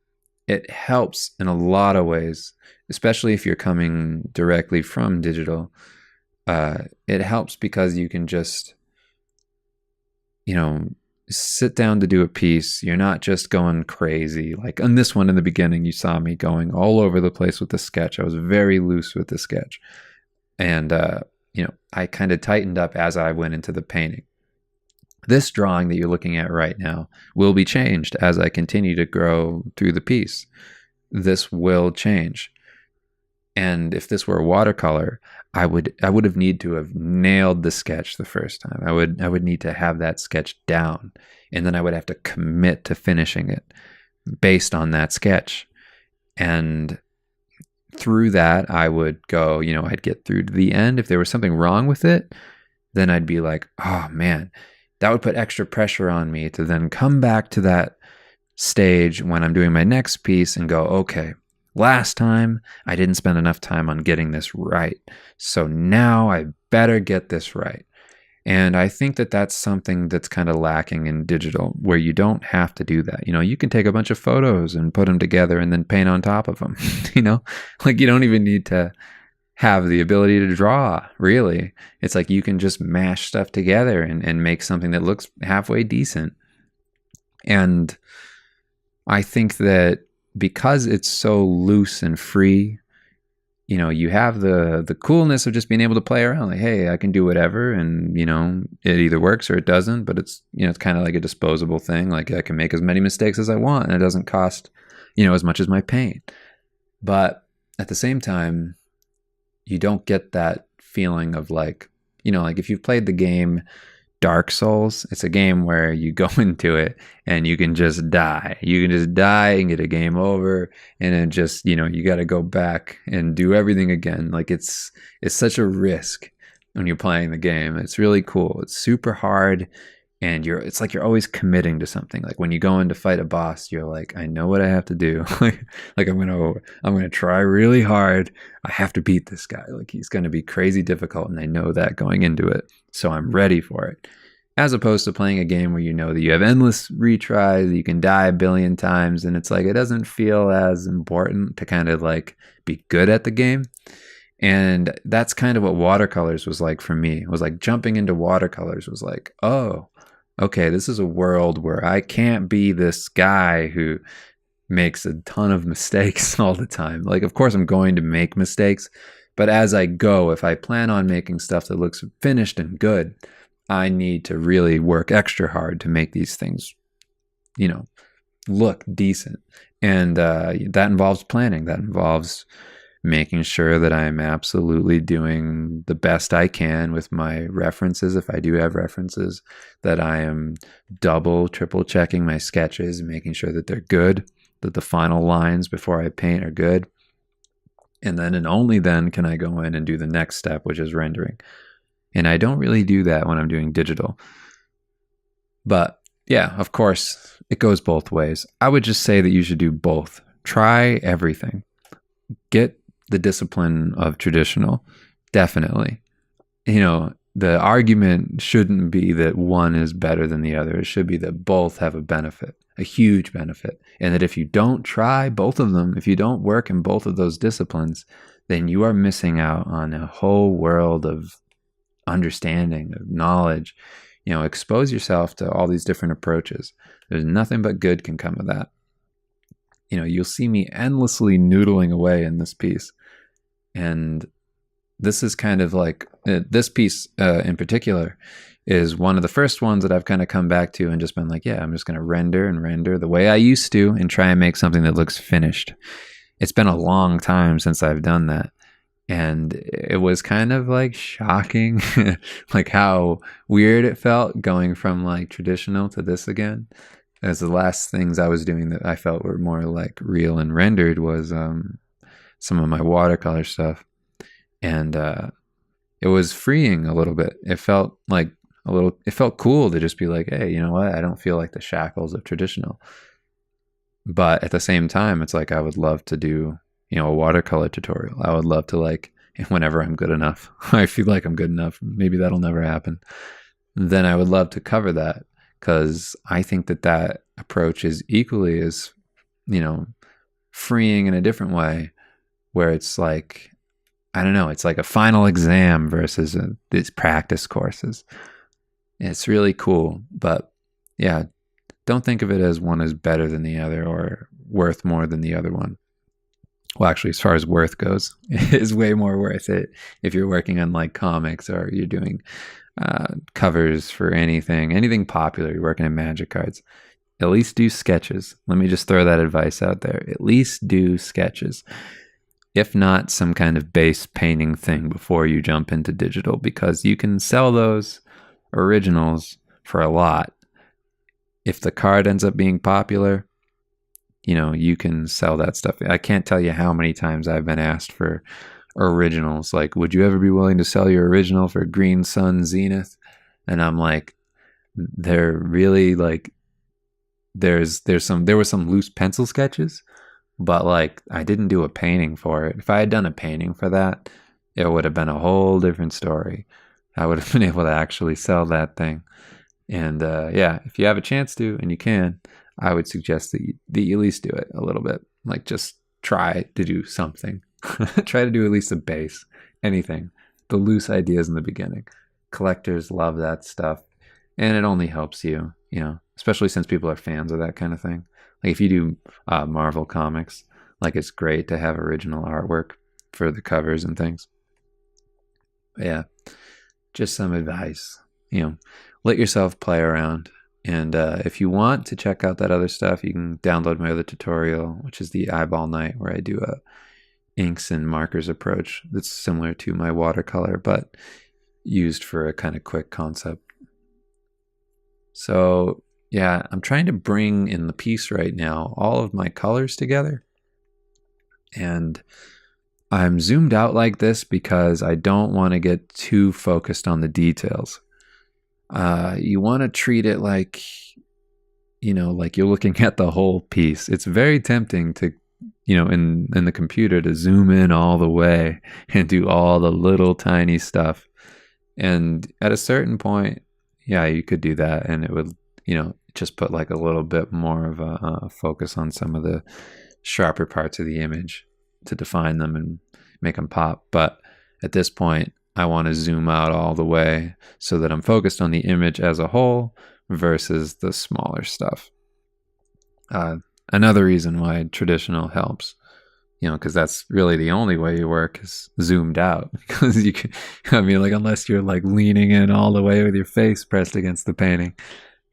it helps in a lot of ways, especially if you're coming directly from digital. It helps because you can just, sit down to do a piece. You're not just going crazy. Like on this one in the beginning, you saw me going all over the place with the sketch. I was very loose with the sketch. And, I kind of tightened up as I went into the painting. This drawing that you're looking at right now will be changed as I continue to grow through the piece. This will change. And if this were a watercolor, I would have need to have nailed the sketch the first time. I would need to have that sketch down, and then I would have to commit to finishing it based on that sketch. And through that, I would go, I'd get through to the end. If there was something wrong with it, then I'd be like, oh man, that would put extra pressure on me to then come back to that stage when I'm doing my next piece and go, okay, last time I didn't spend enough time on getting this right. So now I better get this right. And I think that that's something that's kind of lacking in digital, where you don't have to do that. You can take a bunch of photos and put them together and then paint on top of them. Like you don't even need to have the ability to draw, really. It's like you can just mash stuff together and make something that looks halfway decent. And I think that because it's so loose and free, you have the coolness of just being able to play around. Like, hey, I can do whatever, and it either works or it doesn't. But it's it's kind of like a disposable thing. Like I can make as many mistakes as I want, and it doesn't cost as much as my paint. But at the same time, you don't get that feeling of like if you've played the game Dark Souls, it's a game where you go into it and you can just die. You can just die and get a game over, and then just, you got to go back and do everything again. Like it's such a risk when you're playing the game. It's really cool. It's super hard, and it's like you're always committing to something. Like when you go in to fight a boss, you're like, I know what I have to do. Like I'm gonna try really hard. I have to beat this guy. Like he's gonna be crazy difficult, and I know that going into it. So I'm ready for it. As opposed to playing a game where that you have endless retries, you can die a billion times, and it's like it doesn't feel as important to kind of like be good at the game. And that's kind of what watercolors was like for me. It was like jumping into watercolors was like, oh, okay, this is a world where I can't be this guy who makes a ton of mistakes all the time. Like, of course, I'm going to make mistakes, but as I go, if I plan on making stuff that looks finished and good, I need to really work extra hard to make these things, look decent. And that involves planning. That involves making sure that I'm absolutely doing the best I can with my references, if I do have references, that I am double, triple checking my sketches, making sure that they're good, that the final lines before I paint are good. And then and only then can I go in and do the next step, which is rendering. And I don't really do that when I'm doing digital. But yeah, of course, it goes both ways. I would just say that you should do both. Try everything. Get the discipline of traditional, definitely. The argument shouldn't be that one is better than the other. It should be that both have a benefit, a huge benefit. And that if you don't try both of them, if you don't work in both of those disciplines, then you are missing out on a whole world of understanding, of knowledge. Expose yourself to all these different approaches. There's nothing but good can come of that. You'll see me endlessly noodling away in this piece. And this is kind of like, this piece in particular is one of the first ones that I've kind of come back to and just been like, yeah, I'm just going to render and render the way I used to and try and make something that looks finished. It's been a long time since I've done that. And it was kind of like shocking, like how weird it felt going from like traditional to this again. As the last things I was doing that I felt were more like real and rendered was some of my watercolor stuff. And it was freeing a little bit. It felt like it felt cool to just be like, hey, you know what? I don't feel like the shackles of traditional. But at the same time, it's like I would love to do, a watercolor tutorial. I would love to, like, whenever I'm good enough, I feel like I'm good enough. Maybe that'll never happen. Then I would love to cover that, because I think that approach is equally as, freeing in a different way, where it's like, I don't know, it's like a final exam versus these practice courses. It's really cool. But yeah, don't think of it as one is better than the other or worth more than the other one. Well, actually, as far as worth goes, it is way more worth it if you're working on like comics or you're doing covers for anything popular. You're working in magic cards. At least do sketches. Let me just throw that advice out there. At least do sketches. If not, some kind of base painting thing before you jump into digital, because you can sell those originals for a lot. If the card ends up being popular, you can sell that stuff. I can't tell you how many times I've been asked for originals. Like, would you ever be willing to sell your original for Green Sun Zenith? And I'm like, they're really like, there were some loose pencil sketches, but like I didn't do a painting for it. If I had done a painting for that, it would have been a whole different story. I would have been able to actually sell that thing. And yeah, if you have a chance to, and you can, I would suggest that you at least do it a little bit. Like, just try to do something. Try to do at least a base, anything. The loose ideas in the beginning. Collectors love that stuff, and it only helps you, especially since people are fans of that kind of thing. Like if you do Marvel comics, like it's great to have original artwork for the covers and things. But yeah, just some advice, let yourself play around. And if you want to check out that other stuff, you can download my other tutorial, which is the Eyeball Night, where I do a inks and markers approach that's similar to my watercolor, but used for a kind of quick concept. So yeah, I'm trying to bring in the piece right now all of my colors together. And I'm zoomed out like this because I don't want to get too focused on the details. You want to treat it like, like you're looking at the whole piece. It's very tempting to, in the computer to zoom in all the way and do all the little tiny stuff. And at a certain point, yeah, you could do that, and it would, just put like a little bit more of a focus on some of the sharper parts of the image to define them and make them pop. But at this point, I want to zoom out all the way so that I'm focused on the image as a whole versus the smaller stuff. Another reason why traditional helps, because that's really the only way you work is zoomed out. Because you can, unless you're like leaning in all the way with your face pressed against the painting,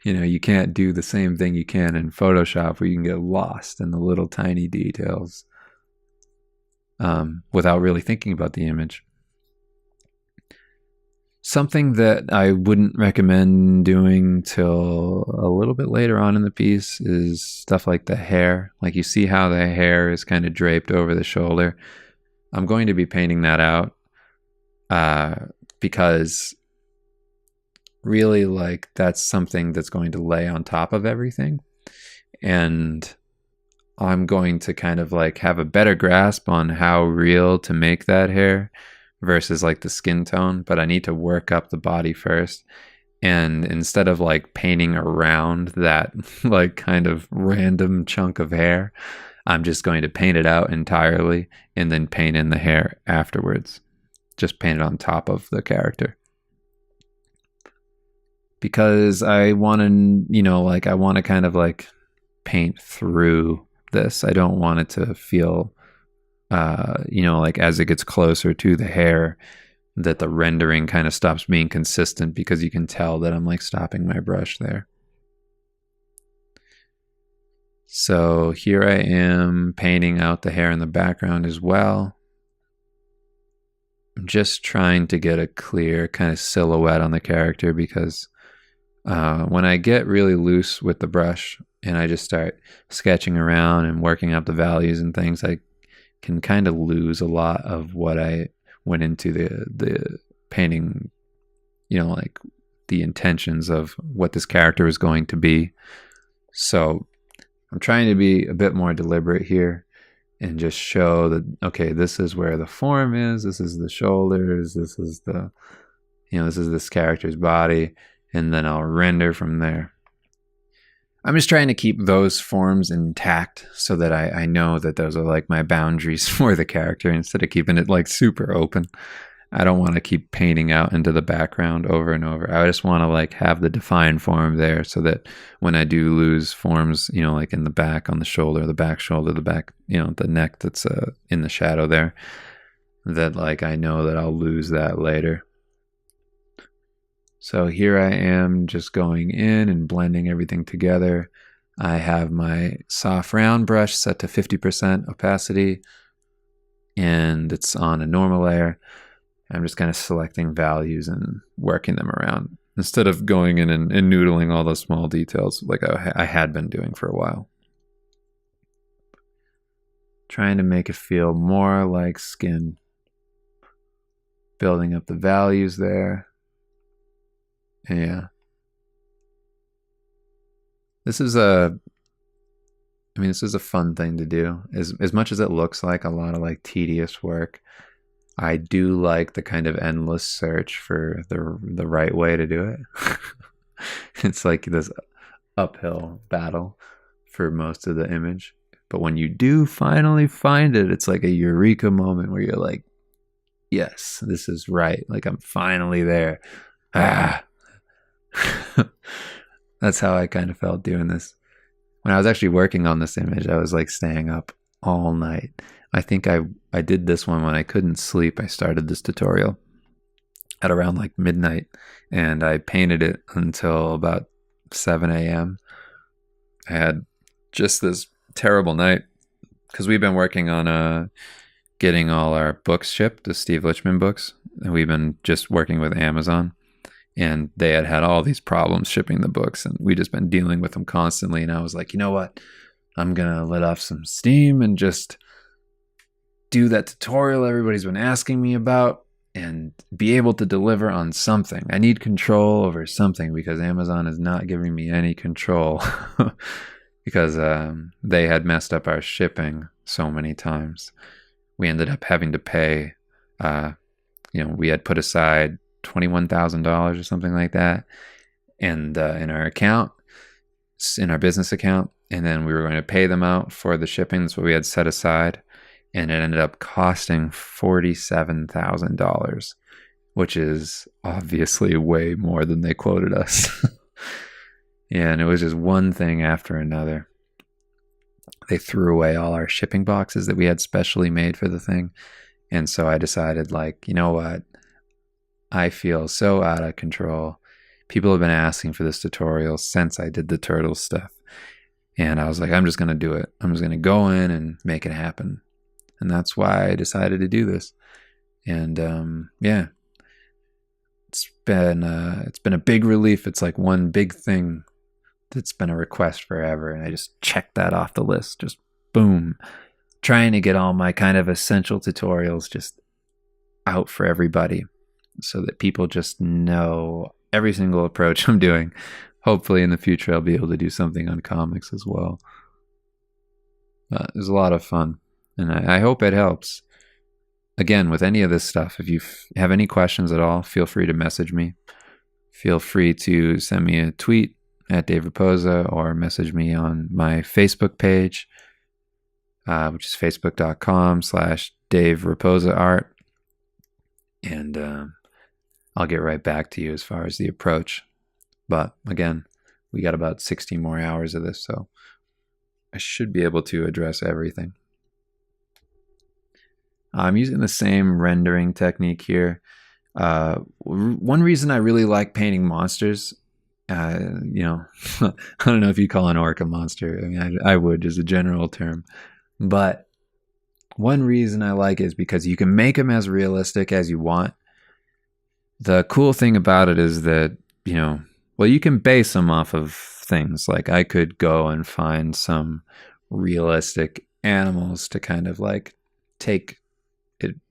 you can't do the same thing you can in Photoshop, where you can get lost in the little tiny details without really thinking about the image. Something that I wouldn't recommend doing till a little bit later on in the piece is stuff like the hair. Like, you see how the hair is kind of draped over the shoulder. I'm going to be painting that out because really like that's something that's going to lay on top of everything. And I'm going to kind of like have a better grasp on how real to make that hair versus like the skin tone, but I need to work up the body first. And instead of like painting around that like kind of random chunk of hair, I'm just going to paint it out entirely and then paint in the hair afterwards. Just paint it on top of the character. Because I want to, like I want to kind of like paint through this. I don't want it to feel, like as it gets closer to the hair, that the rendering kind of stops being consistent, because you can tell that I'm like stopping my brush there. So here I am painting out the hair in the background as well. I'm just trying to get a clear kind of silhouette on the character, because when I get really loose with the brush and I just start sketching around and working up the values and things, I can kind of lose a lot of what I went into the painting, like the intentions of what this character is going to be. So I'm trying to be a bit more deliberate here and just show that, okay, this is where the form is, this is the shoulders, this is the, this is this character's body, and then I'll render from there. I'm just trying to keep those forms intact so that I know that those are like my boundaries for the character, instead of keeping it like super open. I don't want to keep painting out into the background over and over. I just want to like have the defined form there, so that when I do lose forms, like in the back, on the shoulder, the back shoulder, the back, the neck that's in the shadow there, that like I know that I'll lose that later. So here I am just going in and blending everything together. I have my soft round brush set to 50% opacity, and it's on a normal layer. I'm just kind of selecting values and working them around, instead of going in and noodling all those small details like I had been doing for a while. Trying to make it feel more like skin. Building up the values there. Yeah. This is a fun thing to do. As much as it looks like a lot of like tedious work, I do like the kind of endless search for the right way to do it. It's like this uphill battle for most of the image. But when you do finally find it, it's like a eureka moment where you're like, yes, this is right. Like I'm finally there. Ah. That's how I kind of felt doing this. When I was actually working on this image, I was like staying up all night. I think I did this one when I couldn't sleep. I started this tutorial at around like midnight, and I painted it until about 7 a.m. I had just this terrible night because we've been working on getting all our books shipped, the Steve Lichman books, and we've been just working with Amazon. And they had all these problems shipping the books, and we just been dealing with them constantly. And I was like, you know what? I'm going to let off some steam and just do that tutorial everybody's been asking me about and be able to deliver on something. I need control over something, because Amazon is not giving me any control because they had messed up our shipping so many times. We ended up having to pay, we had put aside $21,000 or something like that, and in our account, in our business account, and then we were going to pay them out for the shipping. That's what we had set aside, and it ended up costing $47,000, which is obviously way more than they quoted us. Yeah, and it was just one thing after another. They threw away all our shipping boxes that we had specially made for the thing, and so I decided, like, you know what? I feel so out of control. People have been asking for this tutorial since I did the turtle stuff. And I was like, I'm just going to do it. I'm just going to go in and make it happen. And that's why I decided to do this. And yeah, it's been a big relief. It's like one big thing that's been a request forever. And I just checked that off the list. Just boom. Trying to get all my kind of essential tutorials just out for everybody, so that people just know every single approach I'm doing. Hopefully in the future I'll be able to do something on comics as well. It was a lot of fun, and I hope it helps. Again, with any of this stuff, if you have any questions at all, feel free to message me. Feel free to send me a tweet at Dave Rapoza or message me on my Facebook page, which is facebook.com/Dave Rapoza Art. And I'll get right back to you as far as the approach. But again, we got about 60 more hours of this, so I should be able to address everything. I'm using the same rendering technique here. One reason I really like painting monsters, I don't know if you call an orc a monster. I mean, I would as a general term. But one reason I like it is because you can make them as realistic as you want. The cool thing about it is that, you can base them off of things. Like I could go and find some realistic animals to kind of like take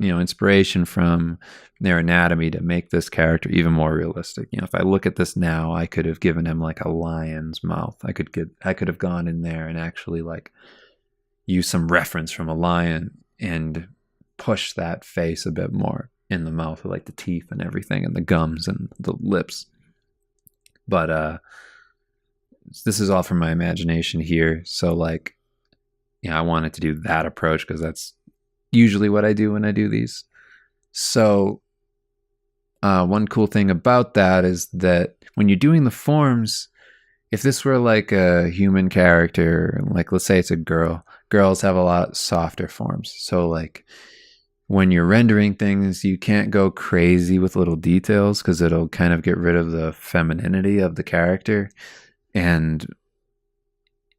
inspiration from their anatomy to make this character even more realistic. If I look at this now, I could have given him like a lion's mouth. I could have gone in there and actually like use some reference from a lion and push that face a bit more in the mouth with like the teeth and everything and the gums and the lips. But this is all from my imagination here. So like, I wanted to do that approach because that's usually what I do when I do these. So one cool thing about that is that when you're doing the forms, if this were like a human character, like let's say it's a girl, girls have a lot softer forms. So like when you're rendering things, you can't go crazy with little details because it'll kind of get rid of the femininity of the character. And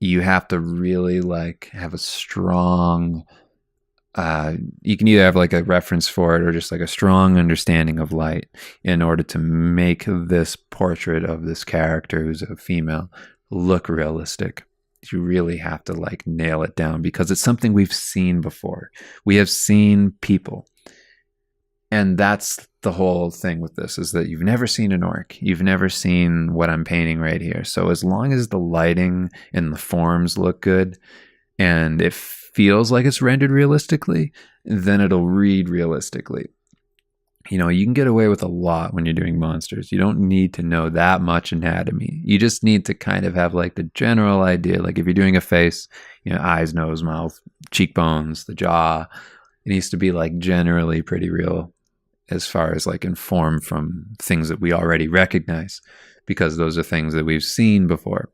you have to really like have a strong, you can either have like a reference for it or just like a strong understanding of light in order to make this portrait of this character who's a female look realistic. You really have to like nail it down because it's something we've seen before. We have seen people. And that's the whole thing with this, is that you've never seen an orc. You've never seen what I'm painting right here. So as long as the lighting and the forms look good and it feels like it's rendered realistically, then it'll read realistically. You can get away with a lot when you're doing monsters. You don't need to know that much anatomy. You just need to kind of have like the general idea. Like if you're doing a face, eyes, nose, mouth, cheekbones, the jaw, it needs to be like generally pretty real as far as like informed from things that we already recognize, because those are things that we've seen before.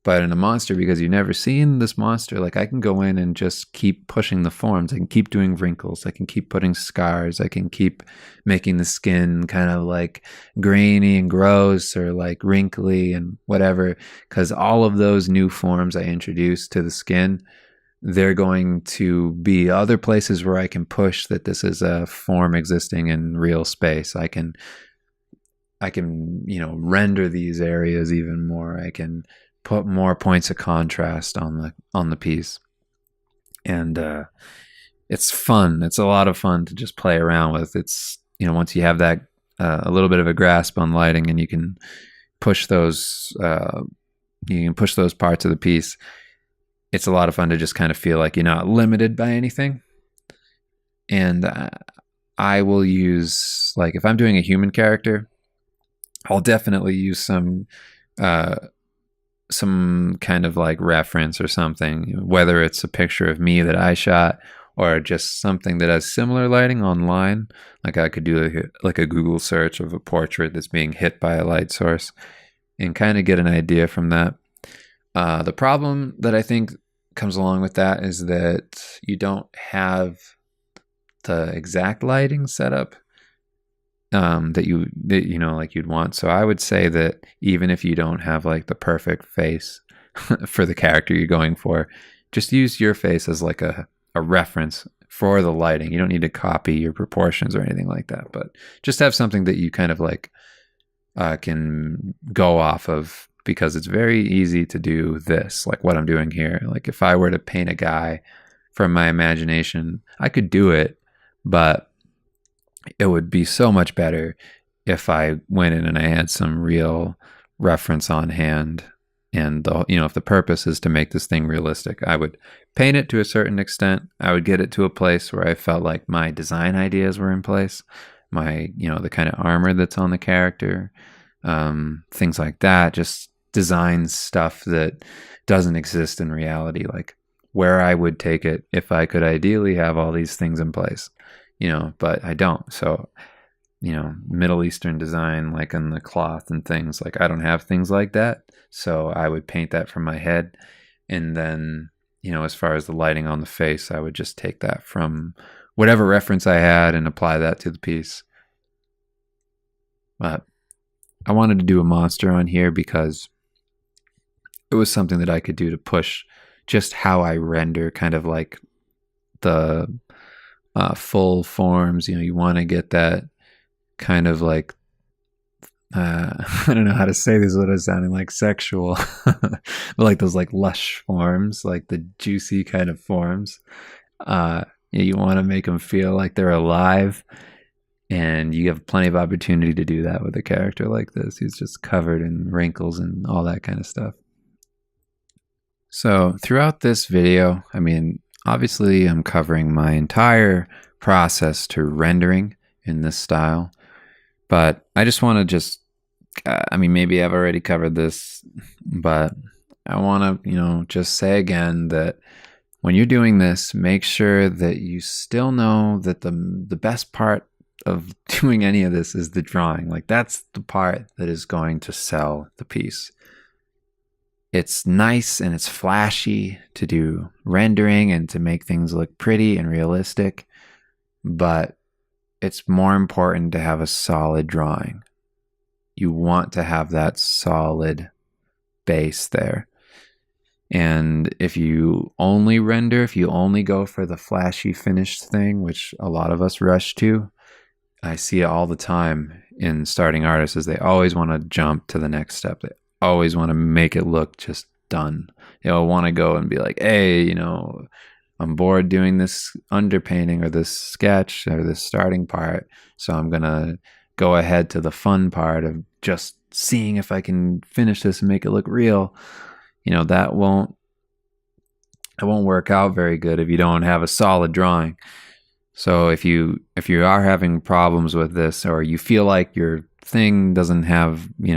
But in a monster, because you've never seen this monster, like I can go in and just keep pushing the forms. I can keep doing wrinkles. I can keep putting scars. I can keep making the skin kind of like grainy and gross or like wrinkly and whatever. Because all of those new forms I introduce to the skin, they're going to be other places where I can push that this is a form existing in real space. I can render these areas even more. I can put more points of contrast on the piece, and it's fun. It's a lot of fun to just play around with. It's once you have that a little bit of a grasp on lighting, and you can push those parts of the piece. It's a lot of fun to just kind of feel like you're not limited by anything. And I will use, like if I'm doing a human character, I'll definitely use some kind of like reference or something, whether it's a picture of me that I shot or just something that has similar lighting online. Like I could do like a Google search of a portrait that's being hit by a light source and kind of get an idea from that. The problem that I think comes along with that is that you don't have the exact lighting setup that you'd want. So I would say that even if you don't have like the perfect face for the character you're going for, just use your face as like a reference for the lighting. You don't need to copy your proportions or anything like that, but just have something that you kind of like can go off of, because it's very easy to do this, like what I'm doing here. Like if I were to paint a guy from my imagination, I could do it, but it would be so much better if I went in and I had some real reference on hand, and if the purpose is to make this thing realistic, I would paint it to a certain extent. I would get it to a place where I felt like my design ideas were in place, my the kind of armor that's on the character, things like that, just design stuff that doesn't exist in reality, like where I would take it if I could ideally have all these things in place, but I don't. So Middle Eastern design, like on the cloth and things, like I don't have things like that. So I would paint that from my head. And then, as far as the lighting on the face, I would just take that from whatever reference I had and apply that to the piece. But I wanted to do a monster on here because it was something that I could do to push just how I render kind of like the full forms. You want to get that kind of like I don't know how to say this without sounding like sexual, but like those like lush forms, like the juicy kind of forms. You want to make them feel like they're alive, and you have plenty of opportunity to do that with a character like this who's just covered in wrinkles and all that kind of stuff. So throughout this video, obviously I'm covering my entire process to rendering in this style. But I just want to maybe I've already covered this, but I want to, just say again that when you're doing this, make sure that you still know that the best part of doing any of this is the drawing. Like that's the part that is going to sell the piece. It's nice and it's flashy to do rendering and to make things look pretty and realistic, but it's more important to have a solid drawing. You want to have that solid base there. And if you only render, if you only go for the flashy finished thing, which a lot of us rush to, I see it all the time in starting artists, is they always want to jump to the next step. They always want to make it look just done. They'll want to go and be like, hey, I'm bored doing this underpainting or this sketch or this starting part, so I'm going to go ahead to the fun part of just seeing if I can finish this and make it look real. That won't work out very good if you don't have a solid drawing. So if you are having problems with this, or you feel like your thing doesn't have, you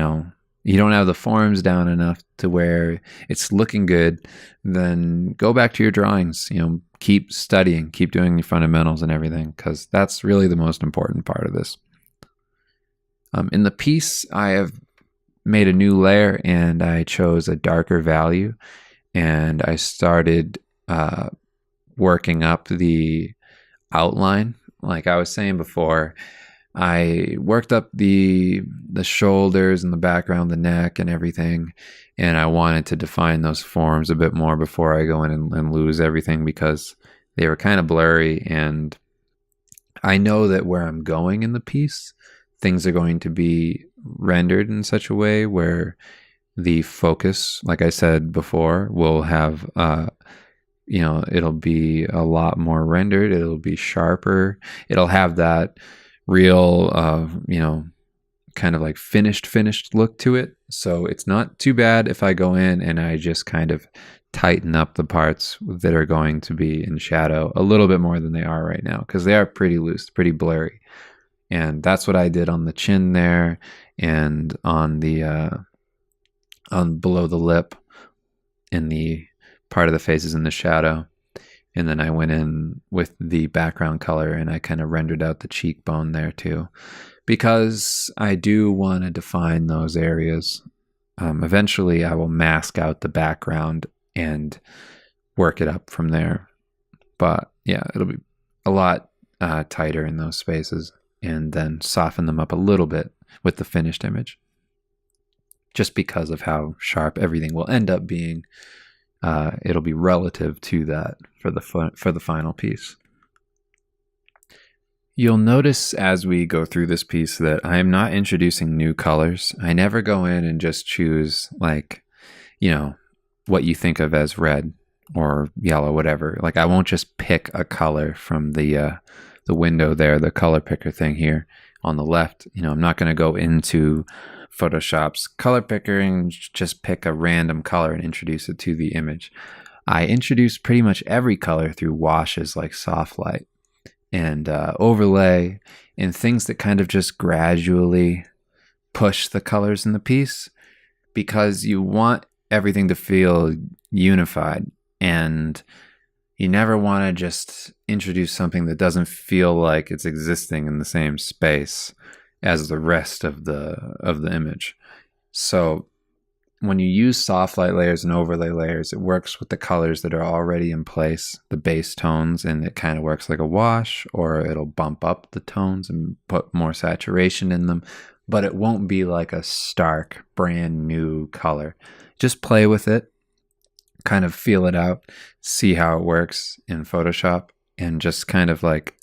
don't have the forms down enough to where it's looking good, then go back to your drawings. Keep studying, keep doing your fundamentals and everything, because that's really the most important part of this. In the piece, I have made a new layer and I chose a darker value, and I started working up the outline. Like I was saying before, I worked up the shoulders and the background, the neck and everything, and I wanted to define those forms a bit more before I go in and lose everything, because they were kind of blurry, and I know that where I'm going in the piece, things are going to be rendered in such a way where the focus, like I said before, will have it'll be a lot more rendered, it'll be sharper, it'll have that real kind of like finished look to it. So it's not too bad if I go in and I just kind of tighten up the parts that are going to be in shadow a little bit more than they are right now, because they are pretty loose, pretty blurry. And that's what I did on the chin there, and on the on below the lip, in the part of the face is in the shadow. And then I went in with the background color and I kind of rendered out the cheekbone there too, because I do want to define those areas. Eventually I will mask out the background and work it up from there. But yeah, it'll be a lot tighter in those spaces, and then soften them up a little bit with the finished image, just because of how sharp everything will end up being. It'll be relative to that for the final piece. You'll notice as we go through this piece that I am not introducing new colors. I never go in and just choose like, what you think of as red or yellow, whatever. Like I won't just pick a color from the the window there, the color picker thing here on the left. I'm not going to go into Photoshop's color picker and just pick a random color and introduce it to the image. I introduce pretty much every color through washes like soft light and overlay and things that kind of just gradually push the colors in the piece, because you want everything to feel unified, and you never want to just introduce something that doesn't feel like it's existing in the same space as the rest of the image. So when you use soft light layers and overlay layers, it works with the colors that are already in place, the base tones, and it kind of works like a wash, or it'll bump up the tones and put more saturation in them, but it won't be like a stark, brand new color. Just play with it, kind of feel it out, see how it works in Photoshop, and just kind of like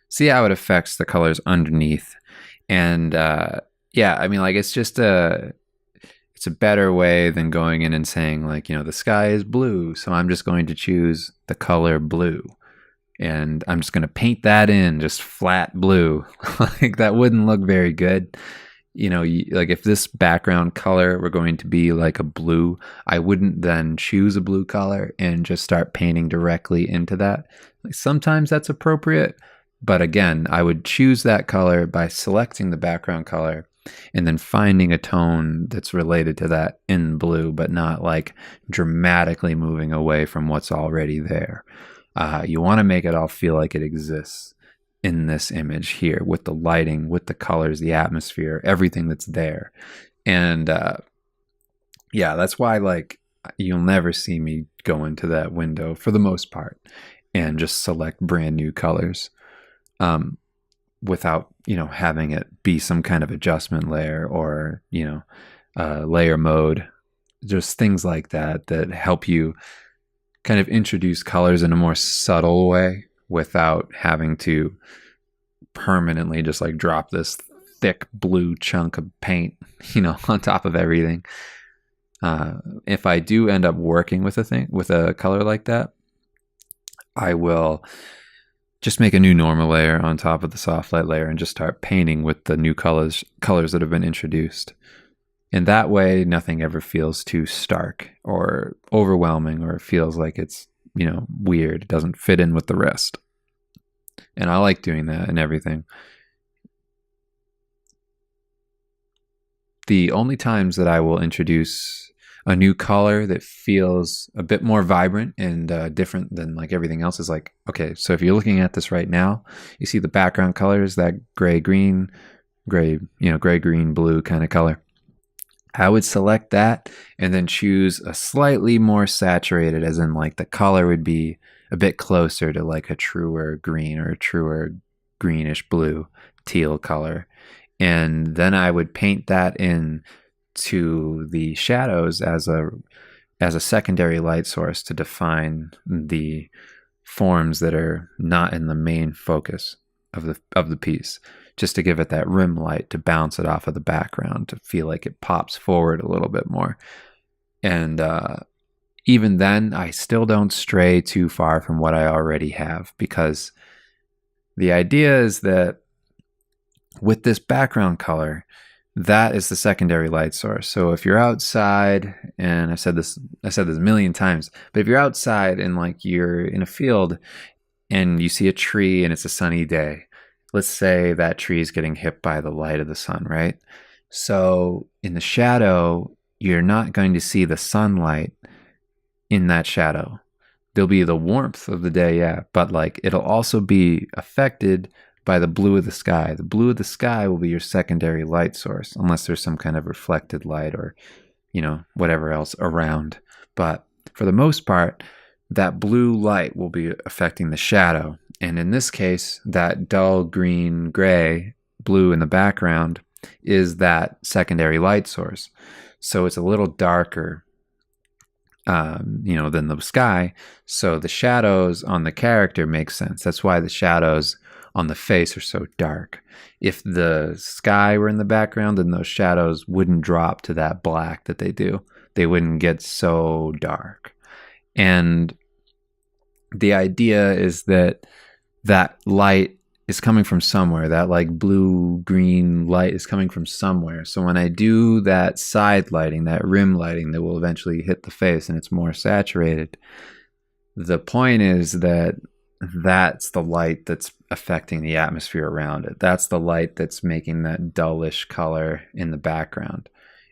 see how it affects the colors underneath. And it's a better way than going in and saying like, the sky is blue, so I'm just going to choose the color blue and I'm just going to paint that in just flat blue. Like that wouldn't look very good. Like if this background color were going to be like a blue, I wouldn't then choose a blue color and just start painting directly into that. Like sometimes that's appropriate, but again, I would choose that color by selecting the background color and then finding a tone that's related to that in blue, but not like dramatically moving away from what's already there. You want to make it all feel like it exists in this image here, with the lighting, with the colors, the atmosphere, everything that's there. And that's why like you'll never see me go into that window for the most part and just select brand new colors without having it be some kind of adjustment layer or layer mode. Just things like that help you kind of introduce colors in a more subtle way without having to permanently just like drop this thick blue chunk of paint, on top of everything. If I do end up working with a color like that, I will just make a new normal layer on top of the soft light layer and just start painting with the new colors that have been introduced. And that way, nothing ever feels too stark or overwhelming, or feels like it's, weird. It doesn't fit in with the rest. And I like doing that and everything. The only times that I will introduce a new color that feels a bit more vibrant and different than like everything else is like, okay, so if you're looking at this right now, you see the background colors, that gray, green, blue kind of color. I would select that and then choose a slightly more saturated, as in like the color would be a bit closer to like a truer green or a truer greenish blue, teal color. And then I would paint that in to the shadows as a secondary light source to define the forms that are not in the main focus of the piece, just to give it that rim light to bounce it off of the background, to feel like it pops forward a little bit more. And even then, I still don't stray too far from what I already have, because the idea is that with this background color, that is the secondary light source. So if you're outside, and I said this a million times, but if you're outside and like you're in a field and you see a tree and it's a sunny day, let's say that tree is getting hit by the light of the sun, right? So in the shadow, you're not going to see the sunlight in that shadow. There'll be the warmth of the day, yeah, but like it'll also be affected by the blue of the sky. The blue of the sky will be your secondary light source, unless there's some kind of reflected light or, whatever else around. But for the most part, that blue light will be affecting the shadow. And in this case, that dull green, gray, blue in the background is that secondary light source. So it's a little darker, than the sky. So the shadows on the character make sense. That's why the shadows on the face are so dark. If the sky were in the background, then those shadows wouldn't drop to that black that they do. They wouldn't get so dark. And the idea is that light is coming from somewhere. That like blue green light is coming from somewhere. So when I do that side lighting, that rim lighting that will eventually hit the face and it's more saturated, the point is that that's the light that's affecting the atmosphere around it. That's the light that's making that dullish color in the background.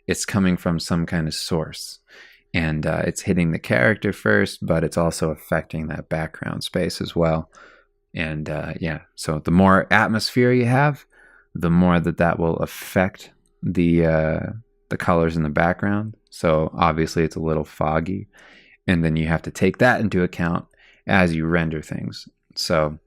It's coming from some kind of source. And it's hitting the character first, but it's also affecting that background space as well. And so the more atmosphere you have, the more that will affect the colors in the background. So obviously it's a little foggy. And then you have to take that into account as you render things. So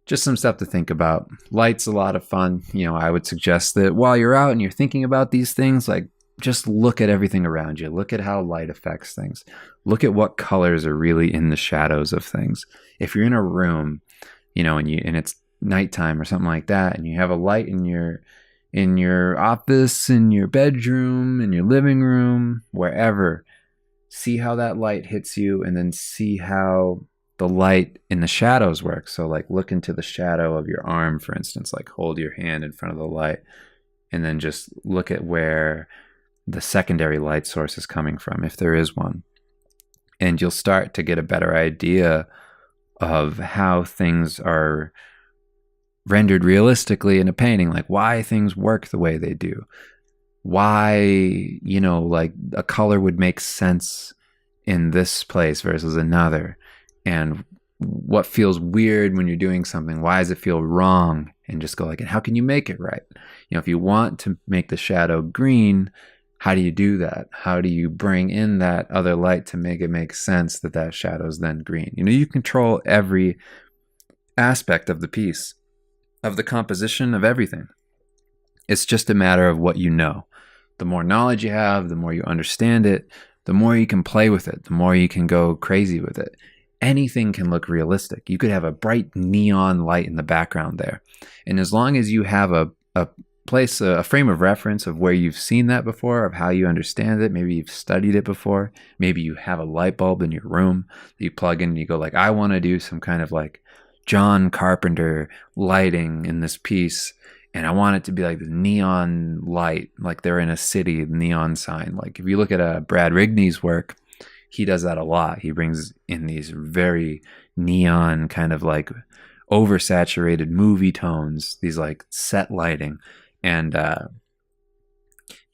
just some stuff to think about. Light's a lot of fun. I would suggest that while you're out and you're thinking about these things, like just look at everything around you. Look at how light affects things. Look at what colors are really in the shadows of things. If you're in a room, and it's nighttime or something like that, and you have a light in your office, in your bedroom, in your living room, wherever, see how that light hits you, and then see how the light in the shadows work. So like look into the shadow of your arm, for instance, like hold your hand in front of the light, and then just look at where the secondary light source is coming from, if there is one. And you'll start to get a better idea of how things are rendered realistically in a painting, like why things work the way they do. Why, like a color would make sense in this place versus another. And what feels weird when you're doing something. Why does it feel wrong? And just go like, and how can you make it right? If you want to make the shadow green, how do you do that? How do you bring in that other light to make it make sense that shadow is then green? You control every aspect of the piece, of the composition of everything. It's just a matter of what you know. The more knowledge you have, the more you understand it, the more you can play with it, the more you can go crazy with it. Anything can look realistic. You could have a bright neon light in the background there. And as long as you have a place, a frame of reference of where you've seen that before, of how you understand it, maybe you've studied it before, maybe you have a light bulb in your room that you plug in and you go like, I want to do some kind of like John Carpenter lighting in this piece, and I want it to be like the neon light, like they're in a city, neon sign. Like if you look at Brad Rigney's work, he does that a lot. He brings in these very neon kind of like oversaturated movie tones, these like set lighting. And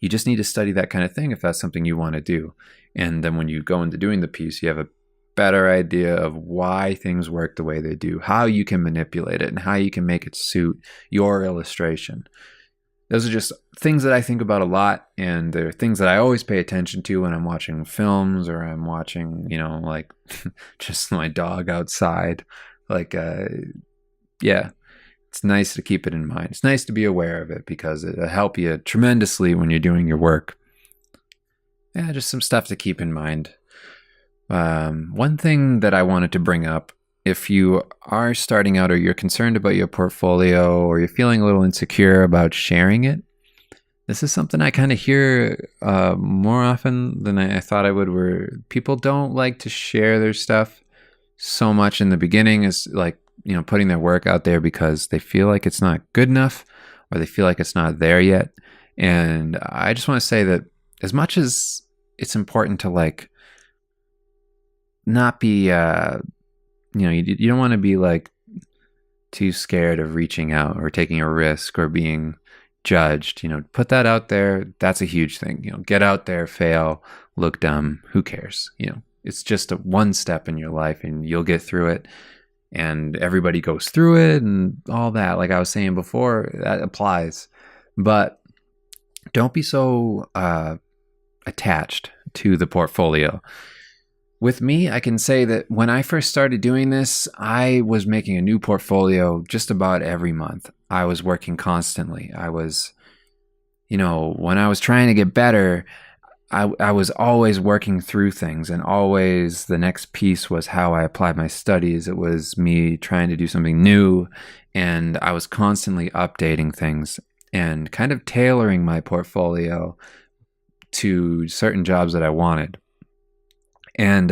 you just need to study that kind of thing if that's something you want to do. And then when you go into doing the piece, you have a better idea of why things work the way they do, how you can manipulate it, and how you can make it suit your illustration. Those are just things that I think about a lot, and they're things that I always pay attention to when I'm watching films or I'm watching, like just my dog outside. Like, it's nice to keep it in mind. It's nice to be aware of it because it'll help you tremendously when you're doing your work. Yeah, just some stuff to keep in mind. One thing that I wanted to bring up, if you are starting out or you're concerned about your portfolio or you're feeling a little insecure about sharing it, this is something I kind of hear more often than I thought I would, where people don't like to share their stuff so much in the beginning, as like, putting their work out there because they feel like it's not good enough or they feel like it's not there yet. And I just want to say that as much as it's important to like not be, you don't want to be like too scared of reaching out or taking a risk or being judged, put that out there. That's a huge thing. Get out there, fail, look dumb. Who cares? It's just one step in your life and you'll get through it. And everybody goes through it and all that. Like I was saying before, that applies. But don't be so attached to the portfolio. With me, I can say that when I first started doing this, I was making a new portfolio just about every month. I was working constantly. I was, when I was trying to get better, I was always working through things, and always the next piece was how I applied my studies. It was me trying to do something new, and I was constantly updating things and kind of tailoring my portfolio to certain jobs that I wanted. And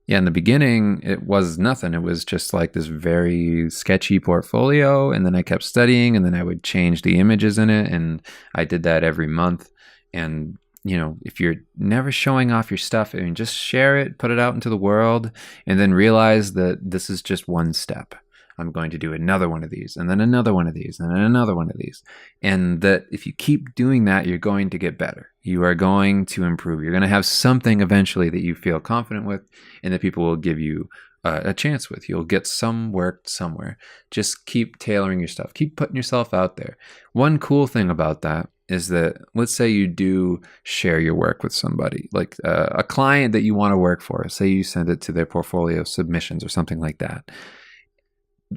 Yeah, in the beginning, it was nothing. It was just like this very sketchy portfolio. And then I kept studying, and then I would change the images in it. And I did that every month. And, if you're never showing off your stuff, I mean, just share it, put it out into the world, and then realize that this is just one step. I'm going to do another one of these, and then another one of these, and then another one of these. And that if you keep doing that, you're going to get better. You are going to improve. You're going to have something eventually that you feel confident with, and that people will give you a chance with. You'll get some work somewhere. Just keep tailoring your stuff. Keep putting yourself out there. One cool thing about that is that, let's say you do share your work with somebody, like a client that you want to work for. Say you send it to their portfolio submissions or something like that.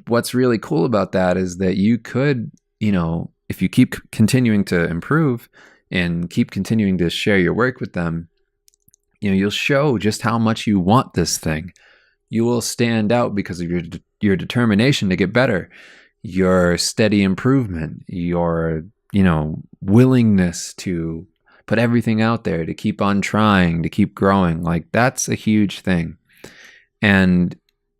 What's really cool about that is that you could, if you keep continuing to improve and keep continuing to share your work with them, you'll show just how much you want this thing. You will stand out because of your determination to get better, your steady improvement, your, willingness to put everything out there, to keep on trying, to keep growing. Like, that's a huge thing. And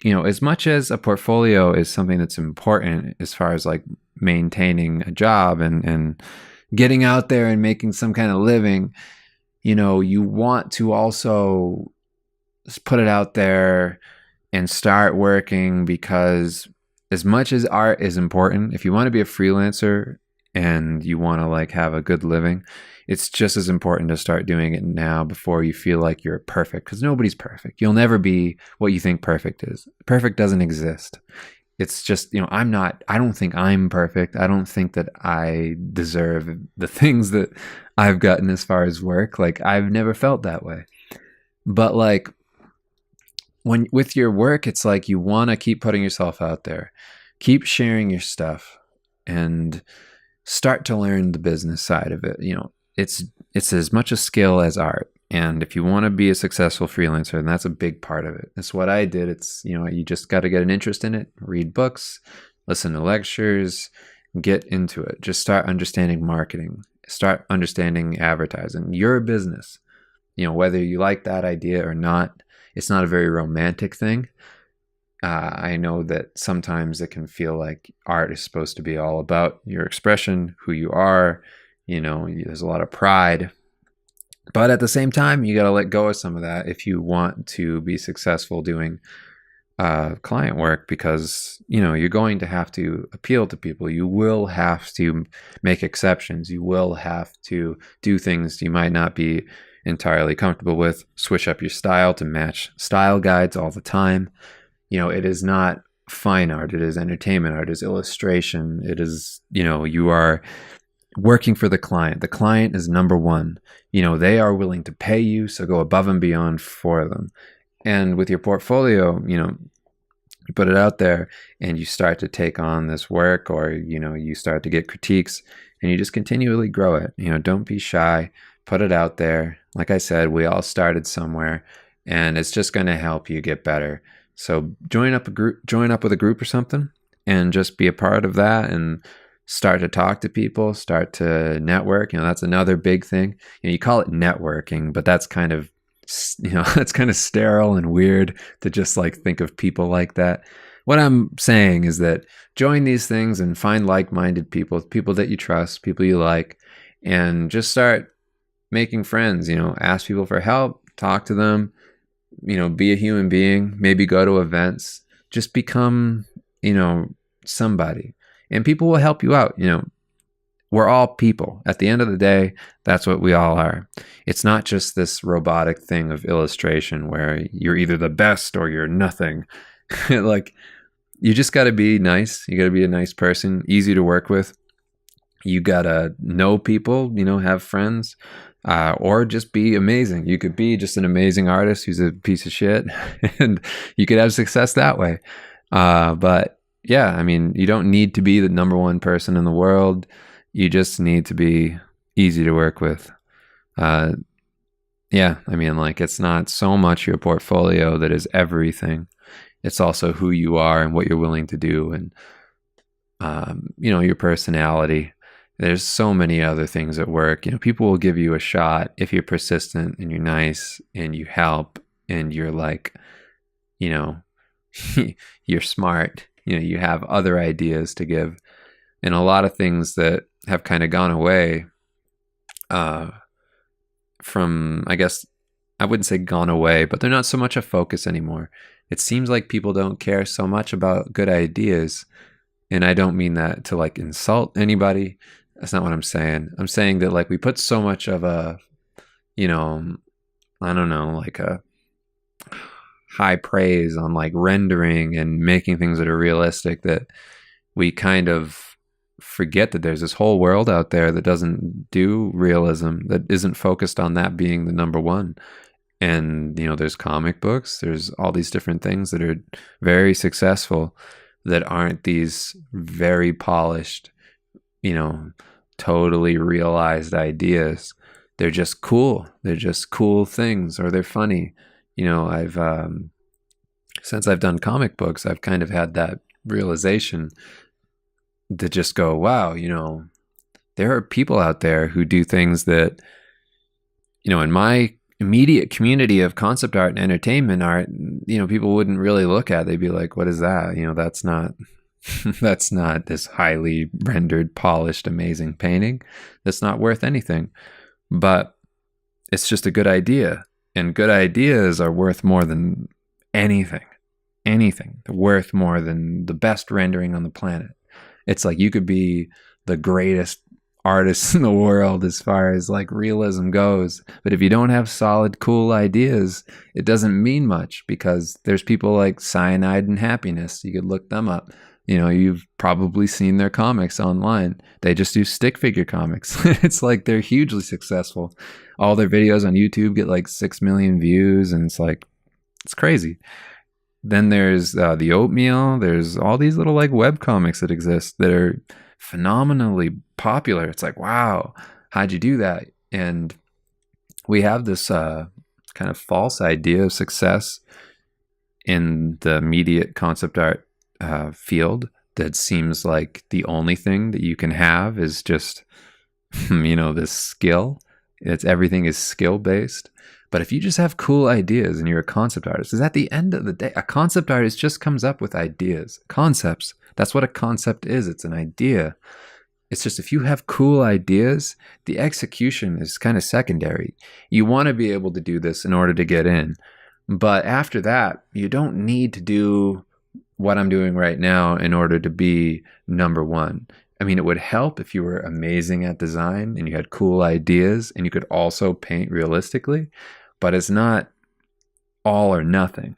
as much as a portfolio is something that's important as far as like maintaining a job and getting out there and making some kind of living, you want to also put it out there and start working, because as much as art is important, if you want to be a freelancer and you want to like have a good living, it's just as important to start doing it now before you feel like you're perfect, because nobody's perfect. You'll never be what you think perfect is. Perfect doesn't exist. It's just, I don't think I'm perfect. I don't think that I deserve the things that I've gotten as far as work. Like, I've never felt that way. But like, when with your work, it's like you want to keep putting yourself out there, keep sharing your stuff, and start to learn the business side of it. It's as much a skill as art. And if you want to be a successful freelancer, and that's a big part of it. That's what I did. It's, you just got to get an interest in it, read books, listen to lectures, get into it. Just start understanding marketing, start understanding advertising, your business. Whether you like that idea or not, it's not a very romantic thing. I know that sometimes it can feel like art is supposed to be all about your expression, who you are. There's a lot of pride. But at the same time, you got to let go of some of that if you want to be successful doing client work, because, you're going to have to appeal to people. You will have to make exceptions. You will have to do things you might not be entirely comfortable with, switch up your style to match style guides all the time. It is not fine art. It is entertainment art. It is illustration. It is, you are working for the client. The client is number one. They are willing to pay you, so go above and beyond for them. And with your portfolio, you put it out there and you start to take on this work, or, you start to get critiques, and you just continually grow it. Don't be shy. Put it out there. Like I said, we all started somewhere, and it's just going to help you get better. So join up with a group or something, and just be a part of that, and start to talk to people, start to network. That's another big thing. You call it networking, but that's kind of, that's kind of sterile and weird to just like think of people like that. What I'm saying is that join these things and find like-minded people that you trust, people you like, and just start making friends. Ask people for help, talk to them, be a human being, maybe go to events, just become, somebody, and people will help you out. We're all people. At the end of the day, that's what we all are. It's not just this robotic thing of illustration where you're either the best or you're nothing. Like, you just got to be nice. You got to be a nice person, easy to work with. You got to know people, have friends, or just be amazing. You could be just an amazing artist who's a piece of shit, and you could have success that way. But yeah, I mean, you don't need to be the number one person in the world. You just need to be easy to work with. Yeah, I mean, like, it's not so much your portfolio that is everything. It's also who you are and what you're willing to do, and your personality. There's so many other things at work. People will give you a shot if you're persistent and you're nice and you help and you're like, you know, you're smart, you have other ideas to give. And a lot of things that have kind of gone away from, I guess, I wouldn't say gone away, but they're not so much a focus anymore. It seems like people don't care so much about good ideas. And I don't mean that to like insult anybody. That's not what I'm saying. I'm saying that like we put so much of a, I don't know, like a high praise on like rendering and making things that are realistic that we kind of forget that there's this whole world out there that doesn't do realism, that isn't focused on that being the number one. And, there's comic books, there's all these different things that are very successful that aren't these very polished, totally realized ideas. They're just cool. They're just cool things, or they're funny. I've, since I've done comic books, I've kind of had that realization to just go, wow, there are people out there who do things that, in my immediate community of concept art and entertainment art, people wouldn't really look at. They'd be like, what is that? That's not that's not this highly rendered, polished, amazing painting. That's not worth anything. But it's just a good idea. And good ideas are worth more than anything. Anything. They're worth more than the best rendering on the planet. It's like you could be the greatest artist in the world as far as like realism goes, but if you don't have solid, cool ideas, it doesn't mean much, because there's people like Cyanide and Happiness. You could look them up. You've probably seen their comics online. They just do stick figure comics. It's like they're hugely successful. All their videos on YouTube get like 6 million views, and it's crazy. Then there's the Oatmeal. There's all these little like web comics that exist that are phenomenally popular. It's like, wow, how'd you do that? And we have this kind of false idea of success in the immediate concept art field that seems like the only thing that you can have is just, this skill. Everything is skill based. But if you just have cool ideas and you're a concept artist, because at the end of the day, a concept artist just comes up with ideas, concepts. That's what a concept is. It's an idea. It's just if you have cool ideas, the execution is kind of secondary. You want to be able to do this in order to get in. But after that, you don't need to do what I'm doing right now in order to be number one. I mean, it would help if you were amazing at design and you had cool ideas and you could also paint realistically, but it's not all or nothing.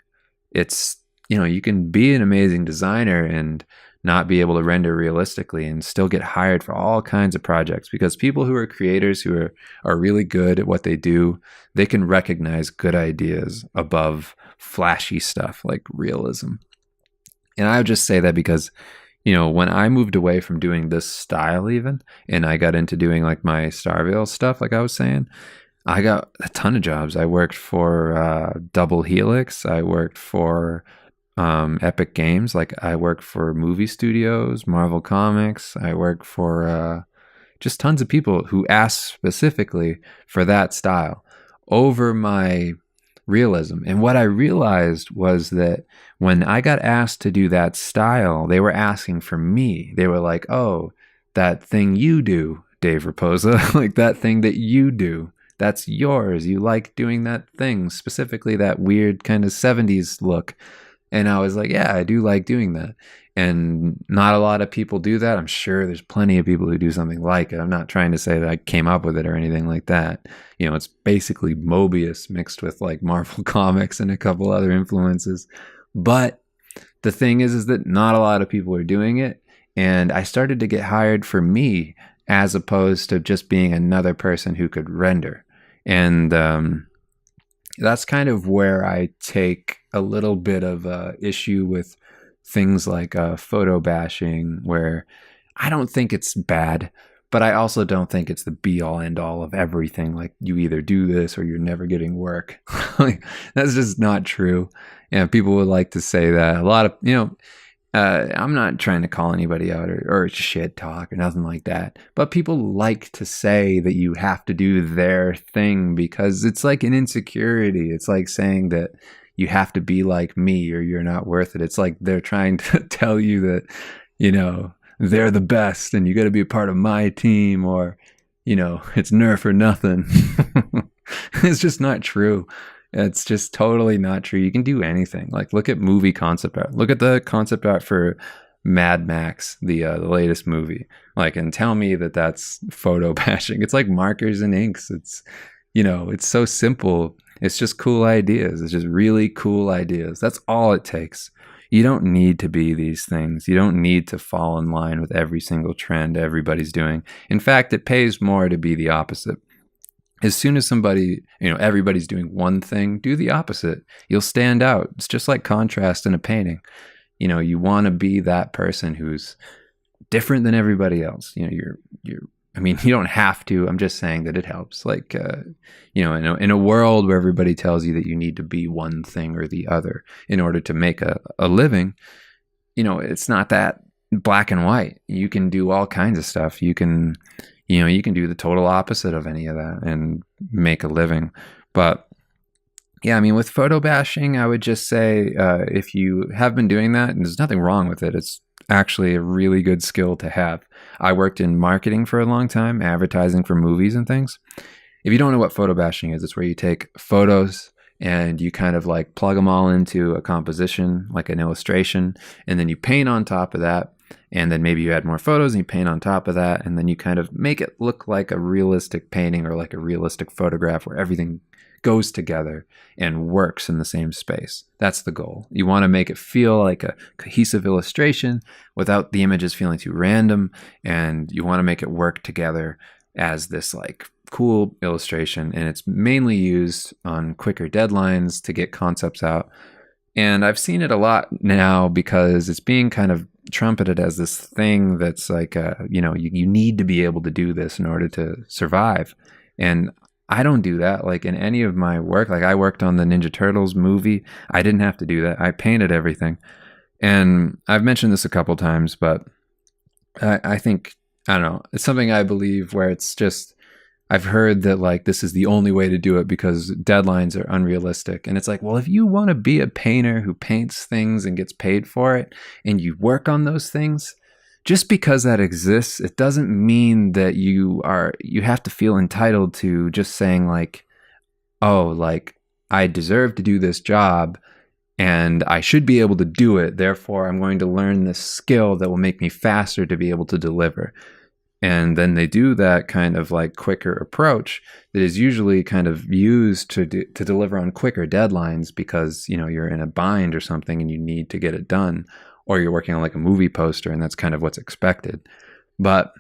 It's, you can be an amazing designer and not be able to render realistically and still get hired for all kinds of projects, because people who are creators, who are really good at what they do, they can recognize good ideas above flashy stuff like realism. And I would just say that because, when I moved away from doing this style even, and I got into doing like my Starville stuff, like I was saying, I got a ton of jobs. I worked for Double Helix. I worked for Epic Games. Like I worked for movie studios, Marvel Comics. I worked for just tons of people who asked specifically for that style over my realism. And what I realized was that when I got asked to do that style, they were asking for me. They were like, oh, that thing you do, Dave Rapoza, like that thing that you do, that's yours. You like doing that thing, specifically that weird kind of 70s look. And I was like, yeah, I do like doing that. And not a lot of people do that. I'm sure there's plenty of people who do something like it. I'm not trying to say that I came up with it or anything like that. It's basically Mobius mixed with like Marvel Comics and a couple other influences. But the thing is that not a lot of people are doing it. And I started to get hired for me as opposed to just being another person who could render. And that's kind of where I take a little bit of issue with things like photo bashing, where I don't think it's bad, but I also don't think it's the be all end all of everything. Like you either do this or you're never getting work. Like, that's just not true. People would like to say that. A lot of, I'm not trying to call anybody out or shit talk or nothing like that, but people like to say that you have to do their thing because it's like an insecurity. It's like saying that, you have to be like me or you're not worth it. It's like they're trying to tell you that, you know, they're the best and you got to be a part of my team, or, you know, it's nerf or nothing. It's just not true. It's just totally not true. You can do anything. Like, look at movie concept art. Look at the concept art for Mad Max, the latest movie. Like, and tell me that that's photo bashing. It's like markers and inks. It's, you know, it's so simple. It's just cool ideas. It's just really cool ideas. That's all it takes. You don't need to be these things. You don't need to fall in line with every single trend everybody's doing. In fact, it pays more to be the opposite. As soon as somebody, you know, everybody's doing one thing, do the opposite. You'll stand out. It's just like contrast in a painting. You know, you want to be that person who's different than everybody else. You know, I mean, you don't have to. I'm just saying that it helps. Like, you know, in a world where everybody tells you that you need to be one thing or the other in order to make a living, you know, it's not that black and white. You can do all kinds of stuff. You can do the total opposite of any of that and make a living. But yeah, I mean, with photo bashing, I would just say if you have been doing that, and there's nothing wrong with it, it's actually a really good skill to have. I worked in marketing for a long time, advertising for movies and things. If you don't know what photo bashing is, it's where you take photos and you kind of like plug them all into a composition, like an illustration, and then you paint on top of that. And then maybe you add more photos and you paint on top of that. And then you kind of make it look like a realistic painting or like a realistic photograph where everything goes together and works in the same space. That's the goal. You want to make it feel like a cohesive illustration without the images feeling too random. And you want to make it work together as this like cool illustration. And it's mainly used on quicker deadlines to get concepts out. And I've seen it a lot now because it's being kind of trumpeted as this thing that's like, you know, you need to be able to do this in order to survive. And I don't do that. Like in any of my work, like I worked on the Ninja Turtles movie. I didn't have to do that. I painted everything. And I've mentioned this a couple times, but I think, I don't know, it's something I believe where it's just, I've heard that like this is the only way to do it because deadlines are unrealistic. And it's like, well, if you want to be a painter who paints things and gets paid for it and you work on those things, just because that exists, it doesn't mean that you have to feel entitled to just saying like, oh, like I deserve to do this job and I should be able to do it. Therefore, I'm going to learn this skill that will make me faster to be able to deliver. And then they do that kind of like quicker approach that is usually kind of used to deliver on quicker deadlines because, you know, you're in a bind or something and you need to get it done. Or you're working on like a movie poster and that's kind of what's expected. But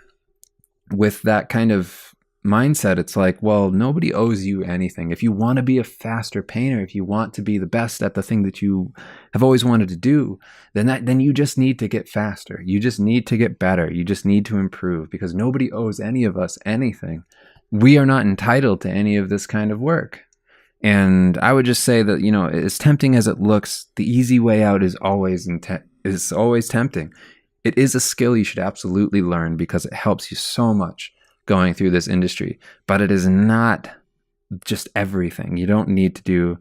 with that kind of mindset, it's like, well, nobody owes you anything. If you want to be a faster painter, if you want to be the best at the thing that you have always wanted to do, then you just need to get faster. You just need to get better. You just need to improve because nobody owes any of us anything. We are not entitled to any of this kind of work. And I would just say that, you know, as tempting as it looks, the easy way out is always tempting. It is a skill you should absolutely learn because it helps you so much going through this industry. But it is not just everything. You don't need to do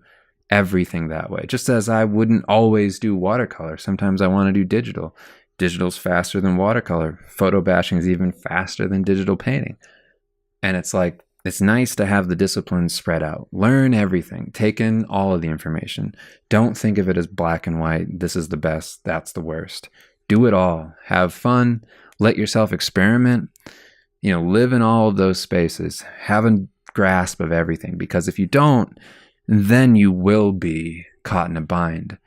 everything that way. Just as I wouldn't always do watercolor. Sometimes I want to do digital. Digital's faster than watercolor. Photo bashing is even faster than digital painting. And it's like, it's nice to have the disciplines spread out. Learn everything. Take in all of the information. Don't think of it as black and white. This is the best. That's the worst. Do it all. Have fun. Let yourself experiment. You know, live in all of those spaces. Have a grasp of everything. Because if you don't, then you will be caught in a bind.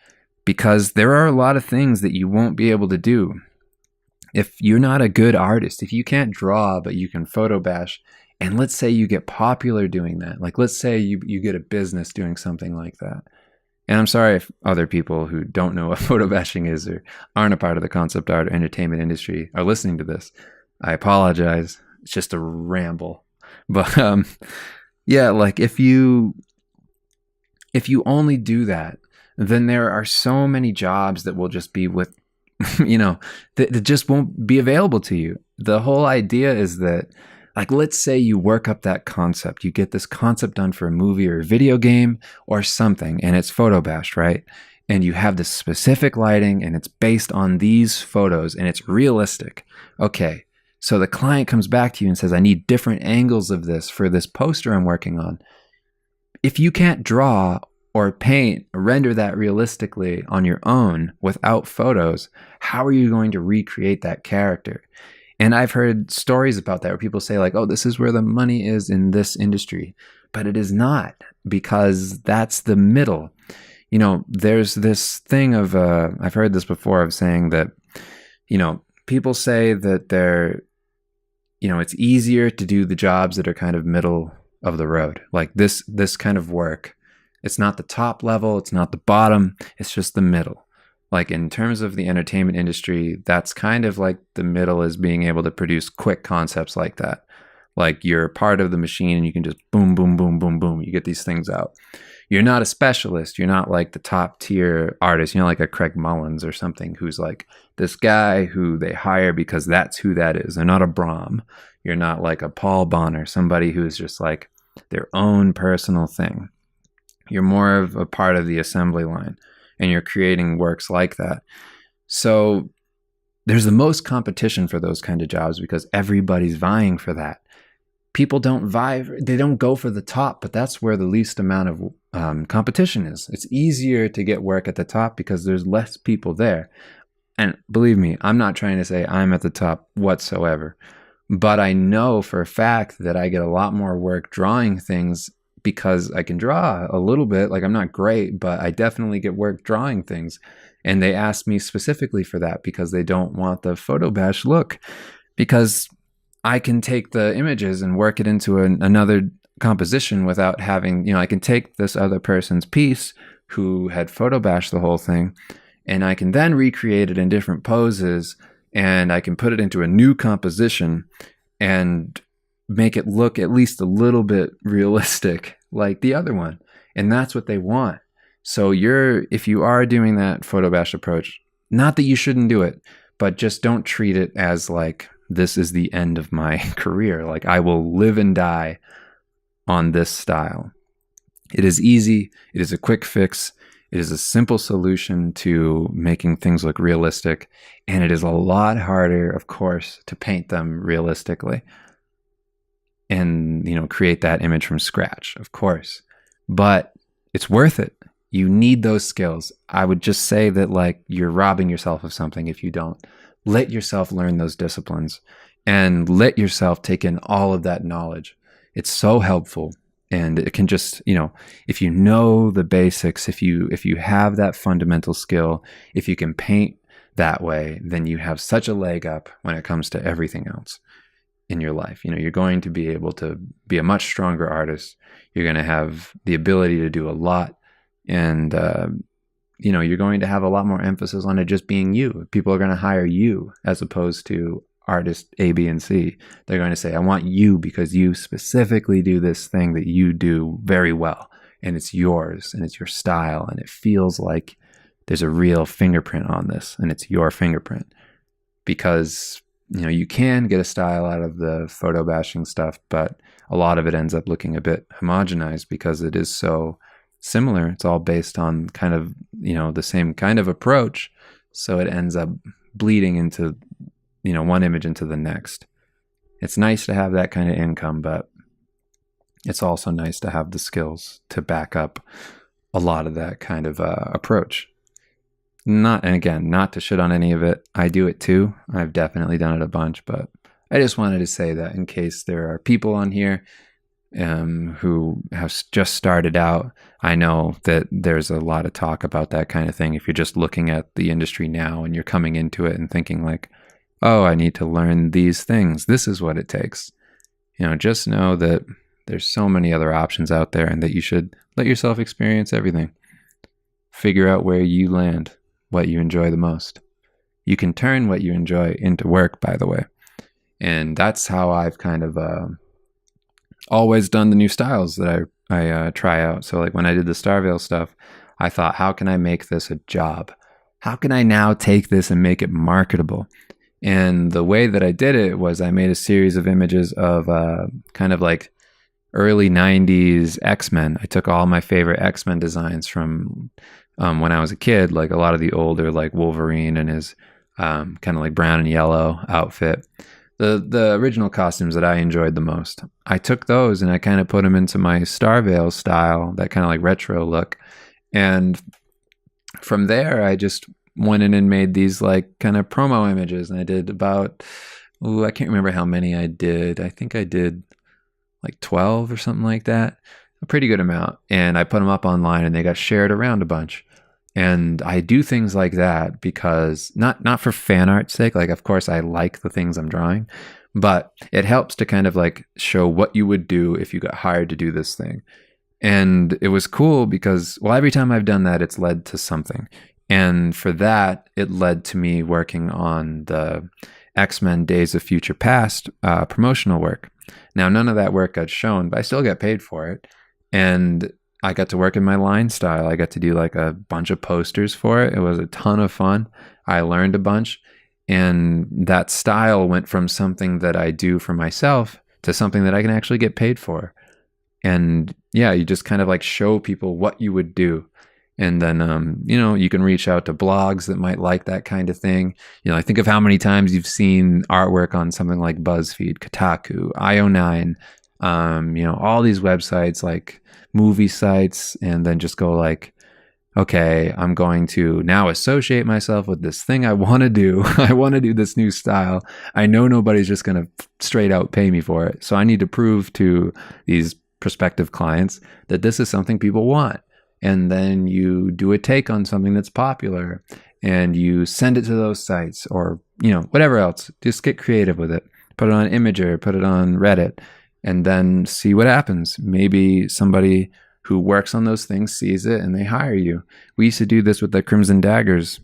Because there are a lot of things that you won't be able to do. If you're not a good artist, if you can't draw, but you can photo bash, and let's say you get popular doing that. Like, let's say you get a business doing something like that. And I'm sorry if other people who don't know what photo bashing is or aren't a part of the concept art or entertainment industry are listening to this. I apologize. It's just a ramble. But yeah, like if you only do that, then there are so many jobs that will just be with, you know, that just won't be available to you. The whole idea is that Like, let's say you work up that concept, you get this concept done for a movie or a video game or something, and it's photo bashed, right? And you have this specific lighting and it's based on these photos and it's realistic. Okay, so the client comes back to you and says, I need different angles of this for this poster I'm working on. If you can't draw or paint or render that realistically on your own without photos, how are you going to recreate that character? And I've heard stories about that where people say like, oh, this is where the money is in this industry. But it is not, because that's the middle. You know, there's this thing of, I've heard this before, of saying that, you know, people say that it's easier to do the jobs that are kind of middle of the road. Like this kind of work, it's not the top level, it's not the bottom, it's just the middle. Like in terms of the entertainment industry, that's kind of like the middle, is being able to produce quick concepts like that. Like you're part of the machine and you can just boom, boom, boom, boom, boom. You get these things out. You're not a specialist. You're not like the top tier artist. You're not like a Craig Mullins or something who's like this guy who they hire because that's who that is. They're not a Brahm. You're not like a Paul Bonner, somebody who's just like their own personal thing. You're more of a part of the assembly line, and you're creating works like that. So there's the most competition for those kind of jobs because everybody's vying for that. People don't vie, they don't go for the top, but that's where the least amount of competition is. It's easier to get work at the top because there's less people there. And believe me, I'm not trying to say I'm at the top whatsoever, but I know for a fact that I get a lot more work drawing things because I can draw a little bit. Like I'm not great, but I definitely get work drawing things. And they asked me specifically for that because they don't want the photo bash look, because I can take the images and work it into another composition without having, I can take this other person's piece who had photo bashed the whole thing, and I can then recreate it in different poses, and I can put it into a new composition and make it look at least a little bit realistic like the other one. And that's what they want. So if you are doing that photo bash approach, not that you shouldn't do it, but just don't treat it as like, this is the end of my career. Like I will live and die on this style. It is easy. It is a quick fix. It is a simple solution to making things look realistic. And it is a lot harder, of course, to paint them realistically and, create that image from scratch, of course. But it's worth it. You need those skills. I would just say that like you're robbing yourself of something if you don't. Let yourself learn those disciplines and let yourself take in all of that knowledge. It's so helpful. And it can just, if you know the basics, if you have that fundamental skill, if you can paint that way, then you have such a leg up when it comes to everything else in your life. You're going to be able to be a much stronger artist. You're going to have the ability to do a lot. And, you're going to have a lot more emphasis on it just being you. People are going to hire you as opposed to artist A, B, and C. They're going to say, I want you because you specifically do this thing that you do very well. And it's yours and it's your style. And it feels like there's a real fingerprint on this and it's your fingerprint. Because, you can get a style out of the photo bashing stuff, but a lot of it ends up looking a bit homogenized because it is so similar. It's all based on kind of, the same kind of approach. So it ends up bleeding into, one image into the next. It's nice to have that kind of income, but it's also nice to have the skills to back up a lot of that kind of approach. Not to shit on any of it. I do it too. I've definitely done it a bunch, but I just wanted to say that in case there are people on here who have just started out. I know that there's a lot of talk about that kind of thing. If you're just looking at the industry now and you're coming into it and thinking like, oh, I need to learn these things. This is what it takes. Just know that there's so many other options out there and that you should let yourself experience everything. Figure out where you land, what you enjoy the most. You can turn what you enjoy into work, by the way. And that's how I've kind of always done the new styles that I try out. So like when I did the Starvale stuff, I thought, how can I make this a job? How can I now take this and make it marketable? And the way that I did it was I made a series of images of kind of like early 90s X-Men. I took all my favorite X-Men designs from when I was a kid, like a lot of the older, like Wolverine and his kind of like brown and yellow outfit. The original costumes that I enjoyed the most. I took those and I kind of put them into my Starveil style, that kind of like retro look. And from there, I just went in and made these like kind of promo images. And I did about, I can't remember how many I did. I think I did like 12 or something like that, a pretty good amount. And I put them up online and they got shared around a bunch. And I do things like that because not for fan art's sake. Like, of course, I like the things I'm drawing, but it helps to kind of like show what you would do if you got hired to do this thing. And it was cool because, well, every time I've done that, it's led to something. And for that, it led to me working on the X-Men Days of Future Past promotional work. Now, none of that work got shown, but I still got paid for it. And I got to work in my line style. I got to do like a bunch of posters for it. It was a ton of fun. I learned a bunch. And that style went from something that I do for myself to something that I can actually get paid for. And yeah, you just kind of like show people what you would do. And then, you can reach out to blogs that might like that kind of thing. I think of how many times you've seen artwork on something like BuzzFeed, Kotaku, IO9, all these websites like movie sites, and then just go like, okay, I'm going to now associate myself with this thing I want to do. I want to do this new style. I know nobody's just going to straight out pay me for it. So I need to prove to these prospective clients that this is something people want. And then you do a take on something that's popular and you send it to those sites or, whatever else. Just get creative with it. Put it on Imager, put it on Reddit, and then see what happens. Maybe somebody who works on those things sees it and they hire you. We used to do this with the Crimson Daggers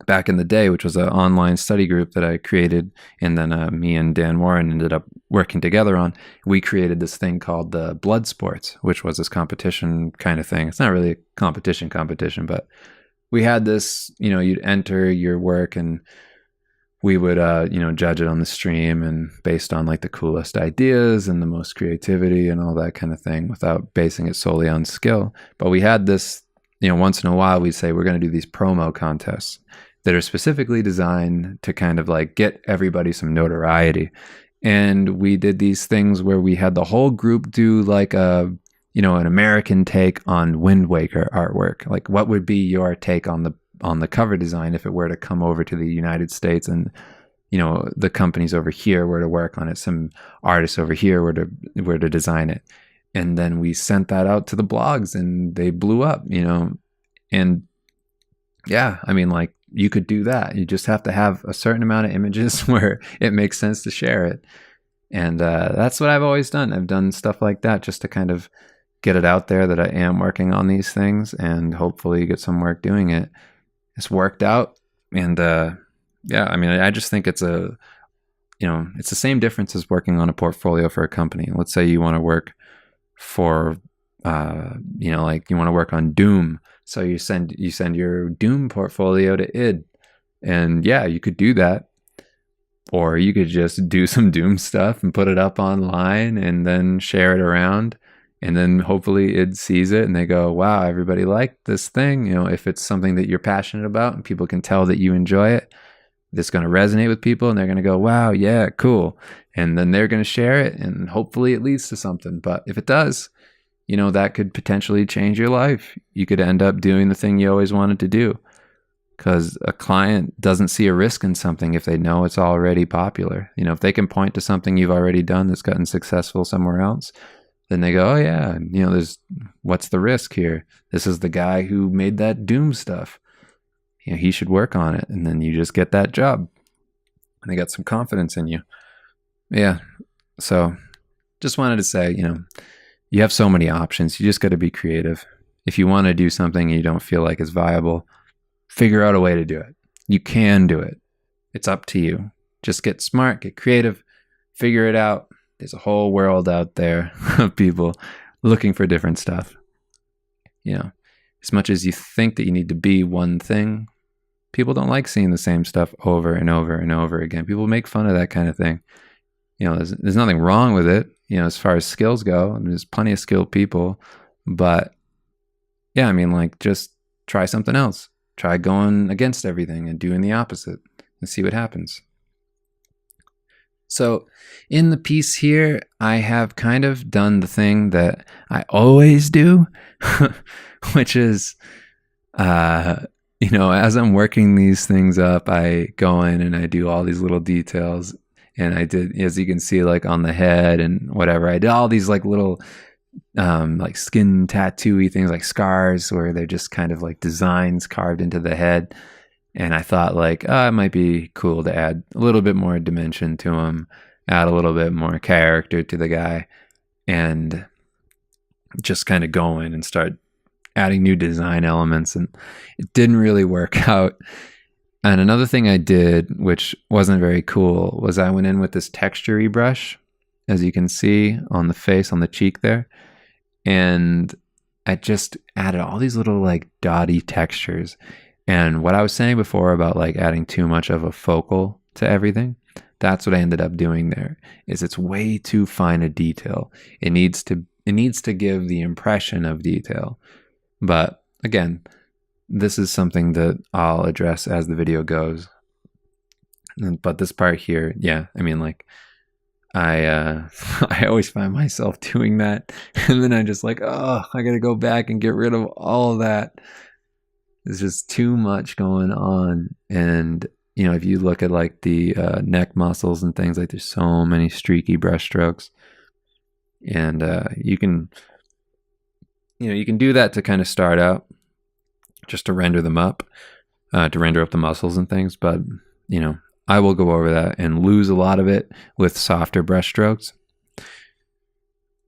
back in the day, which was an online study group that I created. And then me and Dan Warren ended up working together on. We created this thing called the Blood Sports, which was this competition kind of thing. It's not really a competition, but we had this, you'd enter your work and we would, judge it on the stream and based on like the coolest ideas and the most creativity and all that kind of thing without basing it solely on skill. But we had this, once in a while we'd say we're going to do these promo contests that are specifically designed to kind of like get everybody some notoriety. And we did these things where we had the whole group do like an American take on Wind Waker artwork. Like, what would be your take on the cover design if it were to come over to the United States and, the companies over here were to work on it, some artists over here were to design it. And then we sent that out to the blogs and they blew up, and yeah, I mean, like, you could do that. You just have to have a certain amount of images where it makes sense to share it. And that's what I've always done. I've done stuff like that just to kind of get it out there that I am working on these things and hopefully get some work doing it. It's worked out. And yeah, I mean, I just think it's it's the same difference as working on a portfolio for a company. Let's say you want to work for, like you want to work on Doom. So you send your Doom portfolio to id. And yeah, you could do that. Or you could just do some Doom stuff and put it up online and then share it around. And then hopefully id sees it and they go, wow, everybody liked this thing. If it's something that you're passionate about and people can tell that you enjoy it, it's going to resonate with people and they're going to go, wow, yeah, cool. And then they're going to share it and hopefully it leads to something. But if it does, that could potentially change your life. You could end up doing the thing you always wanted to do because a client doesn't see a risk in something if they know it's already popular. If they can point to something you've already done that's gotten successful somewhere else, then they go, oh yeah, what's the risk here? This is the guy who made that Doom stuff. He should work on it. And then you just get that job and they got some confidence in you. Yeah. So just wanted to say, you have so many options. You just got to be creative. If you want to do something you don't feel like is viable, figure out a way to do it. You can do it. It's up to you. Just get smart, get creative, figure it out. There's a whole world out there of people looking for different stuff. As much as you think that you need to be one thing, people don't like seeing the same stuff over and over and over again. People make fun of that kind of thing. There's nothing wrong with it, as far as skills go. There's plenty of skilled people, but yeah, just try something else. Try going against everything and doing the opposite and see what happens. So in the piece here, I have kind of done the thing that I always do, which is, as I'm working these things up, I go in and I do all these little details. And I did, as you can see, like on the head and whatever, I did all these like little like skin tattoo-y things, like scars, where they're just kind of like designs carved into the head. And I thought like, it might be cool to add a little bit more dimension to him, add a little bit more character to the guy, and just kind of go in and start adding new design elements. And it didn't really work out. And another thing I did, which wasn't very cool, was I went in with this texture-y brush, as you can see on the face, on the cheek there. And I just added all these little like dotty textures. And what I was saying before about like adding too much of a focal to everything, that's what I ended up doing there, is it's way too fine a detail. It needs to give the impression of detail. But again, this is something that I'll address as the video goes. But this part here, yeah, I always find myself doing that. And then I'm just like, I got to go back and get rid of all of that. There's just too much going on. And, if you look at like the neck muscles and things, like there's so many streaky brush strokes. And you can do that to kind of start out, just to render them up, to render up the muscles and things. But, I will go over that and lose a lot of it with softer brush strokes.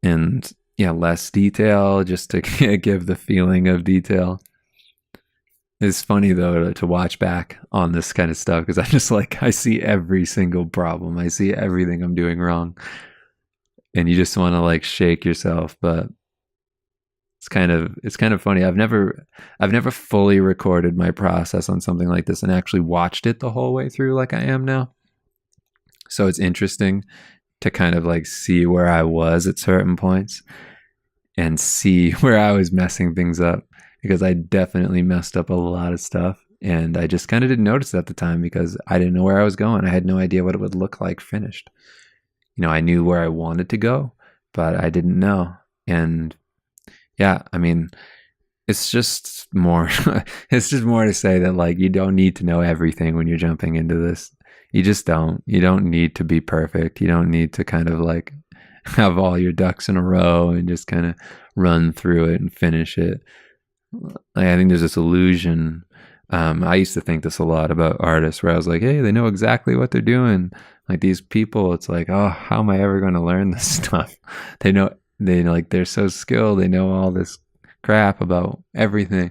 And less detail, just to give the feeling of detail. It's funny though to watch back on this kind of stuff, because I'm just like, I see every single problem. I see everything I'm doing wrong. And you just want to like shake yourself, but it's kind of funny. I've never fully recorded my process on something like this and actually watched it the whole way through like I am now. So it's interesting to kind of like see where I was at certain points and see where I was messing things up, because I definitely messed up a lot of stuff. And I just kind of didn't notice it at the time because I didn't know where I was going. I had no idea what it would look like finished. I knew where I wanted to go, but I didn't know. And yeah, it's just more it's just more to say that like you don't need to know everything when you're jumping into this. You just don't. You don't need to be perfect. You don't need to kind of like have all your ducks in a row and just kind of run through it and finish it. I think there's this illusion. I used to think this a lot about artists, where I was like, hey, they know exactly what they're doing. Like these people, it's like, oh, how am I ever going to learn this stuff? They're so skilled. They know all this crap about everything.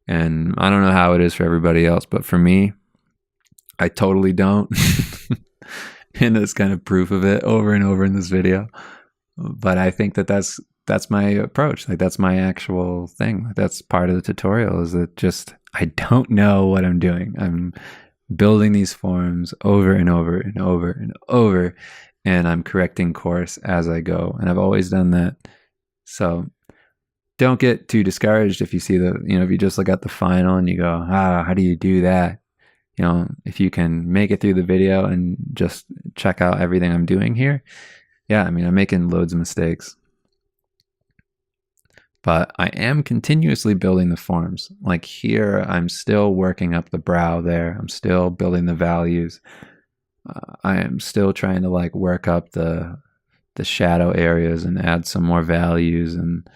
And I don't know how it is for everybody else, but for me, I totally don't. And there's kind of proof of it over and over in this video. But I think that's my approach. Like that's my actual thing. That's part of the tutorial, is that just, I don't know what I'm doing. I'm building these forms over and over and over and over, and I'm correcting course as I go. And I've always done that. So don't get too discouraged if you see if you just look at the final and you go, how do you do that? If you can make it through the video and just check out everything I'm doing here. Yeah, I'm making loads of mistakes. But I am continuously building the forms. Like here, I'm still working up the brow there. I'm still building the values. I am still trying to like work up the shadow areas and add some more values and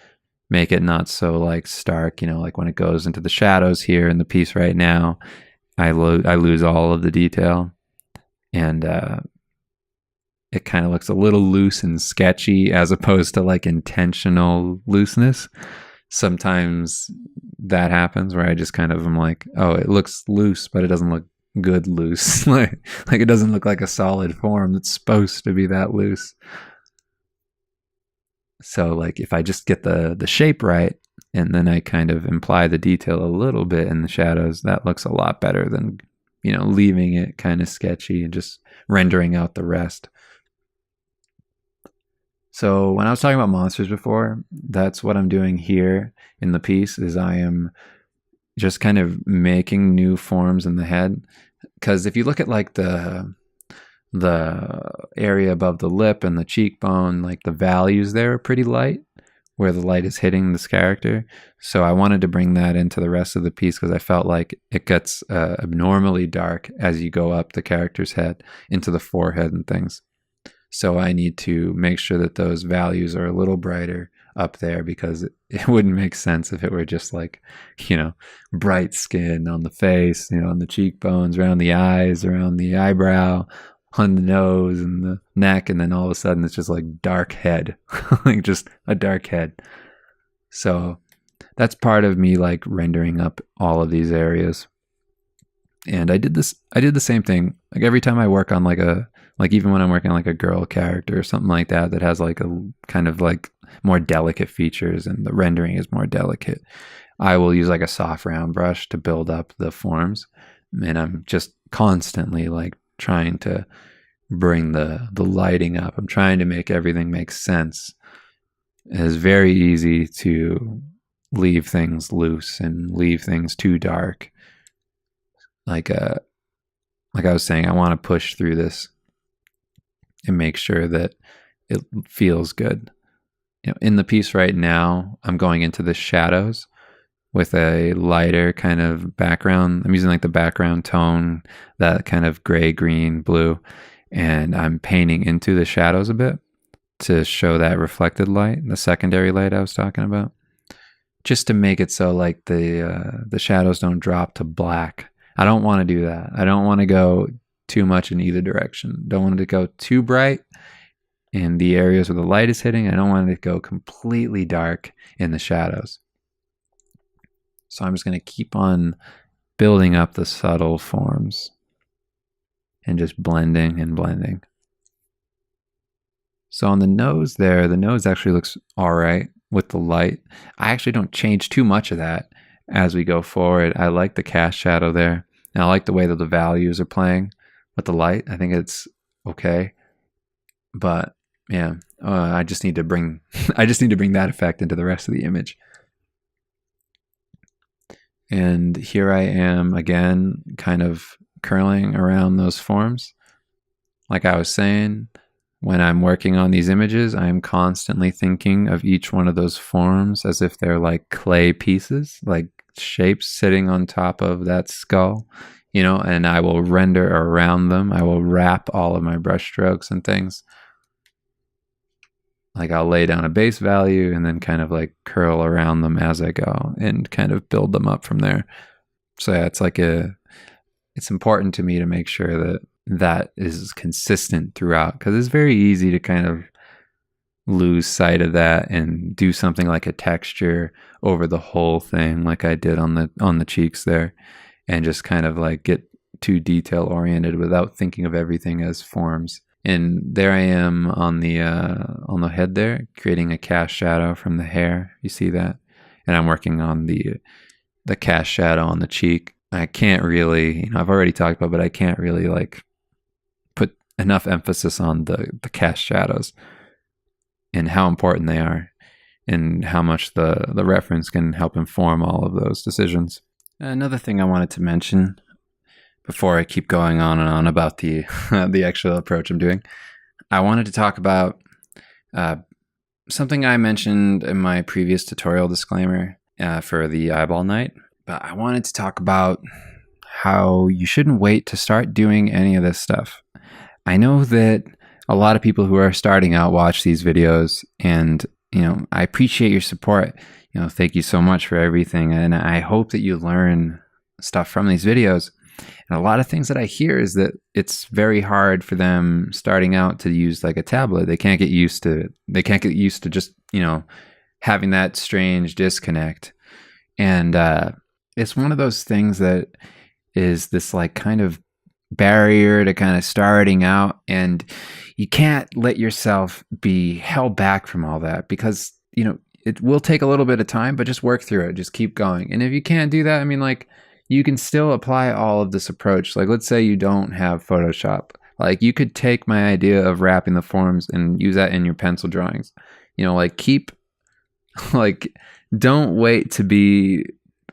make it not so like stark. Like when it goes into the shadows here in the piece right now, I lose all of the detail, and it kind of looks a little loose and sketchy as opposed to like intentional looseness. Sometimes that happens where I just kind of am like, oh, it looks loose, but it doesn't look good loose. like it doesn't look like a solid form that's supposed to be that loose. So like if I just get the shape right, and then I kind of imply the detail a little bit in the shadows. That looks a lot better than, leaving it kind of sketchy and just rendering out the rest. So when I was talking about monsters before, that's what I'm doing here in the piece. Is I am just kind of making new forms in the head. Because if you look at like the area above the lip and the cheekbone, like the values there are pretty light, where the light is hitting this character. So I wanted to bring that into the rest of the piece because I felt like it gets abnormally dark as you go up the character's head into the forehead and things. So I need to make sure that those values are a little brighter up there, because it wouldn't make sense if it were just like, bright skin on the face, on the cheekbones, around the eyes, around the eyebrow, on the nose and the neck, and then all of a sudden it's just like dark head, like just a dark head. So that's part of me like rendering up all of these areas. And I did the same thing. Like every time I work on even when I'm working on like a girl character or something like that has like a kind of like more delicate features and the rendering is more delicate, I will use like a soft round brush to build up the forms. And I'm just constantly like trying to bring the lighting up. I'm trying to make everything make sense. It's very easy to leave things loose and leave things too dark. Like I was saying, I want to push through this and make sure that it feels good. In the piece right now, I'm going into the shadows with a lighter kind of background. I'm using like the background tone, that kind of gray, green, blue, and I'm painting into the shadows a bit to show that reflected light, the secondary light I was talking about, just to make it so like the shadows don't drop to black. I don't want to do that. I don't want to go too much in either direction. Don't want it to go too bright in the areas where the light is hitting. I don't want it to go completely dark in the shadows. So I'm just going to keep on building up the subtle forms and just blending and blending. So on the nose there, the nose actually looks all right with the light. I actually don't change too much of that as we go forward. I like the cast shadow there, and I like the way that the values are playing with the light. I think it's okay, but yeah, I just need to bring that effect into the rest of the image. And here I am again, kind of curling around those forms. Like I was saying, when I'm working on these images, I'm constantly thinking of each one of those forms as if they're like clay pieces, like shapes sitting on top of that skull, and I will render around them. I will wrap all of my brush strokes and things. Like I'll lay down a base value and then kind of like curl around them as I go and kind of build them up from there. So yeah, it's important to me to make sure that is consistent throughout, because it's very easy to kind of lose sight of that and do something like a texture over the whole thing, like I did on the cheeks there, and just kind of like get too detail oriented without thinking of everything as forms. And there I am on the head there, creating a cast shadow from the hair. You see that? And I'm working on the cast shadow on the cheek. I can't really, I've already talked about, but I can't really like put enough emphasis on the cast shadows and how important they are and how much the reference can help inform all of those decisions. Another thing I wanted to mention before I keep going on and on about the the actual approach I'm doing, I wanted to talk about something I mentioned in my previous tutorial disclaimer for the eyeball night. But I wanted to talk about how you shouldn't wait to start doing any of this stuff. I know that a lot of people who are starting out watch these videos, and I appreciate your support. Thank you so much for everything, and I hope that you learn stuff from these videos. And a lot of things that I hear is that it's very hard for them starting out to use like a tablet. They can't get used to just having that strange disconnect. And it's one of those things that is this like kind of barrier to kind of starting out, and you can't let yourself be held back from all that, because it will take a little bit of time, but just work through it. Just keep going. And if you can't do that, I mean, like, you can still apply all of this approach. Like, let's say you don't have Photoshop. Like, you could take my idea of wrapping the forms and use that in your pencil drawings. You know, like, like, don't wait to be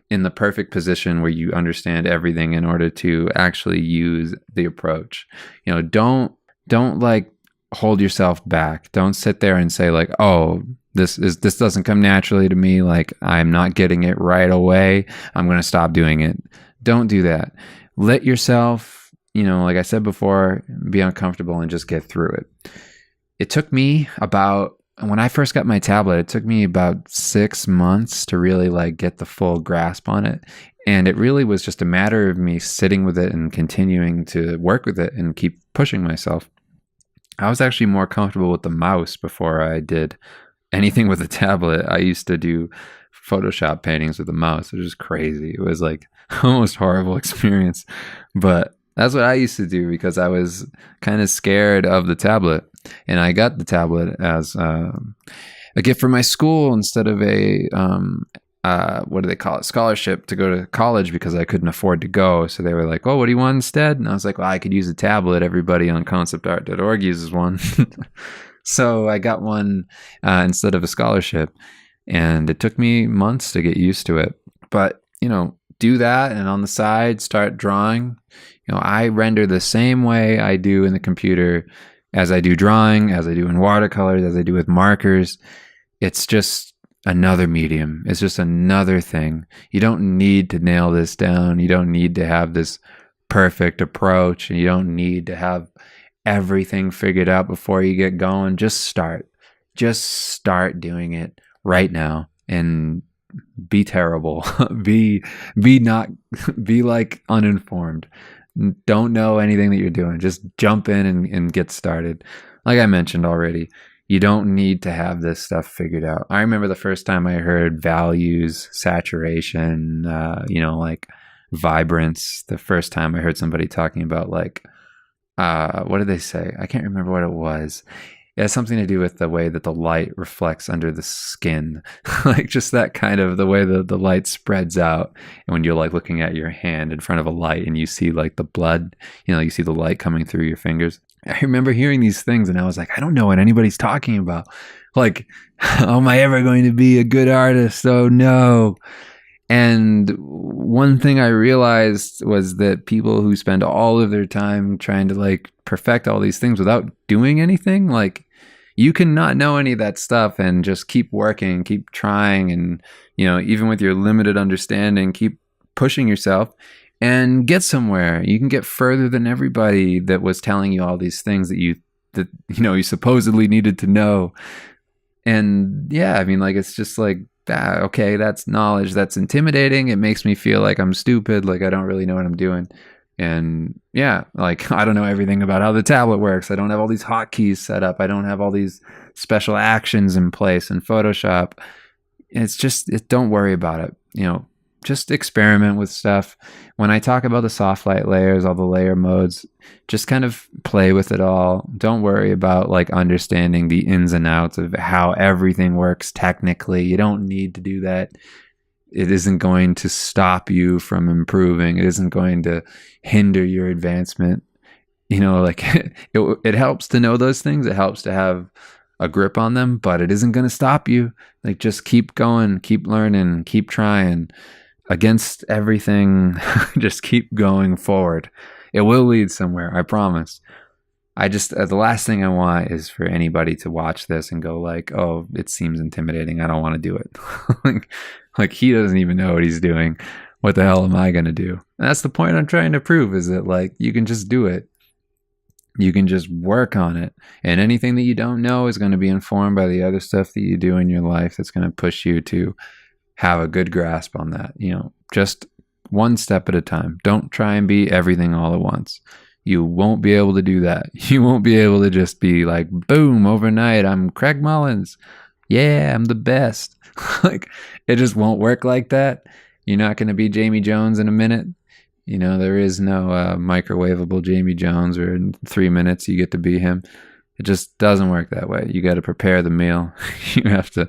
in the perfect position where you understand everything in order to actually use the approach. You know, don't like hold yourself back. Don't sit there and say like, oh, this doesn't come naturally to me. Like, I'm not getting it right away, I'm going to stop doing it. Don't do that. Let yourself, you know, like I said before, be uncomfortable and just get through it. It took me when I first got my tablet, it took me about 6 months to really like get the full grasp on it. And it really was just a matter of me sitting with it and continuing to work with it and keep pushing myself. I was actually more comfortable with the mouse before I did anything with the tablet. I used to do Photoshop paintings with the mouse, which is crazy. It was like almost horrible experience. But that's what I used to do because I was kind of scared of the tablet. And I got the tablet as a gift from my school instead of a, what do they call it? Scholarship to go to college because I couldn't afford to go. So they were like, oh, what do you want instead? And I was like, well, I could use a tablet. Everybody on conceptart.org uses one. So I got one instead of a scholarship. And it took me months to get used to it. But, you know, do that and on the side, start drawing. You know, I render the same way I do in the computer as I do drawing, as I do in watercolors, as I do with markers. It's just another medium. It's just another thing. You don't need to nail this down. You don't need to have this perfect approach, and you don't need to have everything figured out before you get going. Just start. Just start doing it right now and be terrible. be like uninformed. Don't know anything that you're doing. Just jump in and get started. Like I mentioned already, you don't need to have this stuff figured out. I remember the first time I heard values, saturation, you know, like vibrance. The first time I heard somebody talking about like, what did they say? I can't remember what it was. It has something to do with the way that the light reflects under the skin. Like just that kind of the way the light spreads out. And when you're like looking at your hand in front of a light and you see like the blood, you know, you see the light coming through your fingers. I remember hearing these things and I was like, I don't know what anybody's talking about. Like, how am I ever going to be a good artist? Oh no. And one thing I realized was that people who spend all of their time trying to like perfect all these things without doing anything, like you can not know any of that stuff and just keep working, keep trying. And, you know, even with your limited understanding, keep pushing yourself and get somewhere. You can get further than everybody that was telling you all these things that you supposedly needed to know. And yeah, I mean, like, it's just like, okay, that's knowledge. That's intimidating. It makes me feel like I'm stupid. Like I don't really know what I'm doing. And yeah, like I don't know everything about how the tablet works. I don't have all these hotkeys set up. I don't have all these special actions in place in Photoshop. Don't worry about it. You know, just experiment with stuff. When I talk about the soft light layers, all the layer modes, just kind of play with it all. Don't worry about like understanding the ins and outs of how everything works technically. You don't need to do that. It isn't going to stop you from improving. It isn't going to hinder your advancement. You know, like it helps to know those things. It helps to have a grip on them, but it isn't going to stop you. Like just keep going, keep learning, keep trying. Against everything, just keep going forward. It will lead somewhere, I promise. The last thing I want is for anybody to watch this and go like, oh, it seems intimidating. I don't want to do it. like he doesn't even know what he's doing. What the hell am I going to do? And that's the point I'm trying to prove, is that like, you can just do it. You can just work on it. And anything that you don't know is going to be informed by the other stuff that you do in your life that's going to push you to have a good grasp on that. You know, just one step at a time. Don't try and be everything all at once. You won't be able to do that. You won't be able to just be like, boom, overnight, I'm Craig Mullins. Yeah, I'm the best. Like, it just won't work like that. You're not going to be Jamie Jones in a minute. You know, there is no microwavable Jamie Jones where in 3 minutes you get to be him. It just doesn't work that way. You got to prepare the meal. You have to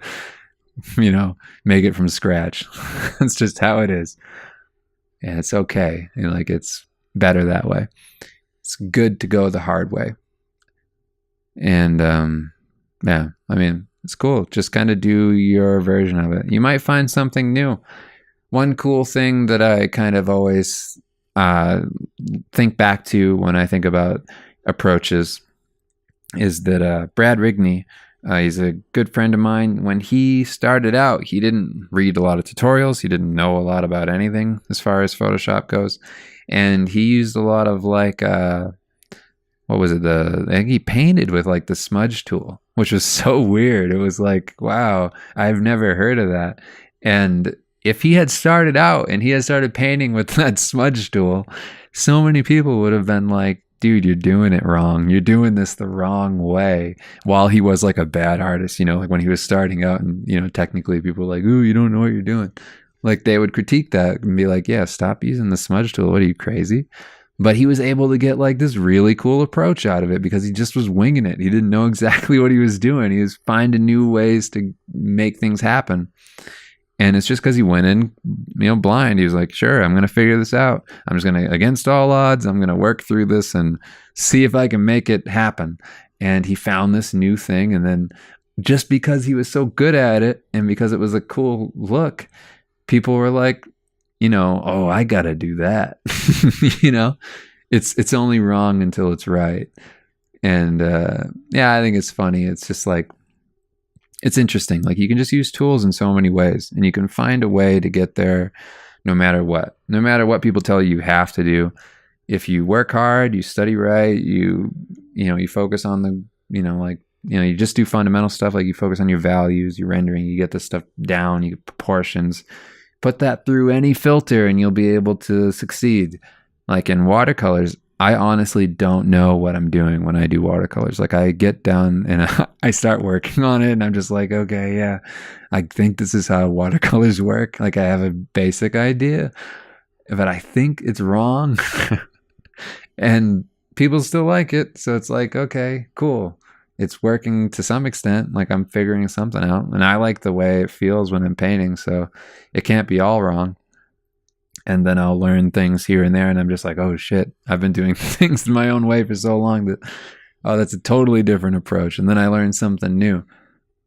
make it from scratch. That's just how it is. And it's okay. Like, it's better that way. It's good to go the hard way. And yeah, I mean, it's cool. Just kind of do your version of it. You might find something new. One cool thing that I kind of always think back to when I think about approaches is that Brad Rigney, he's a good friend of mine. When he started out, he didn't read a lot of tutorials. He didn't know a lot about anything as far as Photoshop goes. And he used a lot of like, what was it? I think he painted with like the smudge tool, which was so weird. It was like, wow, I've never heard of that. And if he had started out and he had started painting with that smudge tool, so many people would have been like, dude, you're doing it wrong. You're doing this the wrong way. While he was like a bad artist, like when he was starting out, and, technically people were like, ooh, you don't know what you're doing. Like, they would critique that and be like, yeah, stop using the smudge tool. What are you, crazy? But he was able to get like this really cool approach out of it because he just was winging it. He didn't know exactly what he was doing. He was finding new ways to make things happen. And it's just because he went in, blind. He was like, sure, I'm going to figure this out. I'm just going to, against all odds, I'm going to work through this and see if I can make it happen. And he found this new thing. And then just because he was so good at it and because it was a cool look, people were like, oh, I got to do that. It's only wrong until it's right. And yeah, I think it's funny. It's just like, it's interesting. Like, you can just use tools in so many ways, and you can find a way to get there no matter what people tell you have to do. If you work hard, you study right, you focus on the, you just do fundamental stuff. Like, you focus on your values, your rendering, you get this stuff down, you get proportions, put that through any filter and you'll be able to succeed. Like in watercolors, I honestly don't know what I'm doing when I do watercolors. Like, I get down and I start working on it and I'm just like, okay, yeah, I think this is how watercolors work. Like, I have a basic idea, but I think it's wrong. And people still like it. So it's like, okay, cool. It's working to some extent. Like, I'm figuring something out, and I like the way it feels when I'm painting. So it can't be all wrong. And then I'll learn things here and there, and I'm just like, oh shit, I've been doing things in my own way for so long that, oh, that's a totally different approach. And then I learn something new.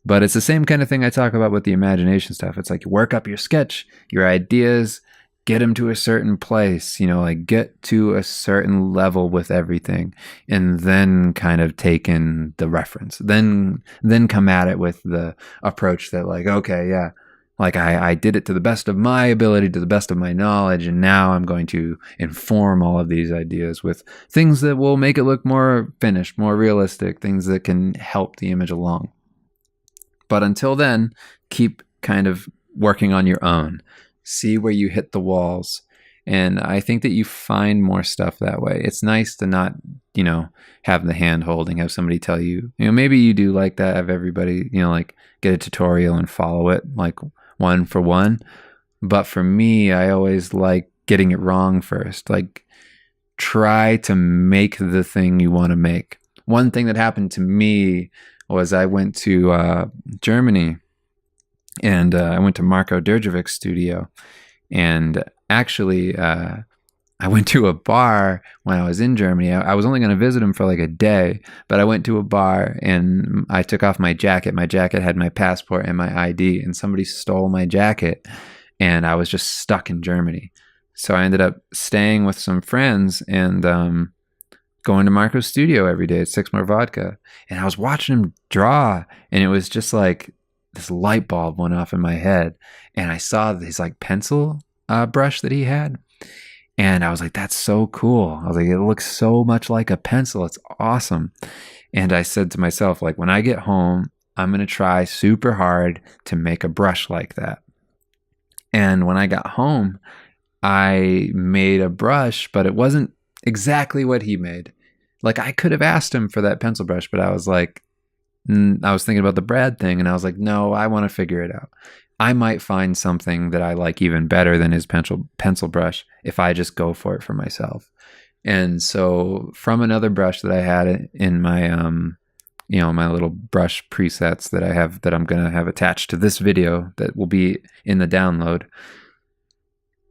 But it's the same kind of thing I talk about with the imagination stuff. It's like, you work up your sketch, your ideas, get them to a certain place, like get to a certain level with everything, and then kind of take in the reference. Then come at it with the approach that, like, okay, yeah, like I did it to the best of my ability, to the best of my knowledge, and now I'm going to inform all of these ideas with things that will make it look more finished, more realistic, things that can help the image along. But until then, keep kind of working on your own. See where you hit the walls. And I think that you find more stuff that way. It's nice to not, have the hand holding, have somebody tell you, maybe you do like that, have everybody, like get a tutorial and follow it like one for one. But for me, I always like getting it wrong first. Like, try to make the thing you want to make. One thing that happened to me was I went to Germany, and I went to Marco Djurdjevic's studio. And actually, I went to a bar when I was in Germany. I was only going to visit him for like a day, but I went to a bar and I took off my jacket. My jacket had my passport and my ID, and somebody stole my jacket, and I was just stuck in Germany. So I ended up staying with some friends and going to Marco's studio every day at Six More Vodka. And I was watching him draw, and it was just like this light bulb went off in my head, and I saw his like pencil brush that he had. And I was like, that's so cool. I was like, it looks so much like a pencil. It's awesome. And I said to myself, like, when I get home, I'm going to try super hard to make a brush like that. And when I got home, I made a brush, but it wasn't exactly what he made. Like, I could have asked him for that pencil brush, but I was like, I was thinking about the Brad thing, and I was like, no, I want to figure it out. I might find something that I like even better than his pencil brush if I just go for it for myself. And so from another brush that I had in my my little brush presets that I have that I'm going to have attached to this video that will be in the download.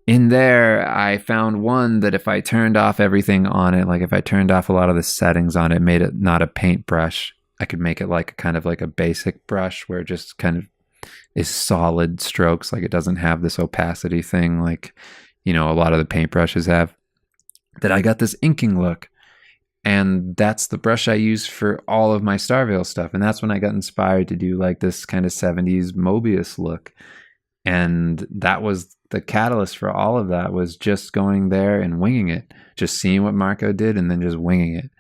In there, I found one that if I turned off everything on it, like if I turned off a lot of the settings on it, made it not a paintbrush, I could make it like kind of like a basic brush where it just kind of is solid strokes. Like it doesn't have this opacity thing like, a lot of the paintbrushes have. That I got this inking look. And that's the brush I use for all of my Starvale stuff. And that's when I got inspired to do like this kind of 70s Mobius look. And that was the catalyst for all of that, was just going there and winging it, just seeing what Marco did and then just winging it.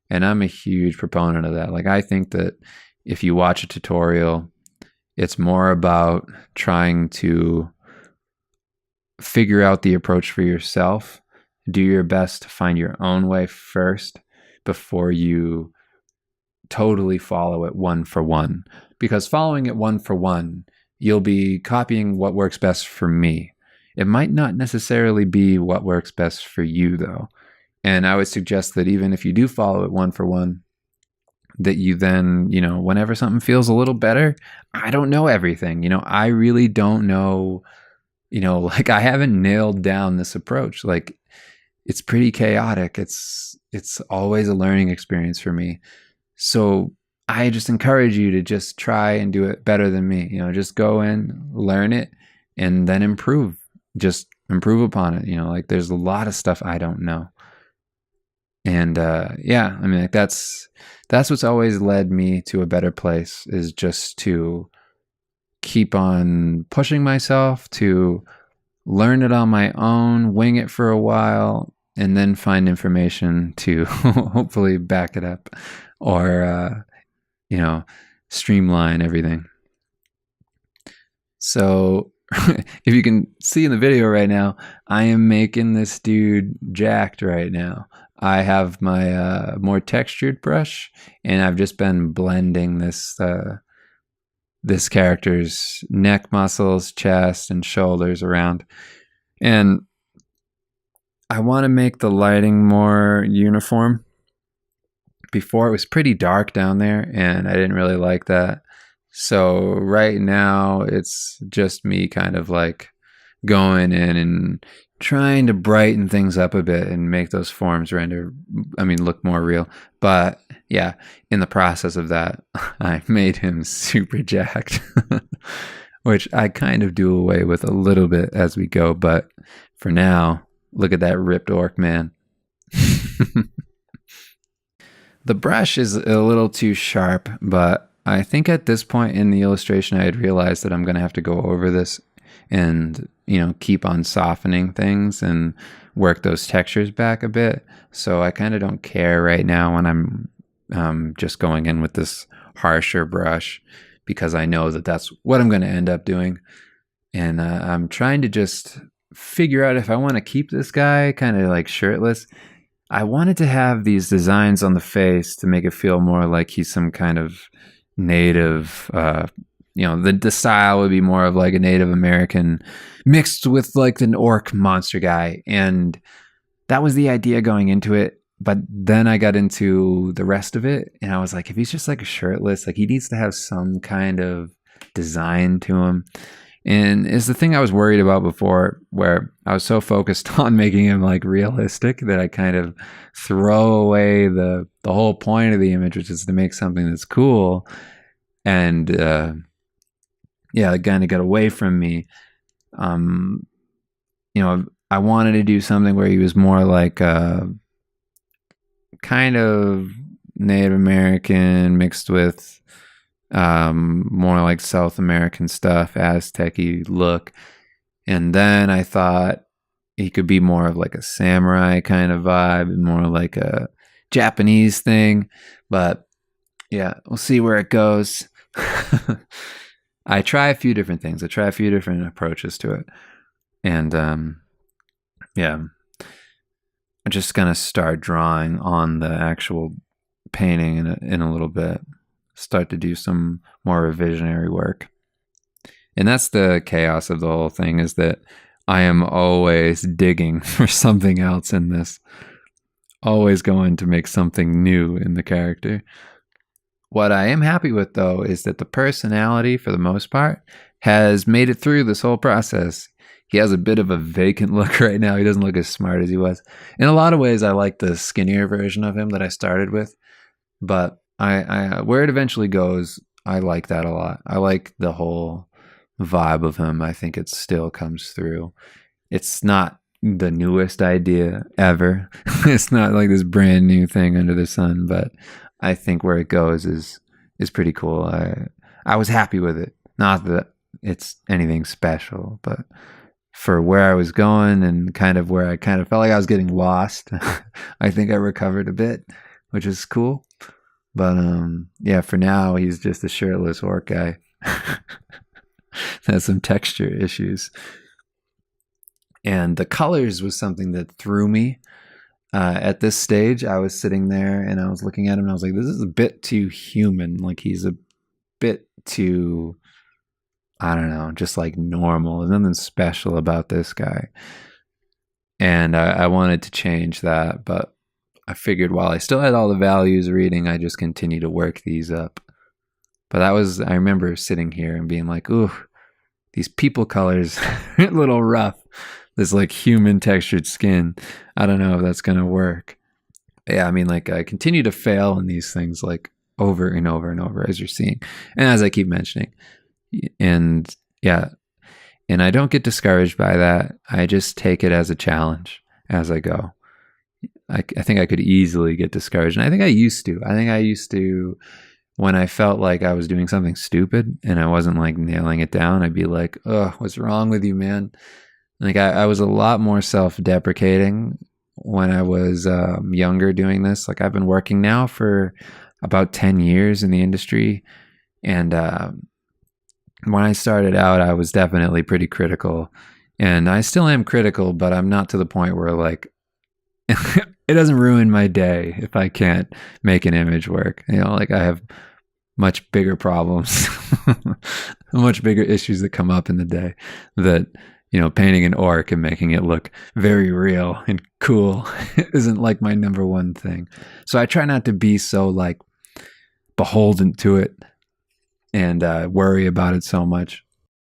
And I'm a huge proponent of that. Like, I think that if you watch a tutorial, it's more about trying to figure out the approach for yourself. Do your best to find your own way first before you totally follow it one for one. Because following it one for one, you'll be copying what works best for me. It might not necessarily be what works best for you, though. And I would suggest that even if you do follow it one for one, that you then, whenever something feels a little better, I don't know everything. I really don't know, like I haven't nailed down this approach. Like, it's pretty chaotic. It's always a learning experience for me. So I just encourage you to just try and do it better than me. Just go in, learn it, and then improve. Just improve upon it. Like there's a lot of stuff I don't know. And like that's what's always led me to a better place, is just to keep on pushing myself, to learn it on my own, wing it for a while, and then find information to hopefully back it up or, streamline everything. So if you can see in the video right now, I am making this dude jacked right now. I have my more textured brush, and I've just been blending this character's neck muscles, chest, and shoulders around. And I want to make the lighting more uniform. Before, it was pretty dark down there, and I didn't really like that. So right now, it's just me kind of like going in and trying to brighten things up a bit and make those forms look more real. But yeah, in the process of that, I made him super jacked, which I kind of do away with a little bit as we go. But for now, look at that ripped orc man. The brush is a little too sharp, but I think at this point in the illustration, I had realized that I'm going to have to go over this and, keep on softening things and work those textures back a bit. So I kind of don't care right now when I'm just going in with this harsher brush, because I know that that's what I'm going to end up doing. And I'm trying to just figure out if I want to keep this guy kind of like shirtless. I wanted to have these designs on the face to make it feel more like he's some kind of native, the style would be more of like a Native American mixed with like an orc monster guy. And that was the idea going into it. But then I got into the rest of it, and I was like, if he's just like a shirtless, like he needs to have some kind of design to him. And it's the thing I was worried about before, where I was so focused on making him like realistic that I kind of throw away the whole point of the image, which is to make something that's cool. And kind of get away from me. I wanted to do something where he was more like kind of Native American mixed with more like South American stuff, Aztec-y look. And then I thought he could be more of like a samurai kind of vibe and more like a Japanese thing. But yeah, we'll see where it goes. I try a few different things. I try a few different approaches to it. And I'm just going to start drawing on the actual painting in a little bit. Start to do some more revisionary work. And that's the chaos of the whole thing, is that I am always digging for something else in this. Always going to make something new in the character. What I am happy with, though, is that the personality, for the most part, has made it through this whole process. He has a bit of a vacant look right now. He doesn't look as smart as he was. In a lot of ways, I like the skinnier version of him that I started with. But I where it eventually goes, I like that a lot. I like the whole vibe of him. I think it still comes through. It's not the newest idea ever. It's not like this brand new thing under the sun, but I think where it goes is pretty cool. I was happy with it. Not that it's anything special, but for where I was going and kind of where I kind of felt like I was getting lost, I think I recovered a bit, which is cool. But yeah, for now he's just a shirtless orc guy. Has some texture issues. And the colors was something that threw me. At this stage, I was sitting there and I was looking at him and I was like, this is a bit too human. Like he's a bit too, I don't know, just like normal. There's nothing special about this guy. And I wanted to change that, but I figured while I still had all the values reading, I just continue to work these up. But I remember sitting here and being like, ooh, these people colors are a little rough. This like human textured skin. I don't know if that's going to work. Yeah, I mean, like I continue to fail in these things like over and over and over, as you're seeing. And as I keep mentioning. And yeah, and I don't get discouraged by that. I just take it as a challenge as I go. I think I could easily get discouraged. And I think I used to. When I felt like I was doing something stupid and I wasn't like nailing it down, I'd be like, oh, what's wrong with you, man? Like I was a lot more self-deprecating when I was younger doing this. Like I've been working now for about 10 years in the industry. And when I started out, I was definitely pretty critical. And I still am critical, but I'm not to the point where like, it doesn't ruin my day if I can't make an image work. You know, like I have much bigger problems, much bigger issues that come up in the day that, you know, painting an orc and making it look very real and cool isn't like my number one thing. So I try not to be so like beholden to it and worry about it so much.